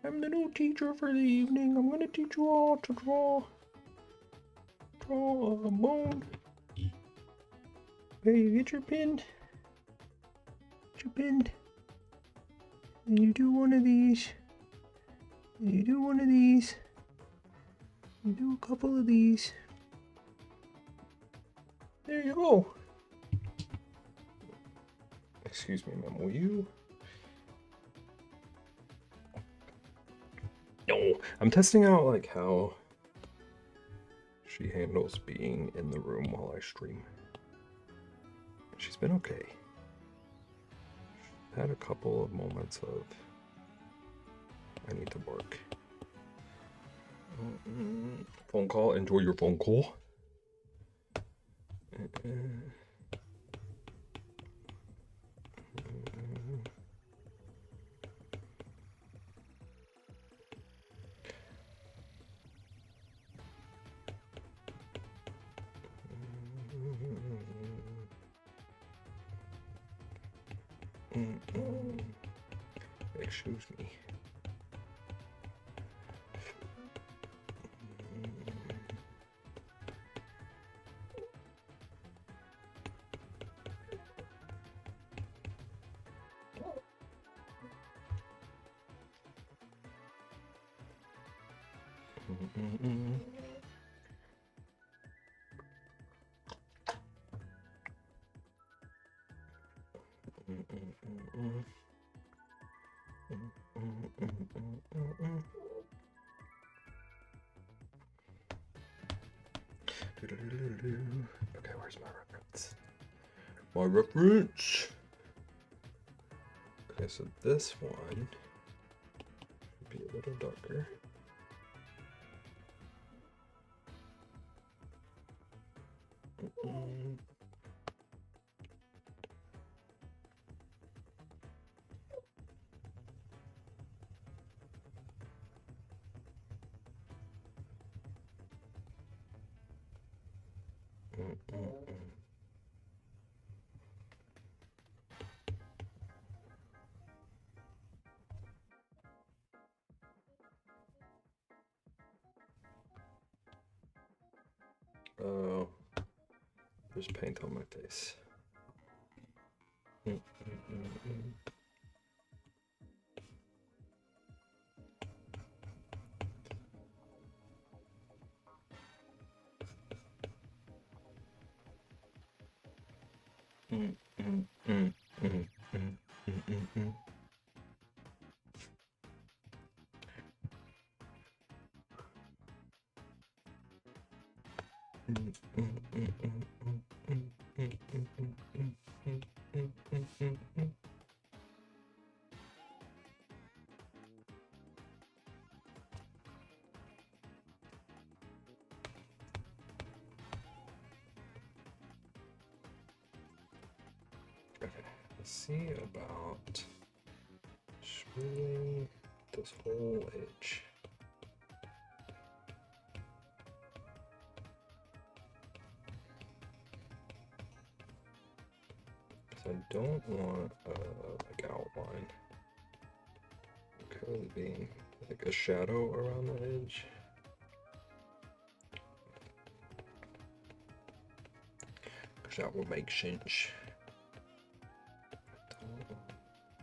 I'm the new teacher for the evening. I'm gonna teach you all to draw a bone. Hey, get your pen. Get your pen. And you do one of these. And you do one of these. You do a couple of these. There you go. Excuse me, ma'am, will you? No, I'm testing out like how she handles being in the room while I stream. She's been okay. She's had a couple of moments of I need to work. Phone call. Enjoy your phone call. Excuse me. Okay, where's my reference? My reference! Okay, so this one should be a little darker. Oh, there's paint on my face. Okay, let's see about smoothing this whole edge. I don't want like outline. Okay, being like a shadow around the edge. Because that will make sense.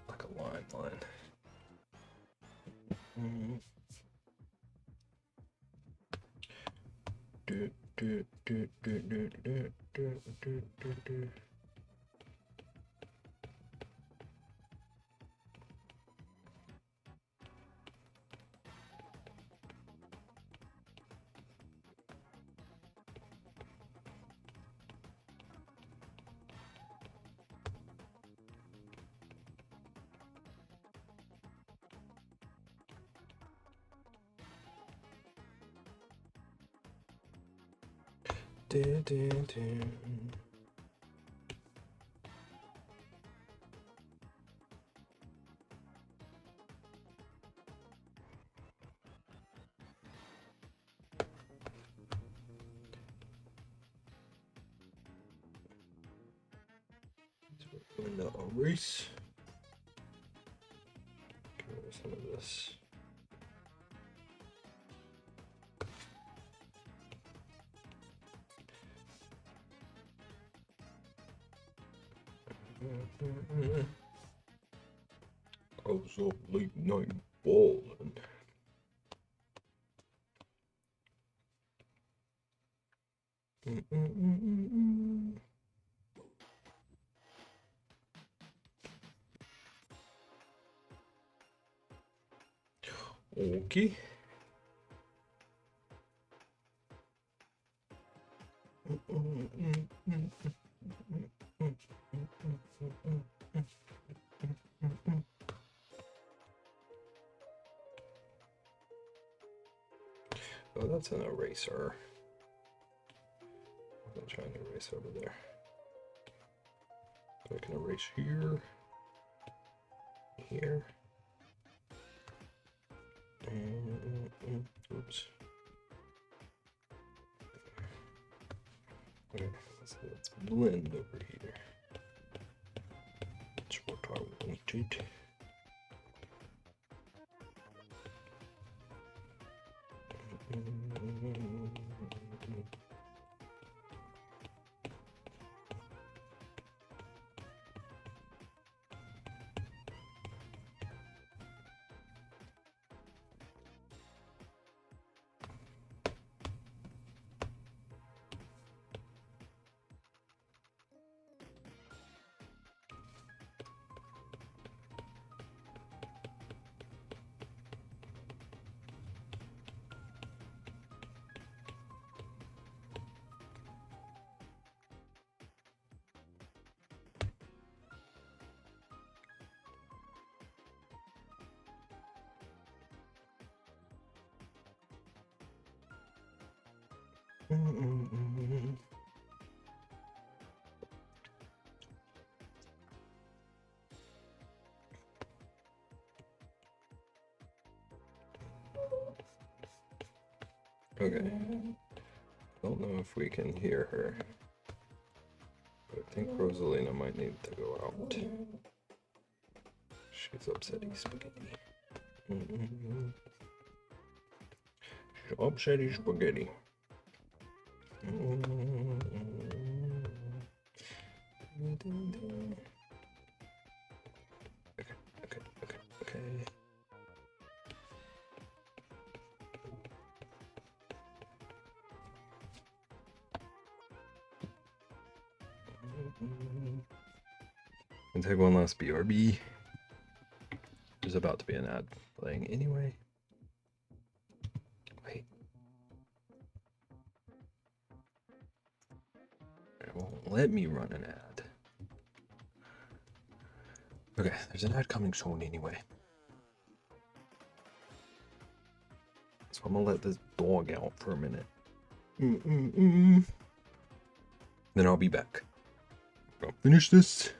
Like a line. Okay, And erase. Get rid of some of this. I was up late night balling. Okay. Oh, that's an eraser. I'm trying to erase over there. So I can erase here, here. Oops. Okay, let's blend over here. That's what I wanted. Okay. Don't know if we can hear her, but I think Rosalina might need to go out. She's upsetty spaghetti. She's upsetty spaghetti. Okay. And take one last BRB. There's about to be an ad playing anyway. Wait. It won't let me run an ad. Okay, there's an ad coming soon anyway. So I'm gonna let this dog out for a minute. Then I'll be back. I'll finish this.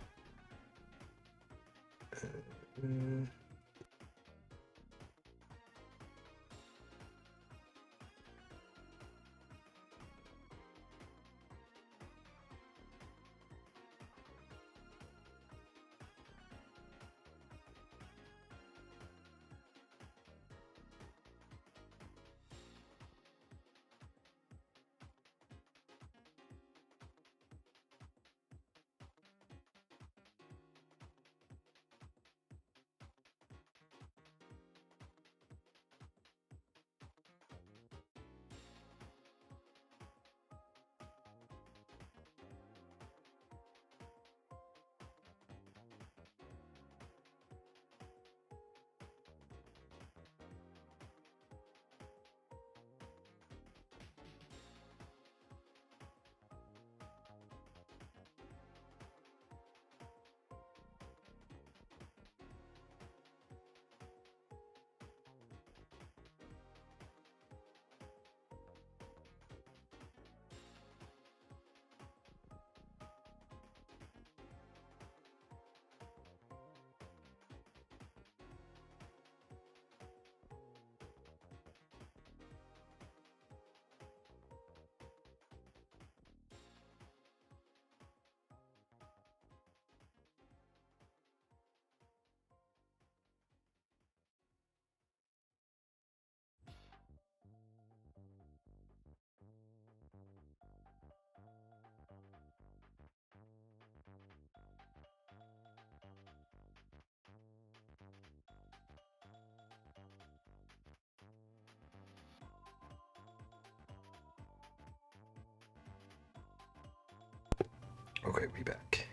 Okay, we back.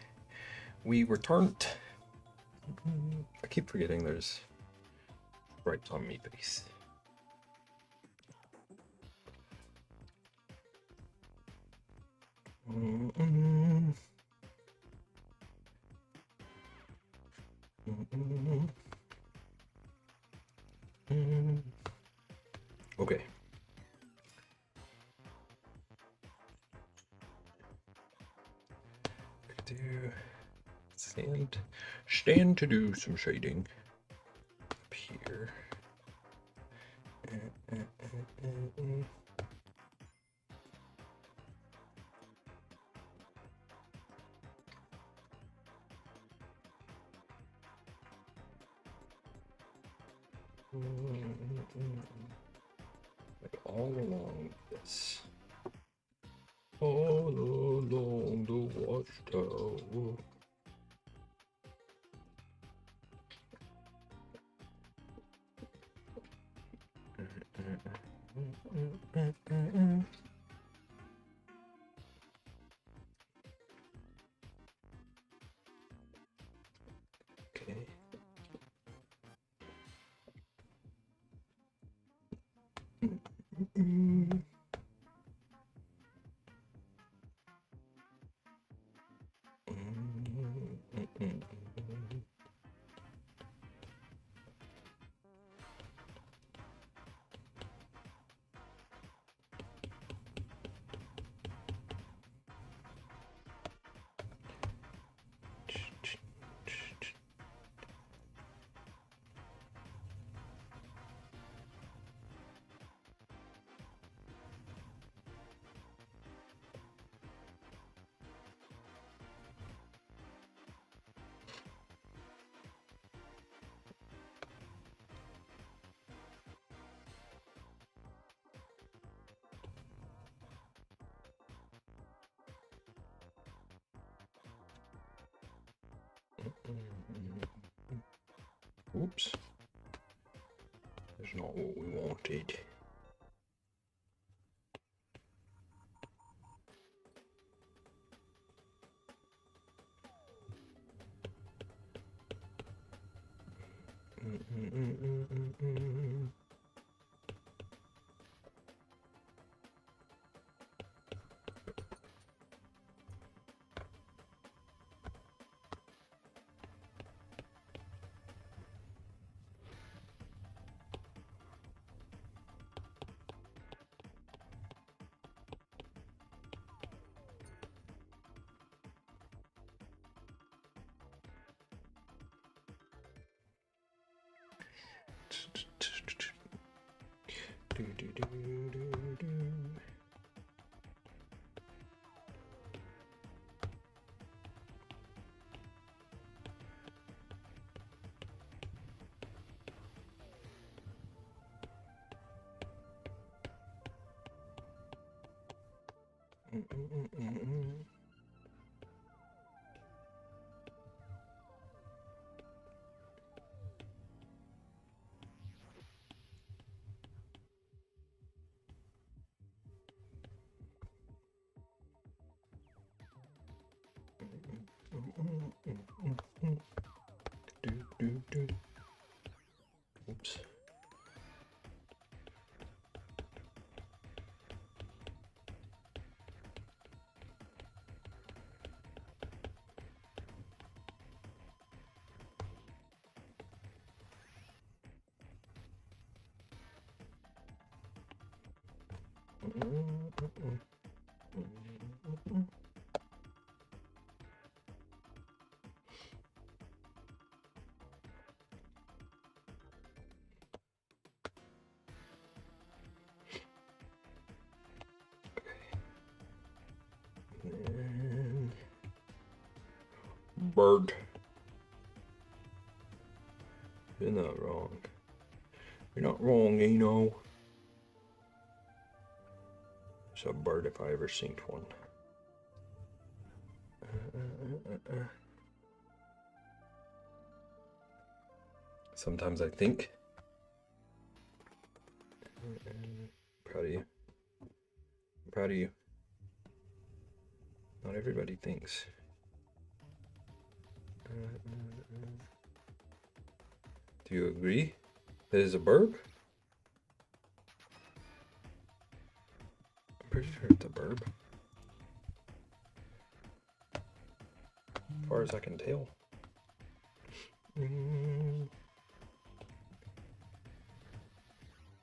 We returned. I keep forgetting there's stripes on me face. Okay. Do stand to do some shading up here. Like all along this. All along the watchtower. Okay. Oops. That's not what we wanted. Oops. Bird. You're not wrong. You're not wrong, you know. It's a bird if I ever seen one. Sometimes I think. Proud of you. I'm proud of you. Not everybody thinks. Do you agree? That is a burb? I'm pretty sure it's a burb. As far as I can tell.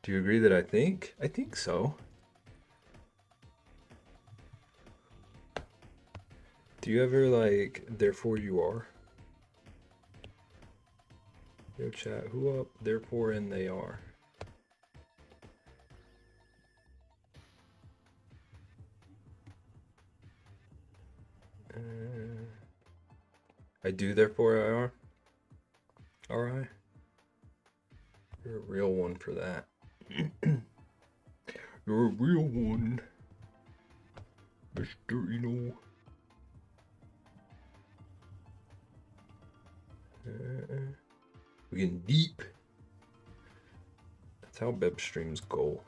Do you agree that I think? I think so. Do you ever like, therefore you are? Yo chat, who up, therefore and they are? I do, therefore I are? Alright. You're a real one for that. You're a real one. Mr. Eno. We getting deep. That's how Beb streams go.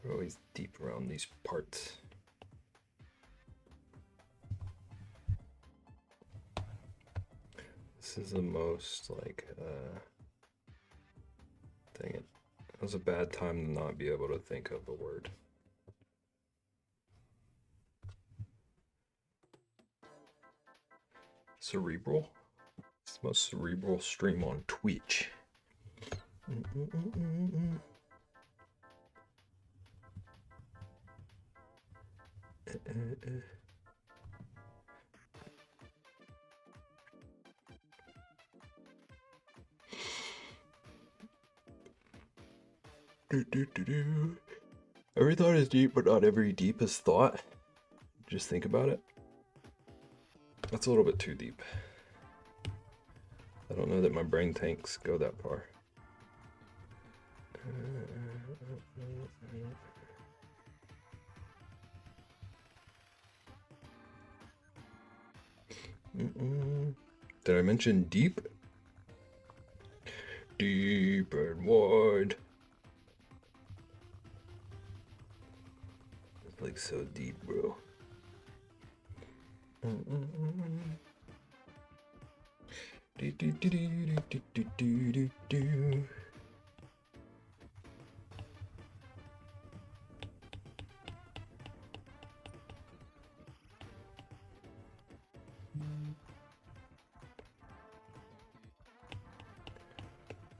We're always deep around these parts. This is the most like dang it. That was a bad time to not be able to think of a word. Cerebral? It's the most cerebral stream on Twitch. Every thought is deep, but not every deep is thought. Just think about it. That's a little bit too deep. I don't know that my brain tanks go that far. Did I mention deep? Deep and wide. It's like so deep, bro.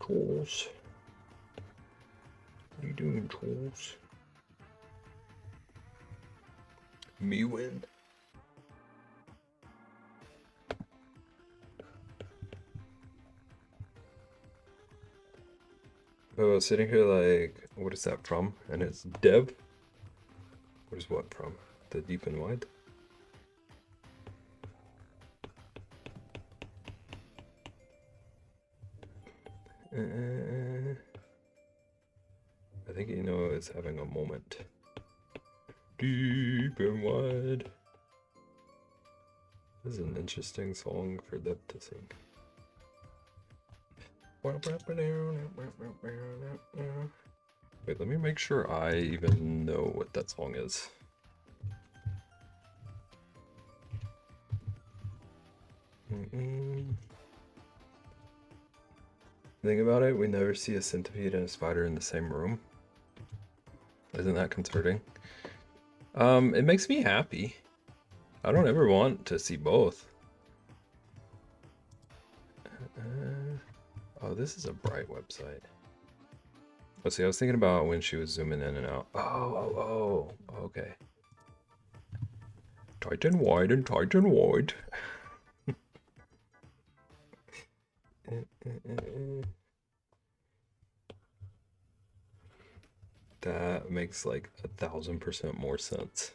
Trolls. What are you doing, trolls? Me win. Oh, I was sitting here like, what is that from? And it's Dev. What is what from? The deep and wide? I think you know it's having a moment. Deep and wide. This is an interesting song for Dev to sing. Wait, let me make sure I even know what that song is. Think about it, we never see a centipede and a spider in the same room. Isn't that concerning? It makes me happy. I don't ever want to see both. Oh, this is a bright website. Oh, see, I was thinking about when she was zooming in and out. Oh, okay. Tight and wide and tight and wide. That makes like 1,000% more sense.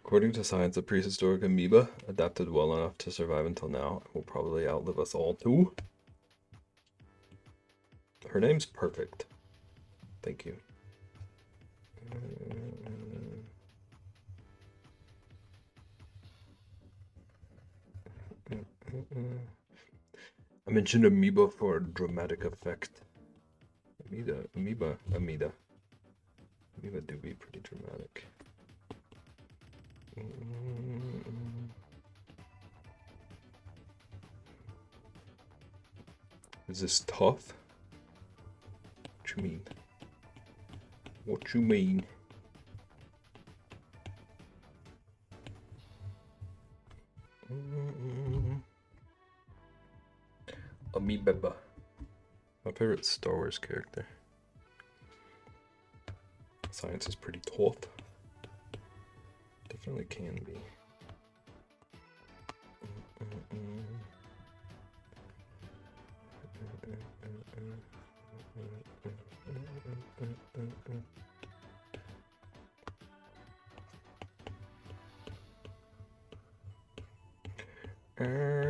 According to science, a prehistoric amoeba adapted well enough to survive until now and will probably outlive us all too. Her name's perfect. Thank you. I mentioned amoeba for a dramatic effect. Amoeba do be pretty dramatic. Is this tough? What you mean? What you mean? Amoeba. My favorite Star Wars character. Science is pretty tough. Definitely can be. I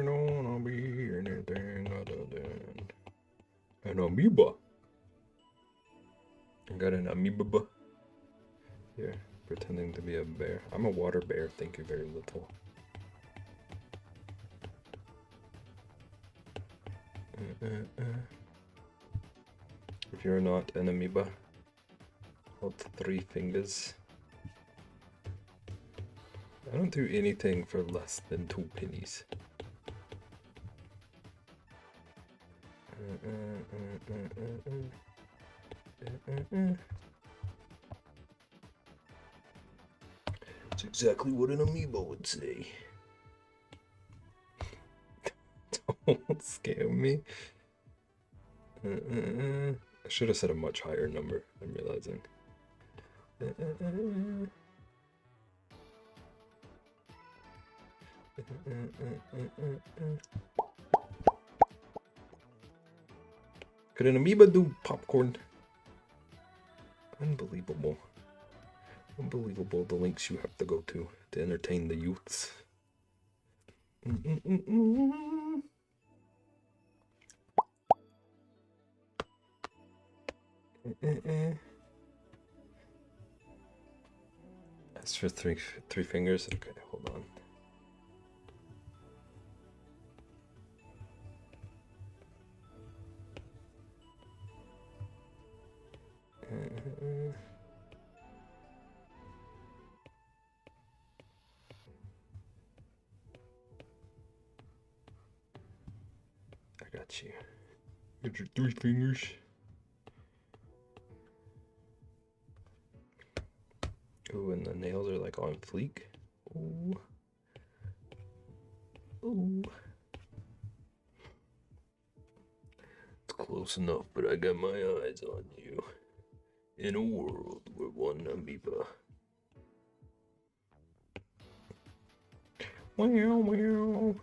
don't wanna be anything other than an amoeba. I got an amoeba here, pretending to be a bear. I'm a water bear, thank you very little. If you're not an amoeba, hold 3 fingers. I don't do anything for less than 2 pennies. That's exactly what an amoeba would say. Don't scare me. I should have said a much higher number, I'm realizing. Could an amoeba do popcorn? Unbelievable. Unbelievable the links you have to go to entertain the youths. That's for three fingers. Okay, hold on. I got you. Get your 3 fingers. Ooh, and the nails are like on fleek. Ooh. Ooh. It's close enough, but I got my eyes on you. In a world where one amoeba. Wow.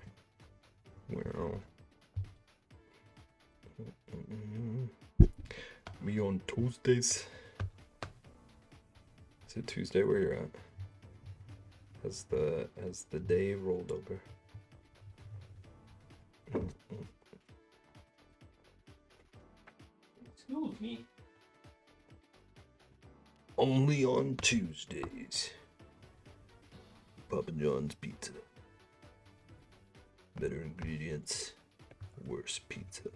Me on Tuesdays. Is it Tuesday where you're at? Has the day rolled over? Excuse me. Only on Tuesdays. Papa John's Pizza. Better ingredients, worse pizza.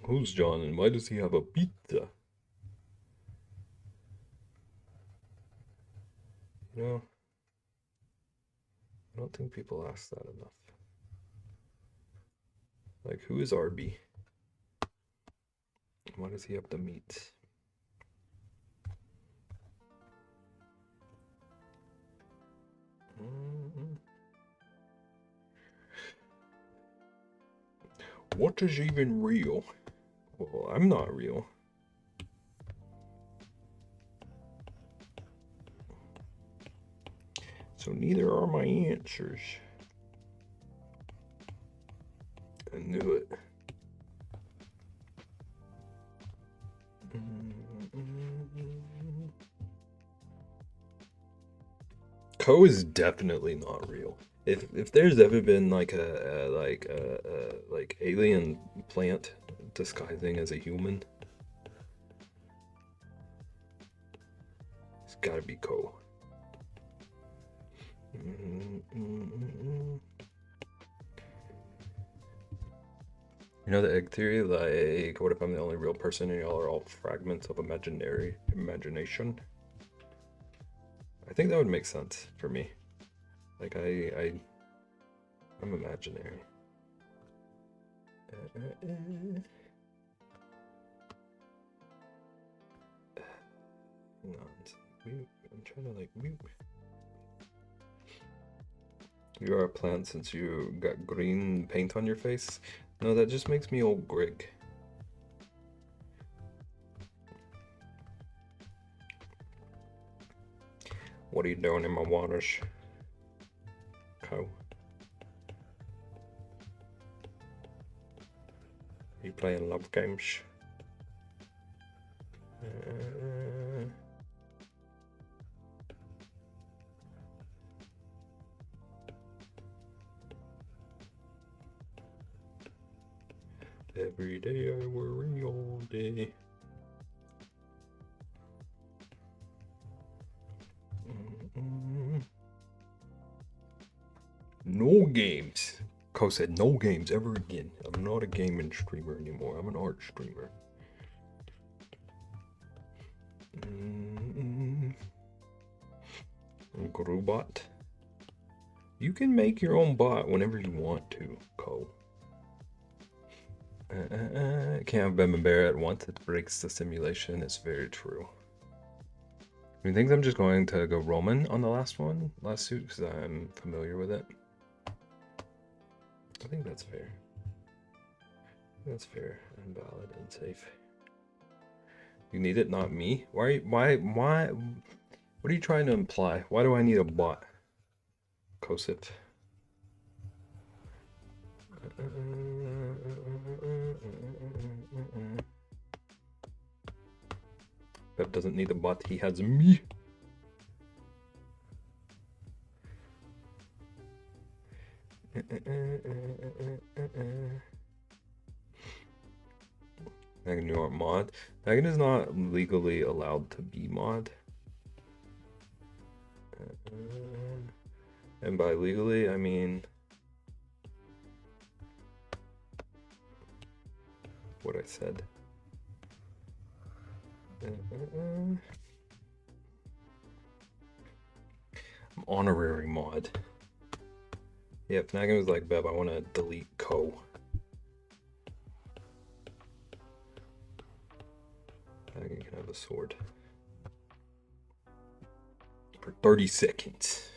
Who's John and why does he have a pizza? You know, I don't think people ask that enough. Like, who is Arby? Why does he have the meat? What is even real? Well, I'm not real. So neither are my answers. I knew it. Co is definitely not real. If there's ever been like like alien plant disguising as a human, it's gotta be Co. You know the egg theory? Like, what if I'm the only real person and y'all are all fragments of imagination? I think that would make sense for me. Like, I'm imaginary. Hang on. I'm trying to, like, mute. You are a plant since you got green paint on your face? No, that just makes me old Grig. What are you doing in my waters? Cow. Are you playing love games? Every day I worry all day. No games. Ko said no games ever again. I'm not a gaming streamer anymore. I'm an art streamer. Grubot. You can make your own bot whenever you want to, Ko. Can't have Bem and Bear at once. It breaks the simulation. It's very true. I think I'm just going to go Roman on the last suit, because I'm familiar with it. I think that's fair. That's fair and valid and safe. You need it, not me. Why? What are you trying to imply? Why do I need a bot? Kosip. Pep doesn't need a bot. He has me. Megan, you aren't mod. Megan is not legally allowed to be mod. And by legally, I mean what I said. I'm honorary mod. Yeah, Fnagan was like, Beb, I want to delete Ko. Fnagan can have a sword. For 30 seconds.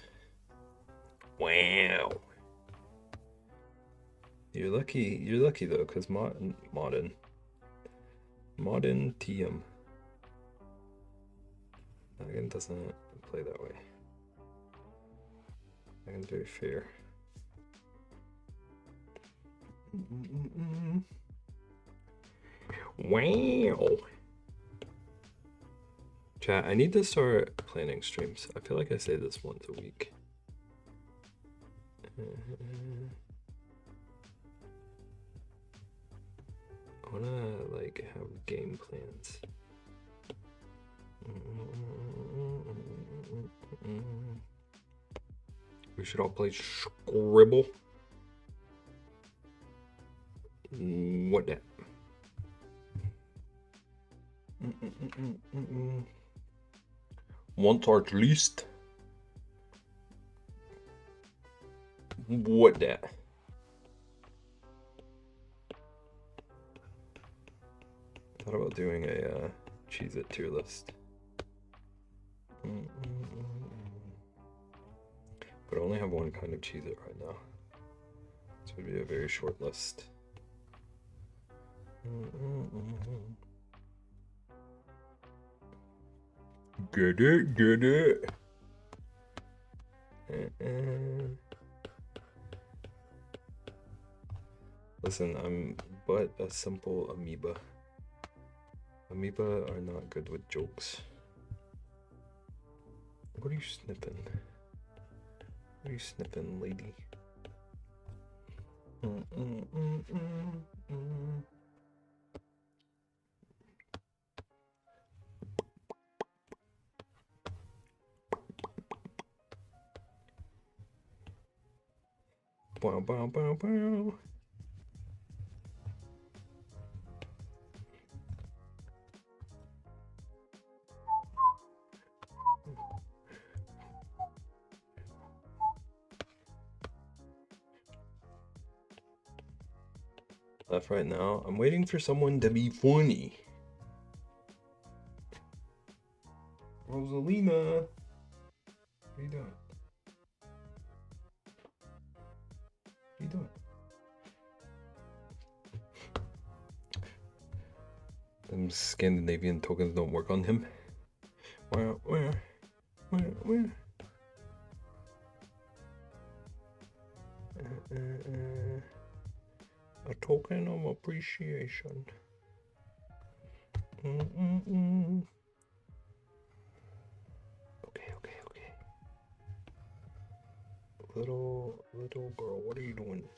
Wow. You're lucky though, because modern TM. Fnagan doesn't play that way. Fnagan's very fair. Wow. Chat, I need to start planning streams. I feel like I say this once a week. I wanna like have game plans. We should all play Scribble. What that? Once or at least. What that? Thought about doing a Cheez-It tier list. But I only have one kind of Cheez-It right now. So it would be a very short list. Get it. Listen, I'm but a simple amoeba. Amoeba are not good with jokes. What are you sniffing? What are you sniffing, lady? Bow, bow, bow, bow. Left, right now. I'm waiting for someone to be funny. Rosalina. What are you doing? What are you doing? Them Scandinavian tokens don't work on him. Where? A token of appreciation. Okay. Little girl, what are you doing?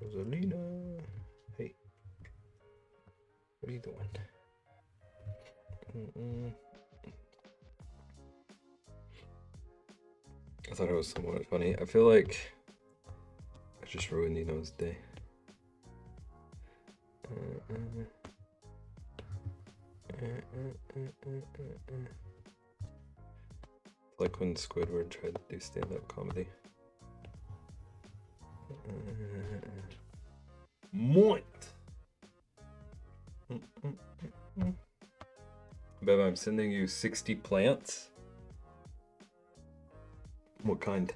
Rosalina. Hey. What are you doing? I thought it was somewhat funny. I feel like I just ruined Nino's day. Like when Squidward tried to do stand-up comedy. Moit! Bev, I'm sending you 60 plants. What kind?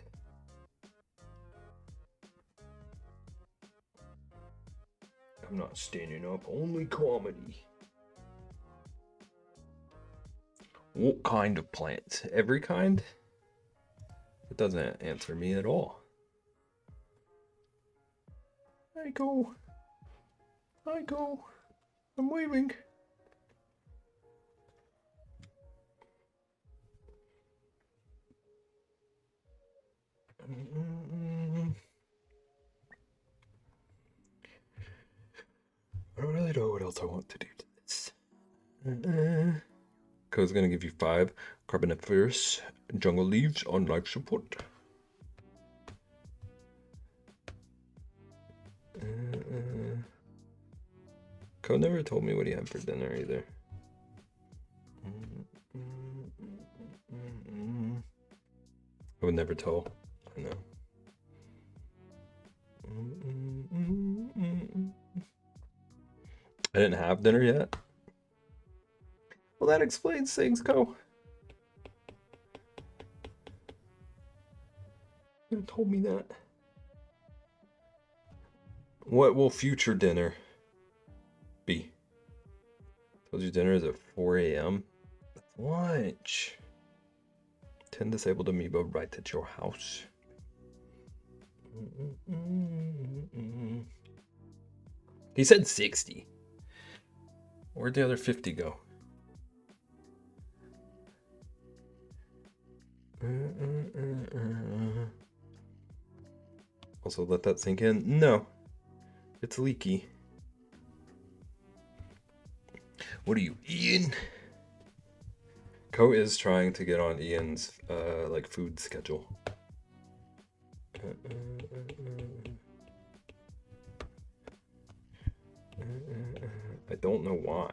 I'm not standing up, only comedy. What kind of plants? Every kind? It doesn't answer me at all. I go. I'm waving. I don't really know what else I want to do to this. Code's gonna give you 5 carboniferous jungle leaves on life support. Code never told me what he had for dinner either. I would never tell. I know. I didn't have dinner yet. Well, that explains things, Co. You told me that. What will future dinner be? Told you dinner is at 4 a.m. Lunch. 10 disabled amoeba right at your house. He said 60. Where'd the other 50 go? Also, let that sink in. No, it's leaky. What are you, Ian? Co is trying to get on Ian's like food schedule. I don't know why.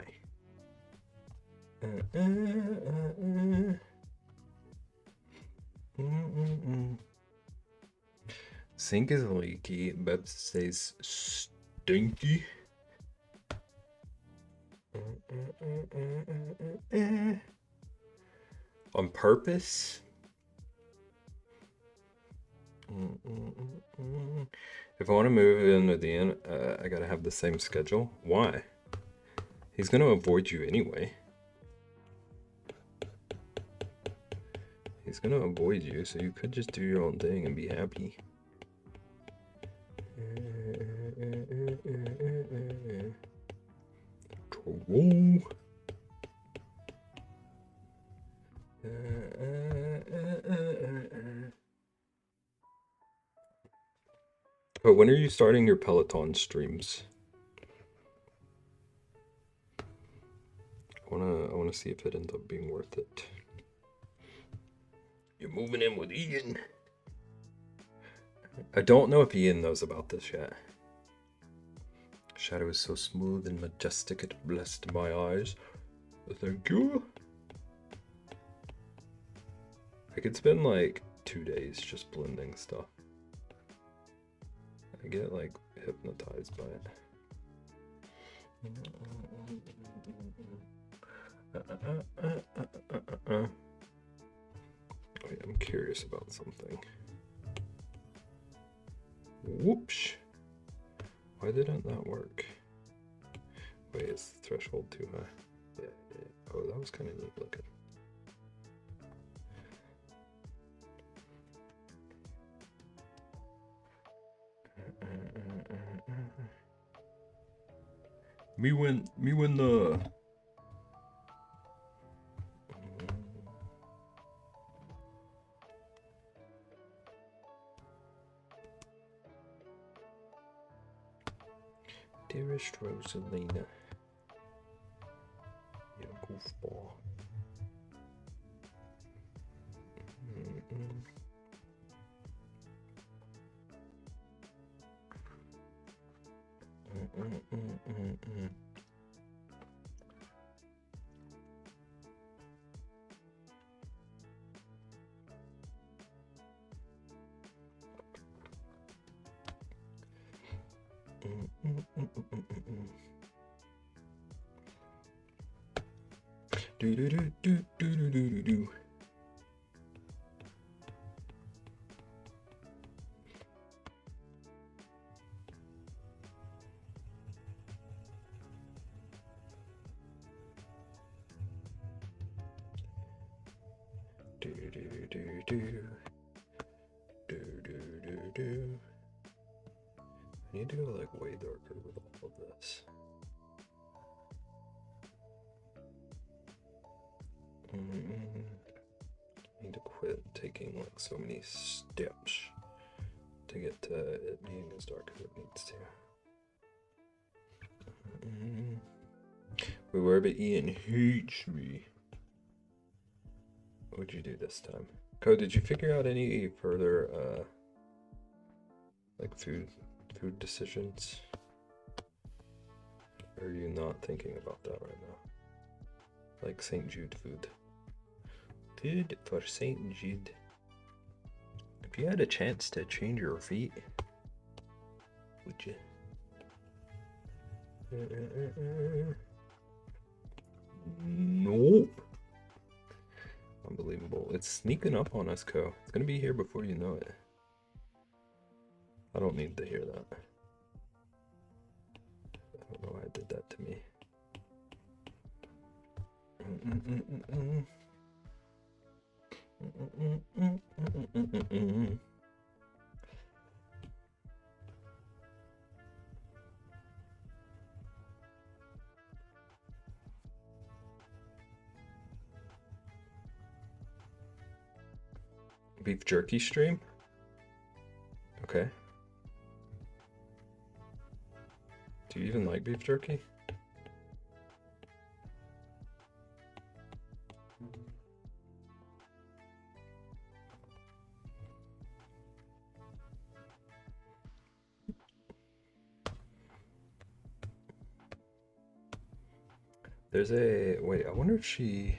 Sink is leaky. Beb says stinky. On purpose? If I want to move in with Ian, I gotta have the same schedule. Why? He's gonna avoid you anyway. He's gonna avoid you, so you could just do your own thing and be happy. Troll. But when are you starting your Peloton streams? I wanna see if it ends up being worth it. You're moving in with Ian. I don't know if Ian knows about this yet. Shadow is so smooth and majestic it blessed my eyes. Thank you. Like, it's been like 2 days just blending stuff. I get like hypnotized by it. Wait, I'm curious about something. Whoops. Why didn't that work? Wait, is the threshold too high? Yeah. Oh, that was kind of neat looking. Me win the. Dearest Rosalina, you goofball. Do do do do do do do do. Do do do do do do do do. I need to go like way darker with all of this. I need to quit taking like so many steps to get to it being as dark as it needs to. Wait, where but Ian hates me. What'd you do this time? Code, did you figure out any further like food decisions? Or are you not thinking about that right now? Like St. Jude food. Food for St. Jude. If you had a chance to change your feet, would you? Nope. Unbelievable. It's sneaking up on us, Co. It's gonna be here before you know it. I don't need to hear that. I don't know why I did that to me. Beef jerky stream? Okay. Do you even like beef jerky? There's a, wait, I wonder if she,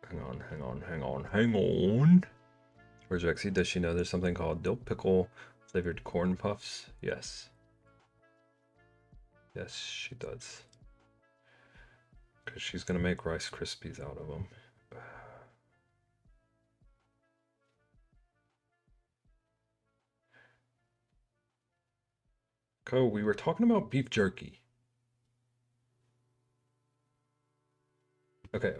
hang on. Where's Rexy? Does she know there's something called dill pickle flavored corn puffs? Yes. Yes, she does. Because she's going to make Rice Krispies out of them. Co, we were talking about beef jerky. Okay.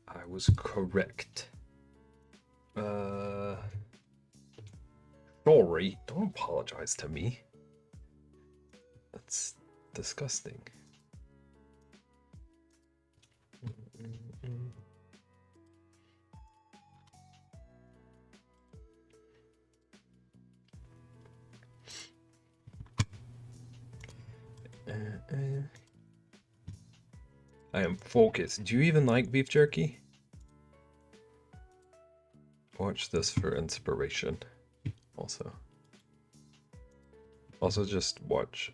I was correct. Sorry, don't apologize to me. That's disgusting. I am focused. Do you even like beef jerky? Watch this for inspiration. Also just watch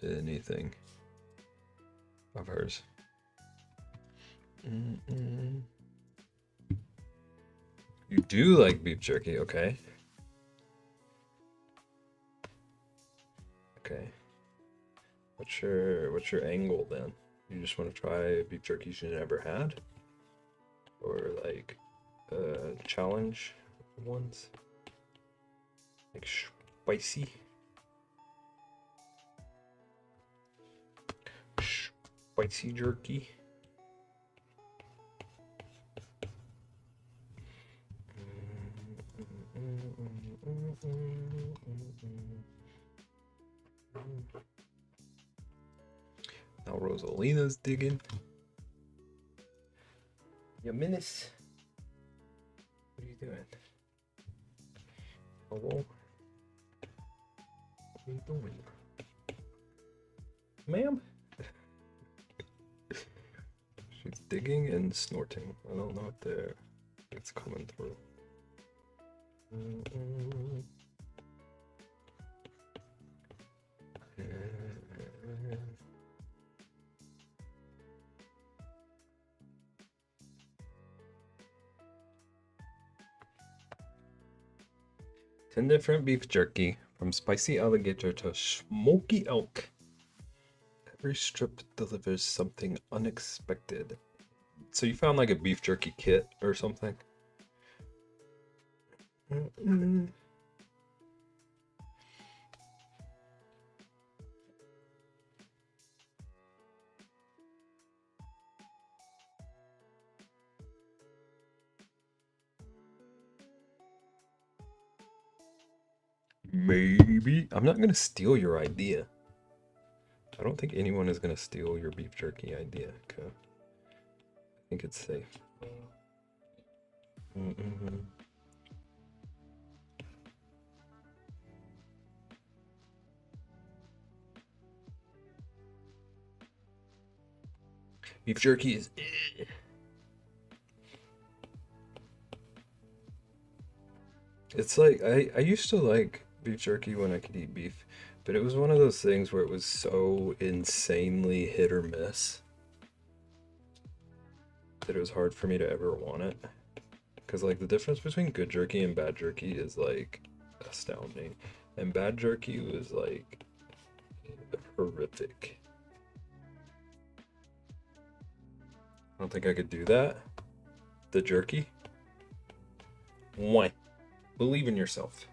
anything of hers. You do like beef jerky, okay? Okay. What's your angle then? You just want to try beef jerkies you never had, or like challenge ones, like spicy, spicy jerky. Now Rosalina's digging. Ya menace. What are you doing? Hello? What are you doing? Ma'am? She's digging and snorting. I don't know if it's coming through. Ten different beef jerky, from spicy alligator to smoky elk. Every strip delivers something unexpected. So you found like a beef jerky kit or something? Maybe. I'm not gonna steal your idea. I don't think anyone is gonna steal your beef jerky idea. Okay. I think it's safe. Beef jerky is. It's like I used to like beef jerky when I could eat beef, but it was one of those things where it was so insanely hit or miss that it was hard for me to ever want it. Because like the difference between good jerky and bad jerky is like astounding, and bad jerky was like horrific. I don't think I could do that. The jerky. Why? Believe in yourself.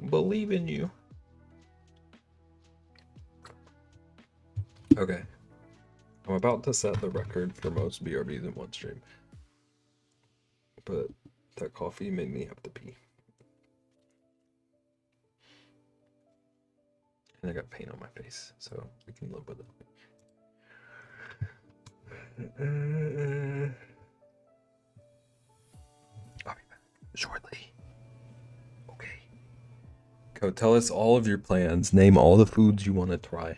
Believe in you. Okay. I'm about to set the record for most BRBs in one stream. But that coffee made me have to pee. And I got paint on my face, so we can live with it. I'll be back shortly. Okay. Go tell us all of your plans. Name all the foods you want to try.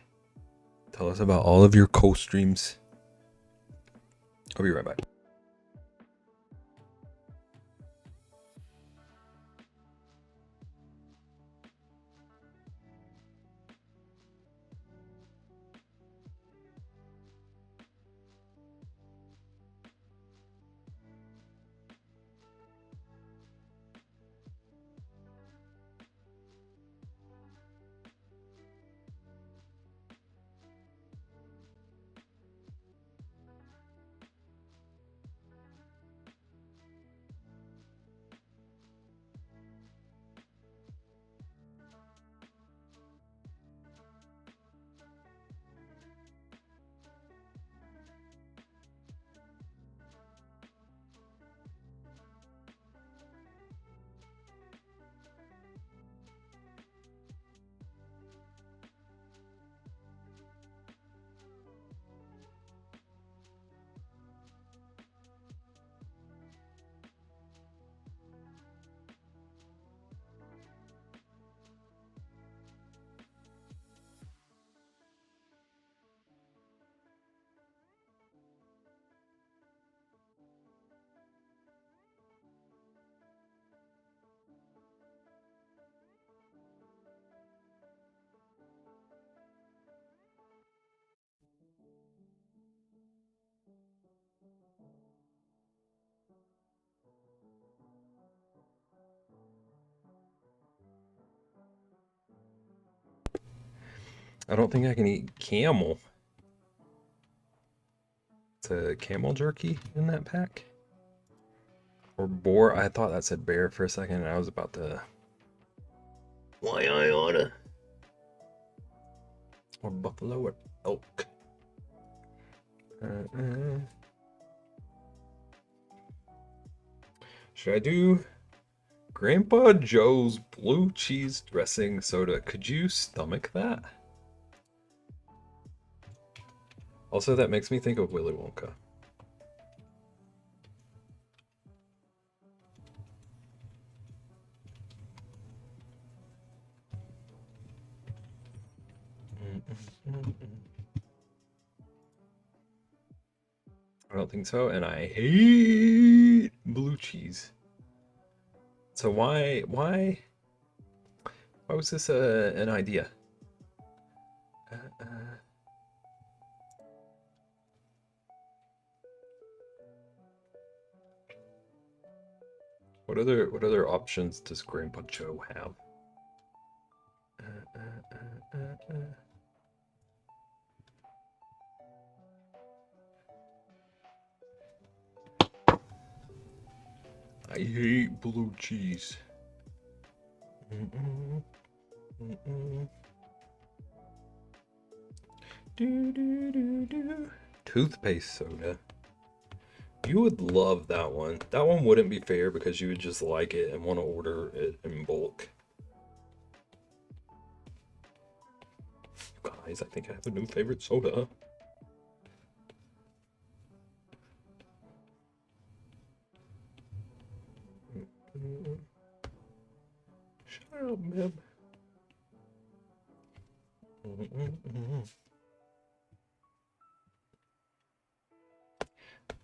Tell us about all of your co-streams. I'll be right back. I don't think I can eat camel. It's a camel jerky in that pack. Or boar. I thought that said bear for a second, and I was about to. Why I oughta. Or buffalo or elk. Should I do Grandpa Joe's blue cheese dressing soda? Could you stomach that? Also, that makes me think of Willy Wonka. I don't think so, and I hate blue cheese. So why was this an idea? What other options does Grandpa Joe have? I hate blue cheese. Toothpaste soda. You would love that one. That one wouldn't be fair because you would just like it and want to order it in bulk. Guys, I think I have a new favorite soda. Shut up, man.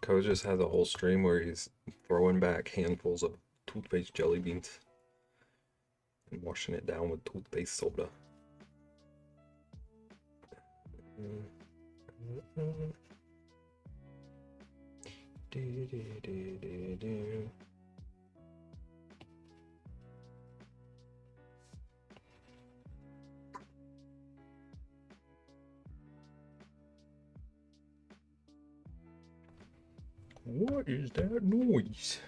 Ko just has a whole stream where he's throwing back handfuls of toothpaste jelly beans and washing it down with toothpaste soda. What is that noise?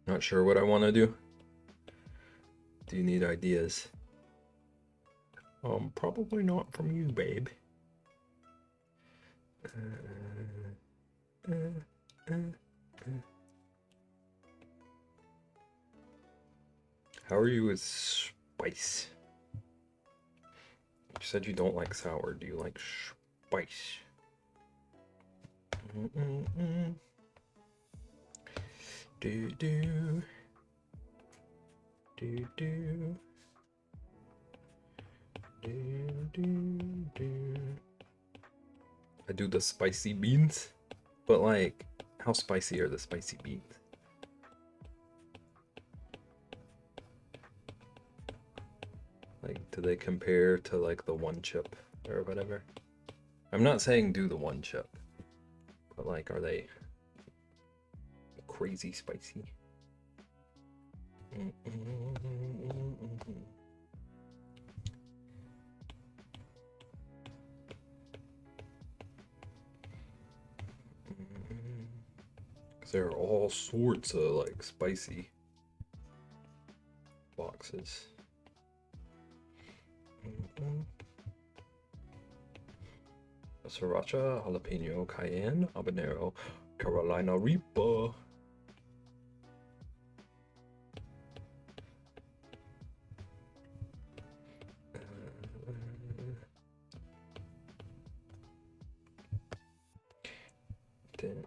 Not sure what I want to do. Do you need ideas? Probably not from you, babe. How are you with spice? You said you don't like sour. Do you like spice? Do do do do do. I do the spicy beans, but like, how spicy are the spicy beans? Like, do they compare to like the one chip or whatever? I'm not saying do the one chip, but like, are they crazy spicy? There are all sorts of like spicy boxes. Sriracha, jalapeno, cayenne, habanero, Carolina Reaper.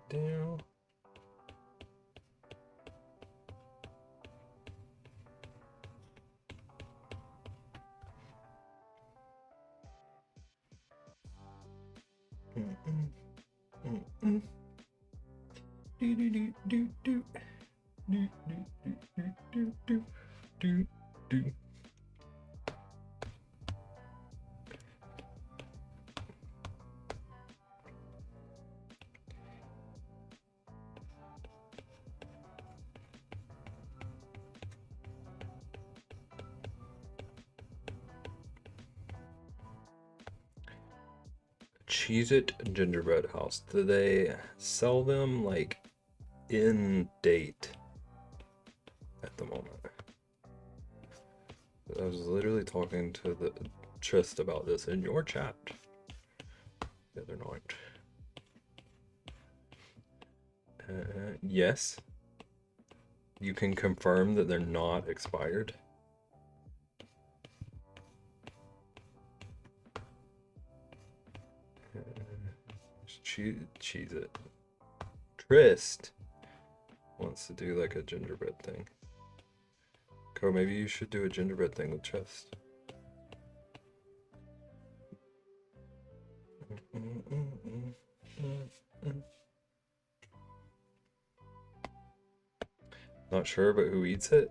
Down. Do. do. Cheez-It gingerbread house. Do they sell them like in date at the moment? I was literally talking to the Trist about this in your chat the other night. Yes. You can confirm that they're not expired. Cheez-It. Trist wants to do like a gingerbread thing. Co, maybe you should do a gingerbread thing with Trist. Not sure, but who eats it?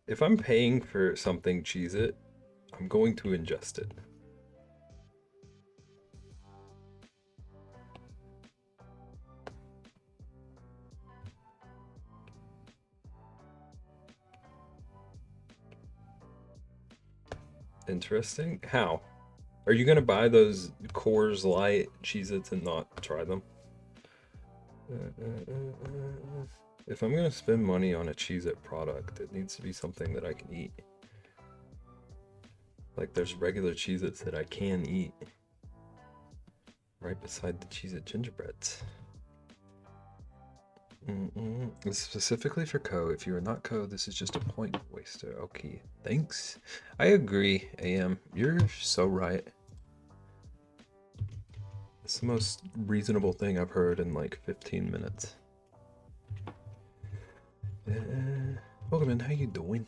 If I'm paying for something Cheez-It, I'm going to ingest it. Interesting. How? Are you gonna buy those Coors Light Cheez-Its and not try them? If I'm gonna spend money on a Cheez-It product, it needs to be something that I can eat. Like there's regular Cheez-Its that I can eat. Right beside the Cheez-It gingerbreads. It's specifically for Co. If you are not Co, this is just a point waster. Okay, thanks. I agree, AM. You're so right. It's the most reasonable thing I've heard in like 15 minutes. Welcome in, how you doing?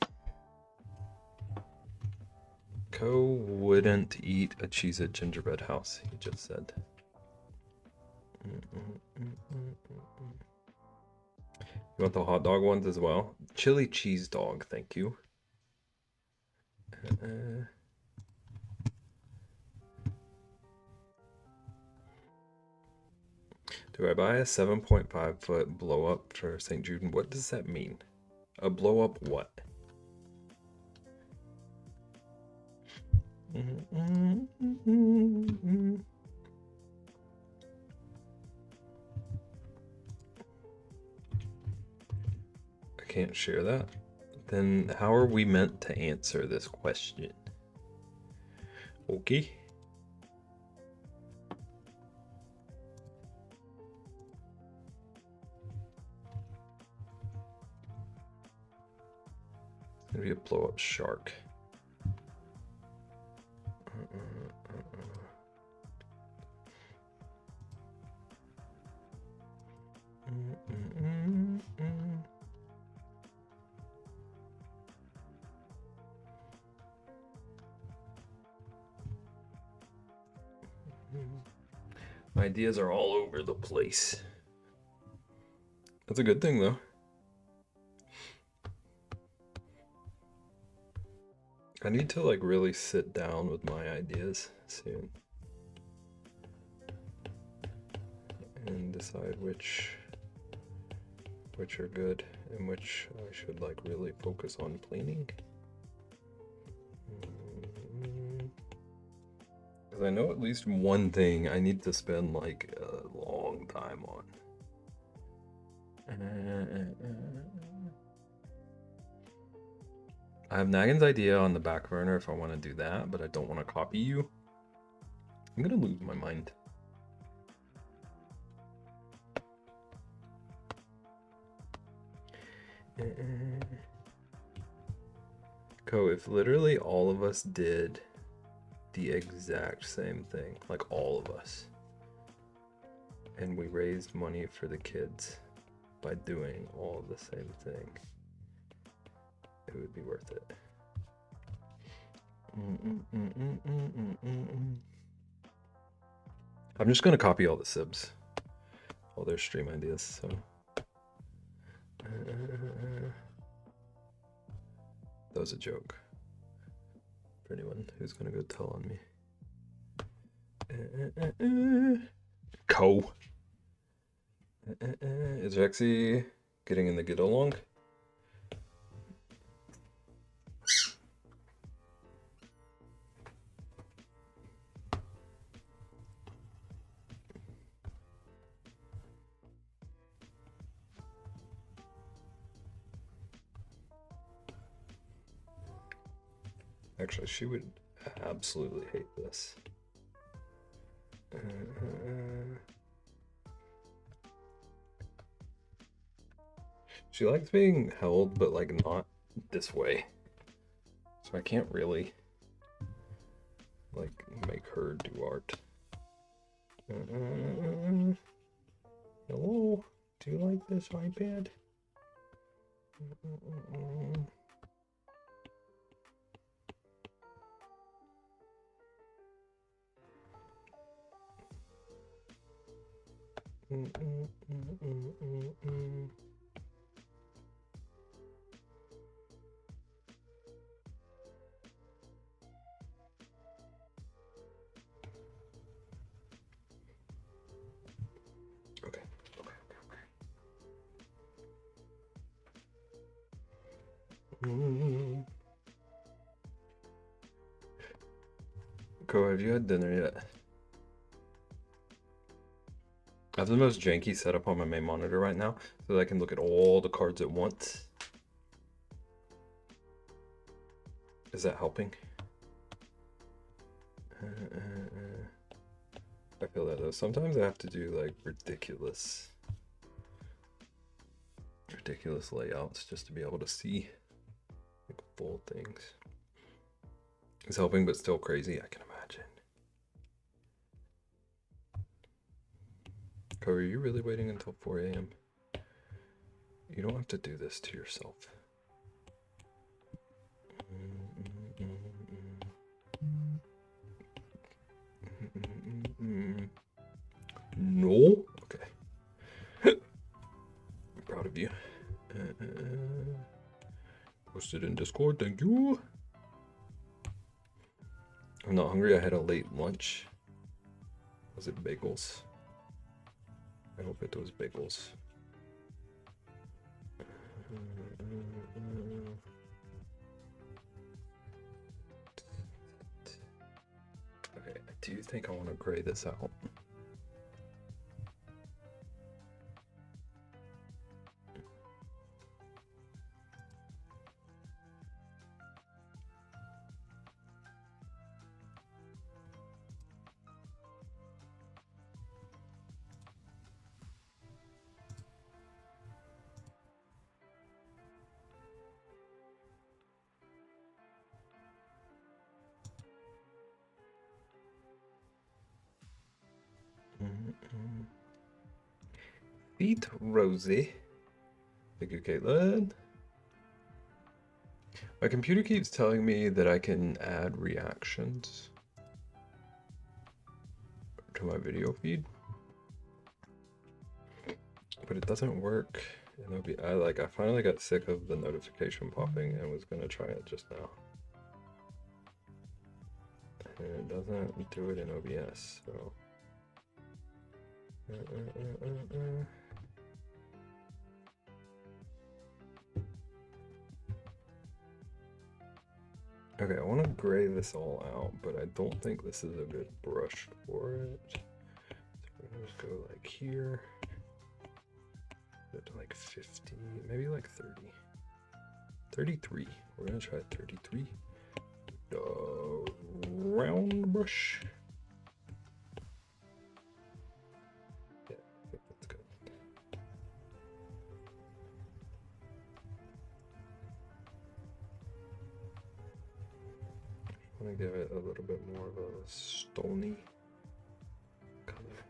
Co wouldn't eat a Cheez-It gingerbread house, he just said. You want the hot dog ones as well? Chili cheese dog, thank you. Do I buy a 7.5 foot blow up for St. Jude? What does that mean? A blow up what? I can't share that. Then how are we meant to answer this question? Okay. It's gonna be a blow up shark. My ideas are all over the place. That's a good thing though. I need to like really sit down with my ideas soon and decide which are good and which I should like really focus on cleaning. Because I know at least one thing I need to spend like a long time on. I have Nagin's idea on the back burner if I want to do that, but I don't want to copy you. I'm gonna lose my mind. Co, if literally all of us did the exact same thing, like all of us, and we raised money for the kids by doing all the same thing, it would be worth it. I'm just gonna copy all the Sibs, all their stream ideas, so. was a joke. For anyone who's gonna go tell on me. Co. Is Rexy getting in the get along? Actually, she would absolutely hate this. She likes being held, but like not this way. So I can't really like make her do art. Hello? Do you like this iPad? Okay. Ko, have you had dinner yet? I have the most janky setup on my main monitor right now, so that I can look at all the cards at once. Is that helping? I feel that though. Sometimes I have to do like ridiculous layouts just to be able to see like full things. It's helping, but still crazy, I can imagine. Co, are you really waiting until 4 a.m.? You don't have to do this to yourself. No? Okay. I'm proud of you. Posted in Discord, thank you. I'm not hungry, I had a late lunch. Was it bagels? I hope it was bagels. Okay, I do think I want to gray this out. Feet Rosie. Thank you, Caitlin. My computer keeps telling me that I can add reactions to my video feed, but it doesn't work. I finally got sick of the notification popping and was gonna try it just now. And it doesn't do it in OBS, so. Okay, I want to gray this all out, but I don't think this is a good brush for it. So we're gonna just go like here. Put it to like 50, maybe like 30. 33. We're gonna try 33. Round brush. Yeah, I think that's good. I want to give it a little bit more of a stony color.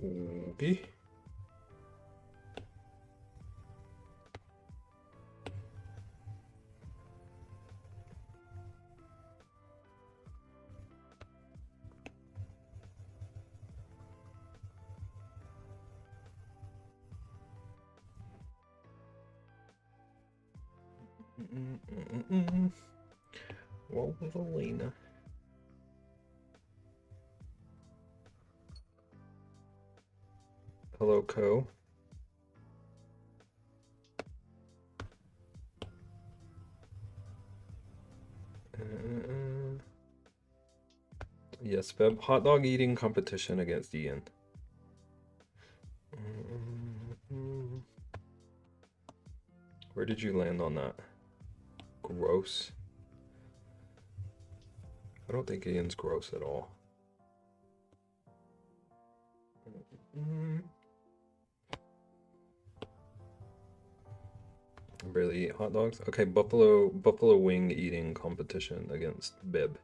Okay. What was Elena? Hello, Co. Yes, Beb. Hot dog eating competition against Ian. Where did you land on that? Gross. I don't think Ian's gross at all. I barely eat hot dogs. Okay, buffalo wing eating competition against Bib.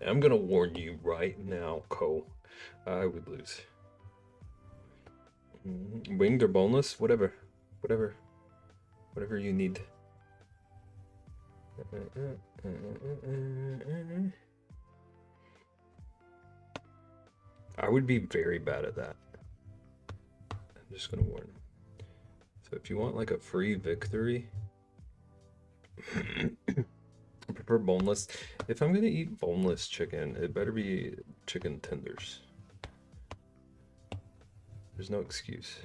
I'm gonna warn you right now, Co. I would lose. Winged or boneless, whatever you need. I would be very bad at that. I'm just gonna warn. So if you want like a free victory, I prefer boneless. If I'm gonna eat boneless chicken, it better be chicken tenders. There's no excuse.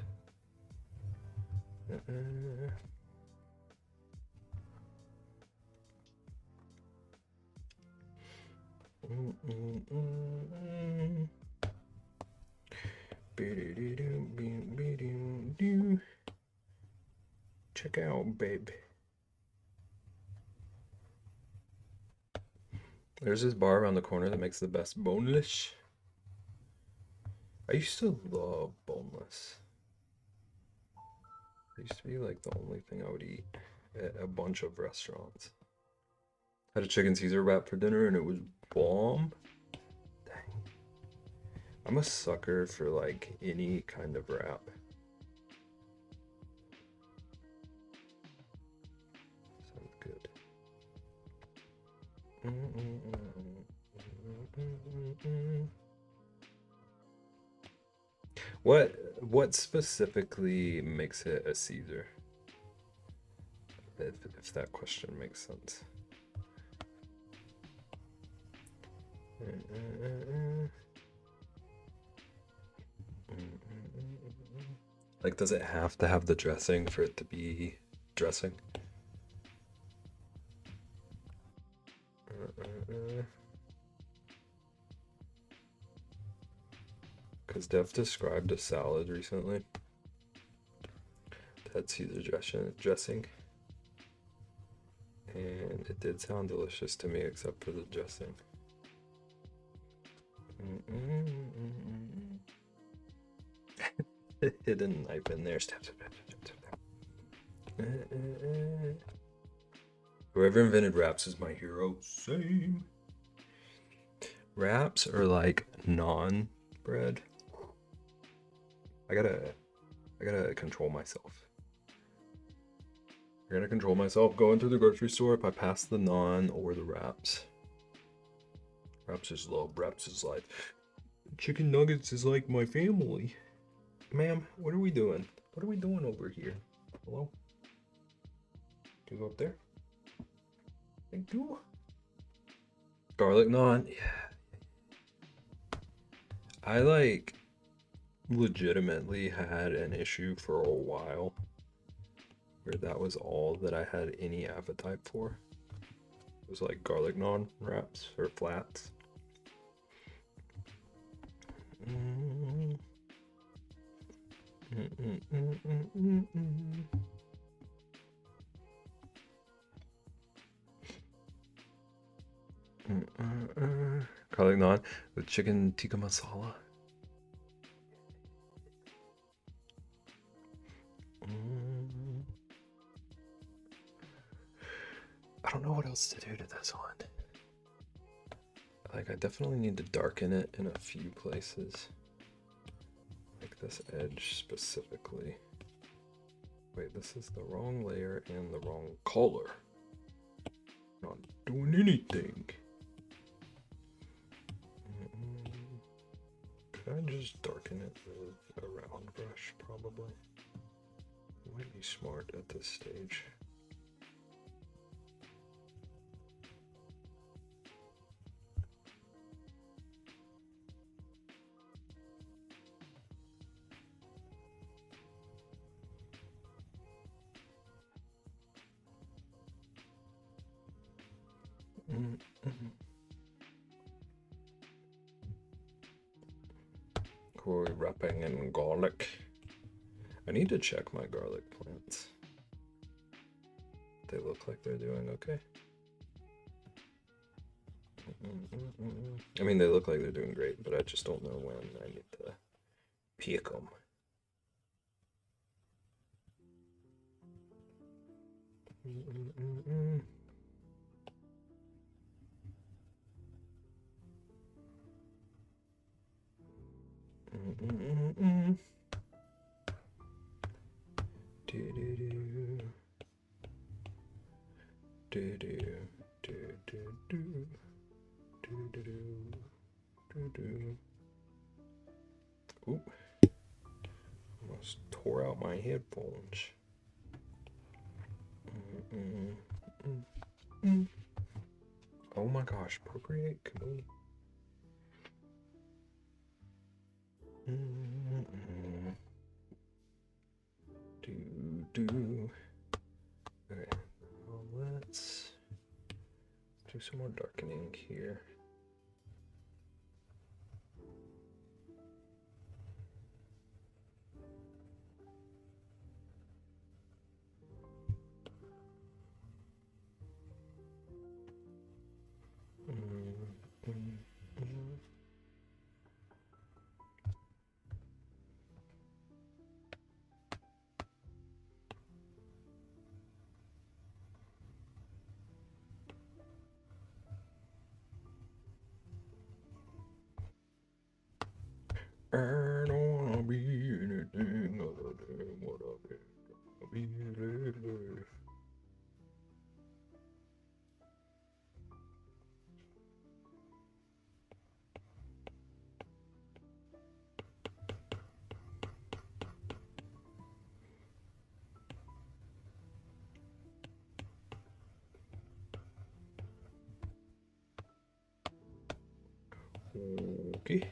Check out, babe. There's this bar around the corner that makes the best boneless. I used to love boneless. It used to be like the only thing I would eat at a bunch of restaurants. Had a chicken Caesar wrap for dinner and it was bomb. Dang. I'm a sucker for like any kind of wrap. Sounds good. What specifically makes it a Caesar? If that question makes sense. Like, does it have to have the dressing for it to be dressing? Because Dev described a salad recently that had Caesar dressing. And it did sound delicious to me, except for the dressing. Hidden knife in there. Stab. Whoever invented wraps is my hero. Same. Wraps are like naan bread. I gotta control myself. I gotta control myself going through the grocery store if I pass the naan or the wraps. Wraps is love. Wraps is life. Chicken nuggets is like my family. Ma'am, what are we doing? What are we doing over here? Hello? Do you go up there? Thank you. Garlic naan. Yeah. I like legitimately had an issue for a while where that was all that I had any appetite for. It was like garlic naan wraps or flats. Garlic naan with chicken tikka masala. I don't know what else to do to this one. Like, I definitely need to darken it in a few places. Like this edge specifically. Wait, this is the wrong layer and the wrong color. Not doing anything. Could I just darken it with a round brush, probably? Might be smart at this stage. We're wrapping in garlic. I need to check my garlic plants. They look like they're doing okay. I mean, they look like they're doing great, but I just don't know when I need to pick them. Ooh, almost tore out my headphones. Oh my gosh, Procreate, can we? Okay, well, let's do some more darkening here. I don't wanna be anything other than what I've been lately. Okay.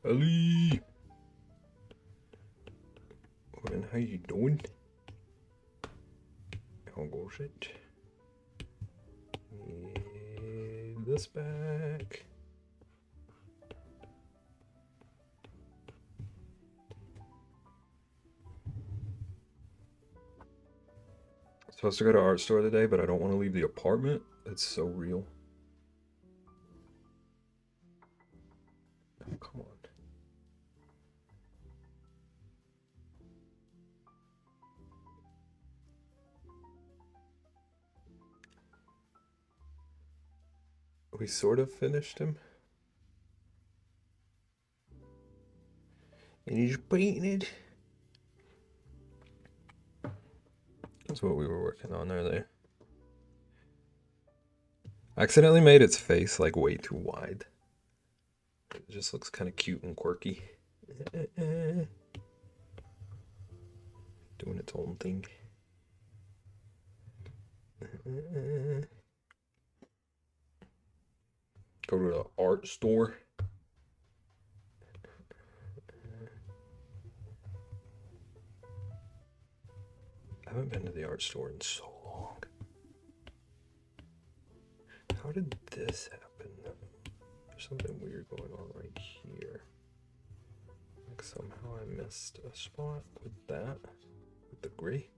Ali, and how you doing? How goes it? This back. Supposed to go to art store today, but I don't want to leave the apartment. It's so real. Oh, come on. We sort of finished him. And he's painted. That's what we were working on earlier. I accidentally made its face like way too wide. It just looks kind of cute and quirky. Doing its own thing. Go to the art store. I haven't been to the art store in so long. How did this happen? There's something weird going on right here. Like somehow I missed a spot with that, with the gray.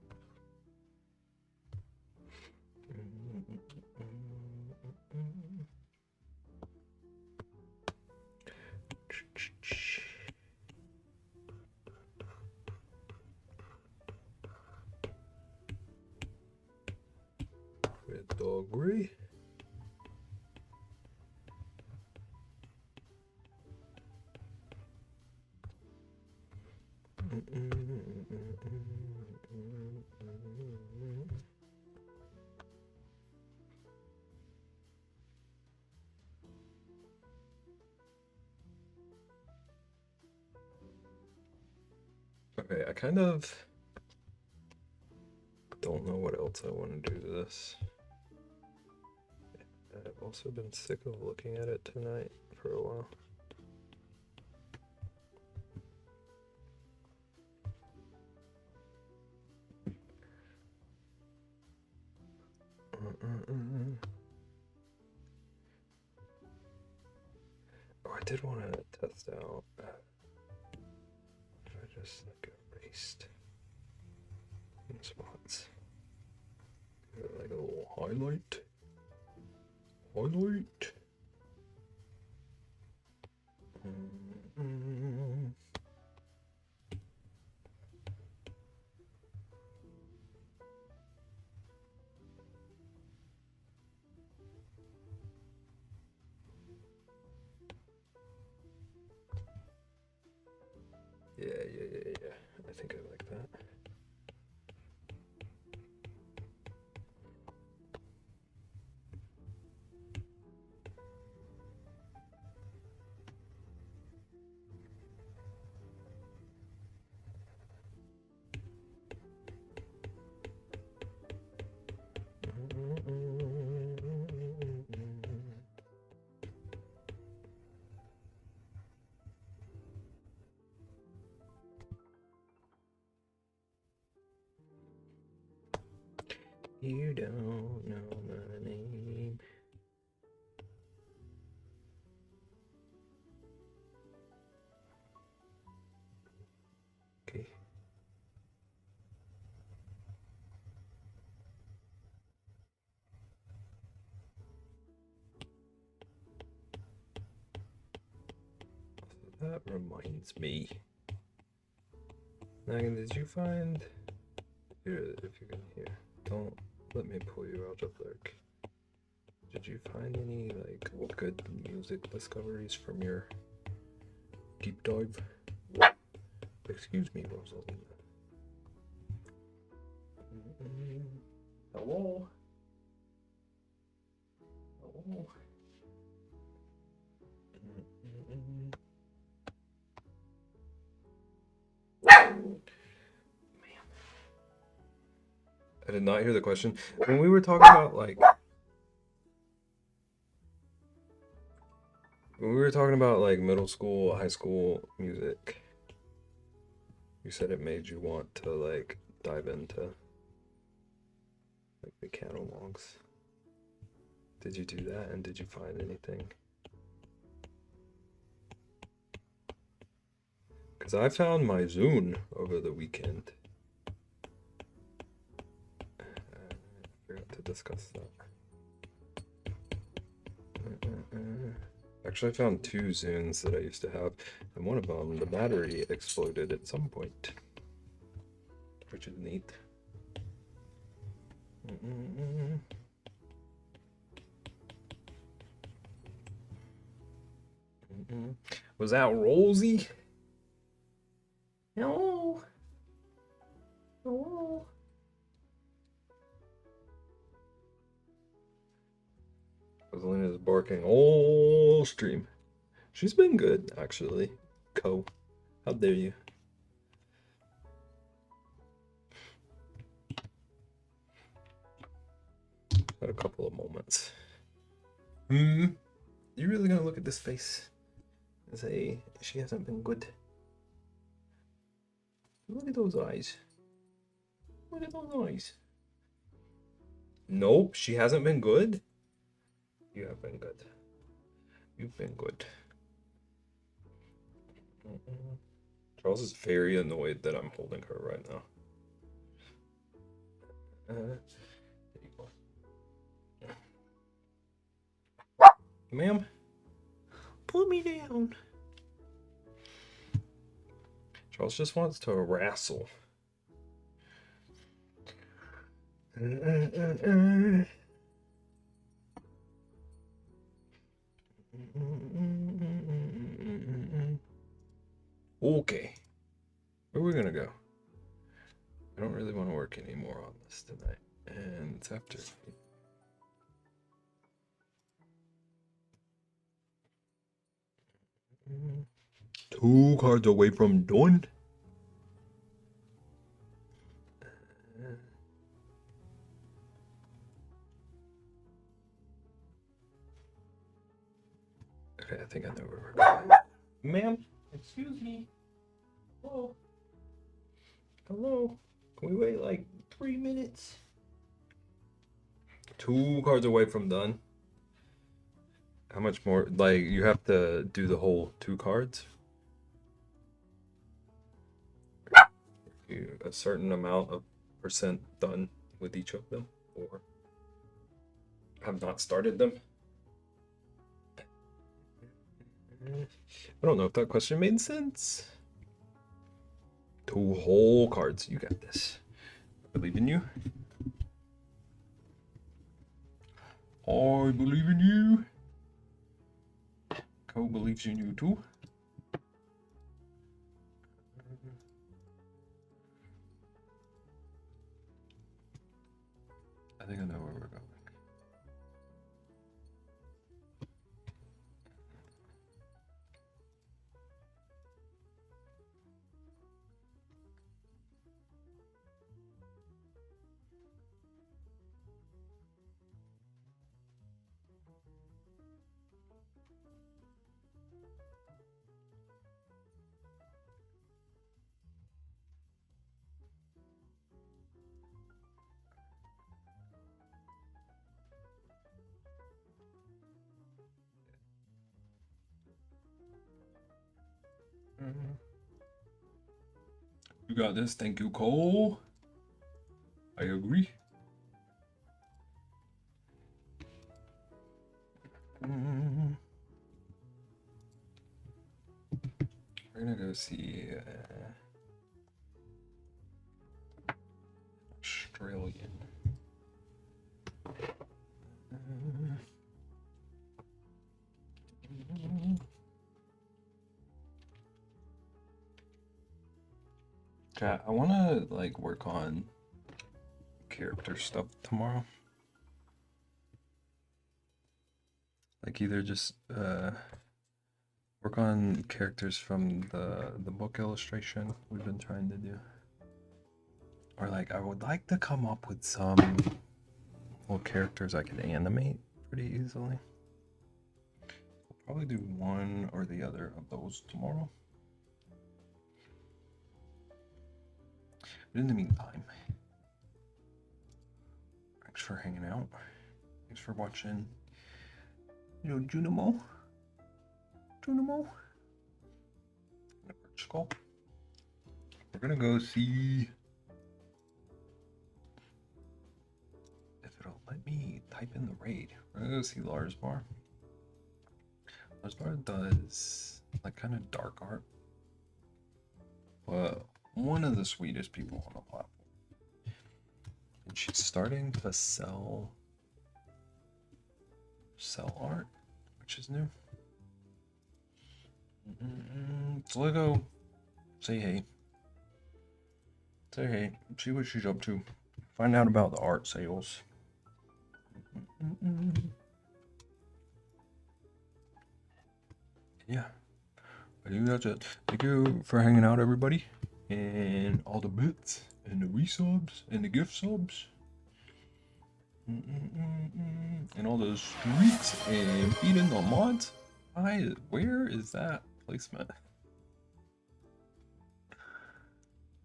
With the gray. Okay, I kind of don't know what else I want to do to this. I've also been sick of looking at it tonight for a while. Oh, I did want to test out if I just like erased some spots. Give it like a little highlight. Highlight. Yeah. I think I like that. You don't know my name. Okay. That reminds me. Megan, did you find... Here, if you can hear. Don't let me pull you out of lurk. Did you find any, like, good music discoveries from your deep dive? Excuse me, Rosalinda. Hello? Hello? I did not hear the question. When we were talking about, like... When we were talking about, like, middle school, high school music, you said it made you want to, like, dive into, like, the catalogs. Did you do that, and did you find anything? Because I found my Zune over the weekend. Forgot to discuss that. Actually, I found 2 Zunes that I used to have, and one of them, the battery exploded at some point, which is neat. Was that Rosie? Hello? Hello? Rosalina's barking all stream. She's been good, actually. How dare you? Had a couple of moments. You really gonna look at this face and say she hasn't been good? Look at those eyes. Look at those eyes. Nope, she hasn't been good. You have been good. You've been good. Charles is very annoyed that I'm holding her right now. There you go. Ma'am, put me down. Charles just wants to wrestle. Okay, where are we gonna go? I don't really want to work anymore on this tonight, and it's after. 2 cards away from done. Okay, I think I know where we're going. Ma'am, excuse me. Hello. Hello. Can we wait like 3 minutes? 2 cards away from done. How much more? Like, you have to do the whole 2 cards? A certain amount of percent done with each of them? Or have not started them? I don't know if that question made sense. 2 whole cards. You got this. I believe in you. I believe in you. Co believes in you too. I think I know where we're going. You got this. Thank you, Cole. I agree. We're gonna go see Australian. Chat, I wanna like work on character stuff tomorrow. Like either just work on characters from the book illustration we've been trying to do. Or like I would like to come up with some little characters I can animate pretty easily. We'll probably do one or the other of those tomorrow. But in the meantime, thanks for hanging out. Thanks for watching. You know, Junimo. Skull. We're gonna go see if it'll type in the raid. We're gonna go see Lars Bar. Lars Bar does like kind of dark art, but one of the sweetest people on the platform. And she's starting to sell art, which is new. So let's go say hey. Say hey, see what she's up to. Find out about the art sales. Yeah, I think that's it. Thank you for hanging out, everybody, and all the bits, and the resubs, and the gift subs, and all those streaks, and beating the mods. Where is that placement?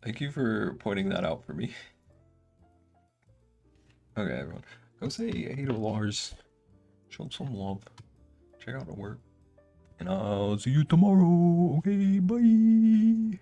Thank you for pointing that out for me. Okay, everyone, go say hey to Lars. Show him some love. Check out the work. And I'll see you tomorrow. Okay, bye.